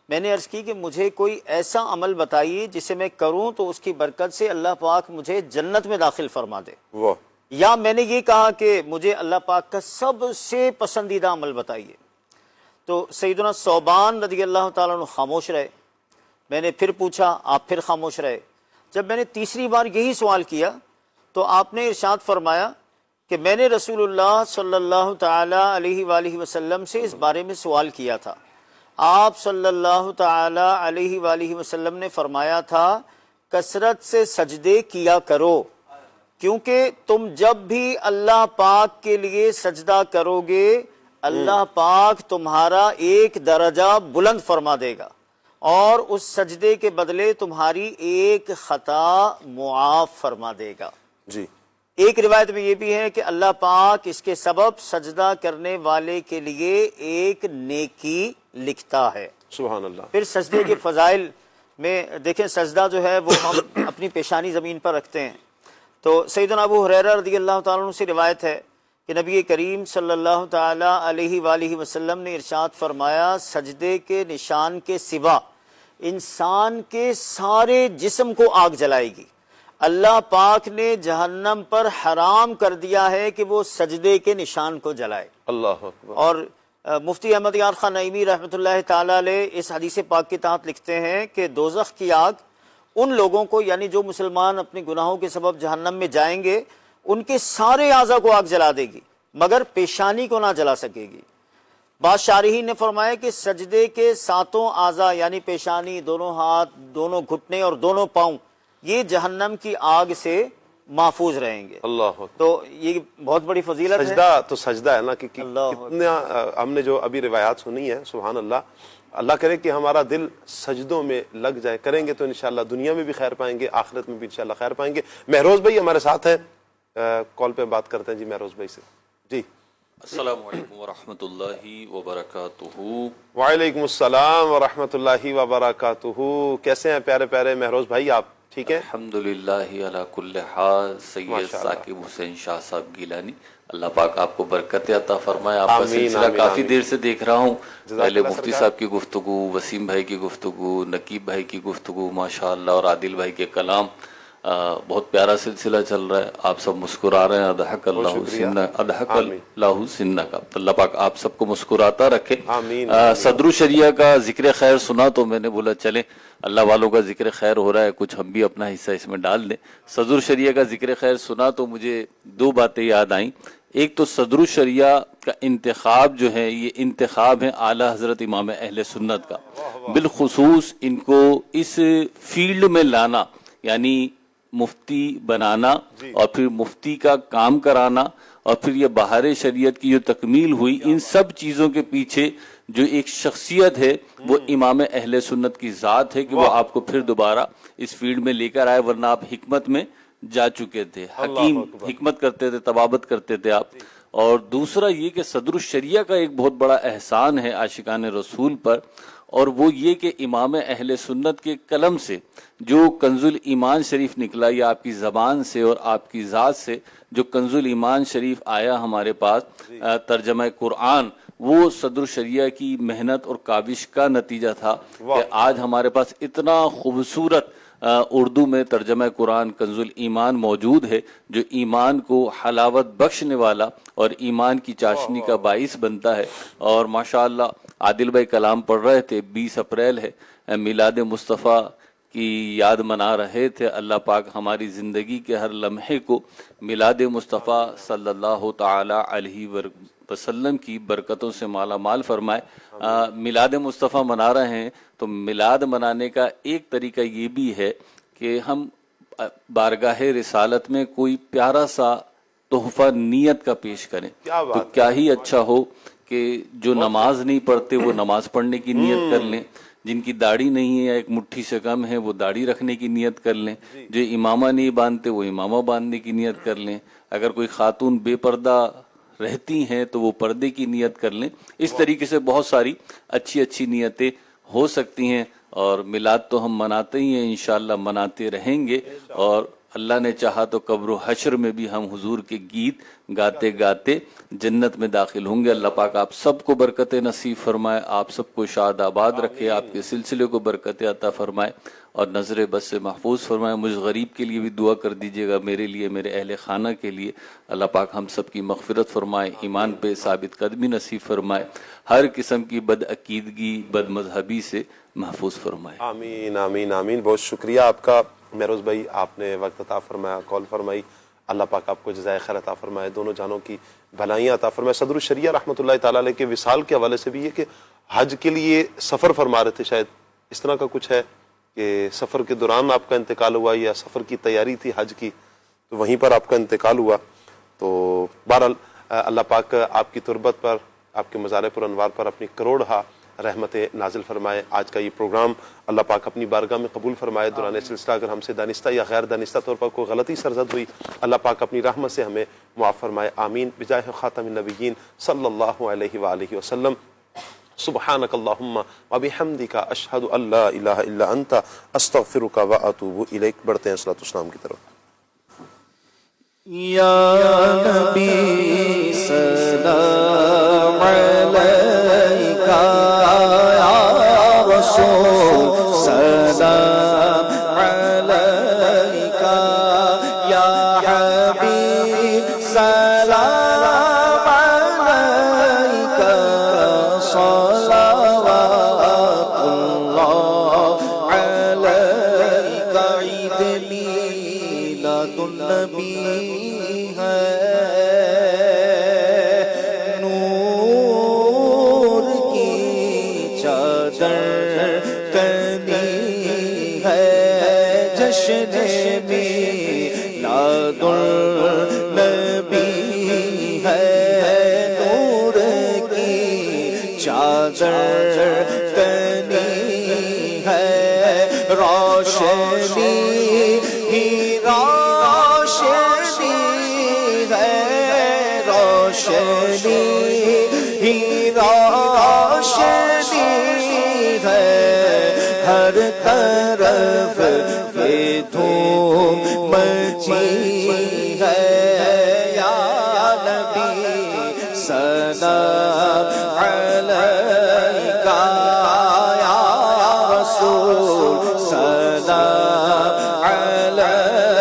میں نے عرض کی کہ مجھے کوئی ایسا عمل بتائیے جسے میں کروں تو اس کی برکت سے اللہ پاک مجھے جنت میں داخل فرما دے. یا میں نے یہ کہا کہ مجھے اللہ پاک کا سب سے پسندیدہ عمل بتائیے. تو سیدنا ثوبان رضی اللہ تعالیٰ عنہ خاموش رہے. میں نے پھر پوچھا، آپ پھر خاموش رہے. جب میں نے تیسری بار یہی سوال کیا تو آپ نے ارشاد فرمایا کہ میں نے رسول اللہ صلی اللہ تعالی علیہ وآلہ وسلم سے اس بارے میں سوال کیا تھا. آپ صلی اللہ تعالی علیہ وآلہ وسلم نے فرمایا تھا کثرت سے سجدے کیا کرو، کیونکہ تم جب بھی اللہ پاک کے لیے سجدہ کرو گے اللہ پاک تمہارا ایک درجہ بلند فرما دے گا اور اس سجدے کے بدلے تمہاری ایک خطا معاف فرما دے گا. جی. ایک روایت میں یہ بھی ہے کہ اللہ پاک اس کے سبب سجدہ کرنے والے کے لیے ایک نیکی لکھتا ہے. سبحان اللہ. پھر سجدے کے فضائل میں دیکھیں، سجدہ جو ہے وہ ہم اپنی پیشانی زمین پر رکھتے ہیں. تو سیدنا ابو ہریرہ رضی اللہ تعالیٰ عنہ سے روایت ہے کہ نبی کریم صلی اللہ تعالی علیہ وآلہ وسلم نے ارشاد فرمایا سجدے کے نشان کے سوا انسان کے سارے جسم کو آگ جلائے گی. اللہ پاک نے جہنم پر حرام کر دیا ہے کہ وہ سجدے کے نشان کو جلائے. اللہ اکبر. اور مفتی احمد یار خان نعیمی رحمۃ اللہ تعالی علیہ اس حدیث پاک کے تحت لکھتے ہیں کہ دوزخ کی آگ ان لوگوں کو، یعنی جو مسلمان اپنے گناہوں کے سبب جہنم میں جائیں گے، ان کے سارے اعضاء کو آگ جلا دے گی مگر پیشانی کو نہ جلا سکے گی. بعض شارحین نے فرمایا کہ سجدے کے 7 اعضاء یعنی پیشانی، دونوں ہاتھ، دونوں گھٹنے اور دونوں پاؤں یہ جہنم کی آگ سے محفوظ رہیں گے. اللہ. تو یہ بہت بڑی فضیلت ہے. سجدہ تو سجدہ ہے نا کہ کتنا ہم نے جو ابھی روایات سنی ہے، سبحان اللہ. اللہ کرے کہ ہمارا دل سجدوں میں لگ جائے. کریں گے تو انشاءاللہ دنیا میں بھی خیر پائیں گے، آخرت میں بھی انشاءاللہ خیر پائیں گے. مہروز بھائی ہمارے ساتھ ہیں، کال پہ بات کرتے ہیں. جی مہروز بھائی سے. جی السلام علیکم ورحمۃ اللہ وبرکاتہ. وعلیکم السلام ورحمۃ اللہ وبرکاتہ. کیسے ہیں پیارے پیارے مہروز بھائی آپ؟ ٹھیک ہے الحمدللہ علی کل حال. سید ثاقب حسین شاہ صاحب گیلانی، اللہ پاک آپ کو برکت عطا فرمائے. آپ کا سلسلہ کافی دیر سے دیکھ رہا ہوں. پہلے مفتی صاحب کی گفتگو، وسیم بھائی کی گفتگو، نقیب بھائی کی گفتگو ماشاءاللہ، اور عادل بھائی کے کلام بہت پیارا سلسلہ چل رہا ہے، آپ سب مسکرا رہے ہیں، اضحک اللہ سنہ کا، اللہ پاک آپ سب کو مسکراتا رکھے۔ صدر الشریعہ کا ذکر خیر سنا تو میں نے بولا چلیں اللہ والوں کا ذکر خیر ہو رہا ہے، کچھ ہم بھی اپنا حصہ اس میں ڈال دیں۔ صدر الشریعہ کا ذکر خیر سنا تو مجھے دو باتیں یاد آئیں۔ ایک تو صدر الشریعہ کا انتخاب جو ہے یہ انتخاب ہے اعلیٰ حضرت امام اہل سنت کا، بالخصوص ان کو اس فیلڈ میں لانا، یعنی مفتی بنانا اور پھر مفتی کا کام کرانا اور پھر یہ بہار شریعت کی جو تکمیل ہوئی، ان سب چیزوں کے پیچھے جو ایک شخصیت ہے وہ امام اہل سنت کی ذات ہے کہ وہ آپ کو پھر دوبارہ اس فیلڈ میں لے کر آئے، ورنہ آپ حکمت میں جا چکے تھے، حکیم حکمت کرتے تھے، طبابت کرتے تھے آپ۔ اور دوسرا یہ کہ صدر الشریعہ کا ایک بہت بڑا احسان ہے عاشقان رسول پر، اور وہ یہ کہ امام اہل سنت کے قلم سے جو کنز الایمان شریف نکلا، یا آپ کی زبان سے اور آپ کی ذات سے جو کنز الایمان شریف آیا ہمارے پاس ترجمہ قرآن، وہ صدر الشریعہ کی محنت اور کاوش کا نتیجہ تھا کہ آج ہمارے پاس اتنا خوبصورت اردو میں ترجمہ قرآن کنز الایمان موجود ہے، جو ایمان کو حلاوت بخشنے والا اور ایمان کی چاشنی کا باعث بنتا ہے۔ اور ماشاءاللہ عادل بھائی کلام پڑھ رہے تھے، 20 اپریل ہے، میلاد مصطفیٰ کی یاد منا رہے تھے۔ اللہ پاک ہماری زندگی کے ہر لمحے کو میلاد مصطفیٰ صلی اللہ تعالی علیہ وسلم کی برکتوں سے مالا مال فرمائے۔ میلاد مصطفیٰ منا رہے ہیں تو میلاد منانے کا ایک طریقہ یہ بھی ہے کہ ہم بارگاہ رسالت میں کوئی پیارا سا تحفہ نیت کا پیش کریں، تو کیا ہی اچھا ہو کہ جو نماز نہیں پڑھتے وہ نماز پڑھنے کی نیت کر لیں، جن کی داڑھی نہیں ہے یا ایک مٹھی سے کم ہے وہ داڑھی رکھنے کی نیت کر لیں، جو امامہ نہیں باندھتے وہ امامہ باندھنے کی نیت کر لیں، اگر کوئی خاتون بے پردہ رہتی ہیں تو وہ پردے کی نیت کر لیں۔ اس طریقے سے بہت ساری اچھی اچھی نیتیں ہو سکتی ہیں، اور میلاد تو ہم مناتے ہی ہیں، انشاءاللہ مناتے رہیں گے، اور اللہ نے چاہا تو قبر و حشر میں بھی ہم حضور کے گیت گاتے گاتے جنت میں داخل ہوں گے۔ اللہ پاک آپ سب کو برکت نصیب فرمائے، آپ سب کو شاد آباد رکھے، آپ کے سلسلے کو برکت عطا فرمائے اور نظر بد سے محفوظ فرمائے۔ مجھ غریب کے لیے بھی دعا کر دیجیے گا، میرے لیے، میرے اہل خانہ کے لیے۔ اللہ پاک ہم سب کی مغفرت فرمائے، ایمان پہ ثابت قدمی نصیب فرمائے، ہر قسم کی بد عقیدگی، بد مذہبی سے محفوظ فرمائے۔ آمین آمین آمین۔ بہت شکریہ آپ کا مہروز بھائی، آپ نے وقت عطا فرمایا، کال فرمائی۔ اللہ پاک آپ کو جزائے خیر عطا فرمائے، دونوں جانوں کی بھلائیاں عطا فرمائے۔ صدر الشریعہ رحمۃ اللہ تعالیٰ علیہ کے وصال کے حوالے سے بھی یہ کہ حج کے لیے سفر فرما رہے تھے، شاید اس طرح کا کچھ ہے کہ سفر کے دوران آپ کا انتقال ہوا، یا سفر کی تیاری تھی حج کی تو وہیں پر آپ کا انتقال ہوا۔ تو بہرحال اللہ پاک آپ کی تربت پر، آپ کے مزار پر انوار پر اپنی کروڑہا رحمت نازل فرمائے۔ آج کا یہ پروگرام اللہ پاک اپنی بارگاہ میں قبول فرمائے۔ دوران سلسلہ اگر ہم سے دانستہ یا غیر دانستہ طور پر کوئی غلطی سرزد ہوئی، اللہ پاک اپنی رحمت سے ہمیں معاف فرمائے، آمین، بجاہ خاتم النبیین صلی اللہ علیہ وآلہ وسلم۔ سبحانک اللہم وبحمدک، اشہد ان لا الہ الا انت، استغفرک واتوب الیک۔ بڑھتے ہیں صلاۃ والسلام کی طرف۔ یا نبی سلام علیکہ، یا رسول سلام علیکہ، یا حبیب سلام علیکہ، صلوات اللہ علیکہ۔ عید میلاد النبی میلاد النبی ہے، نور کی چادر تنی ہے، روشنی ہی روشنی ہے، روشنی ہی روشنی ہے، ہر طرف یہ دھوم مچی ہے، یا نبی سلام علیکہ، یا رسول سلام علیکہ۔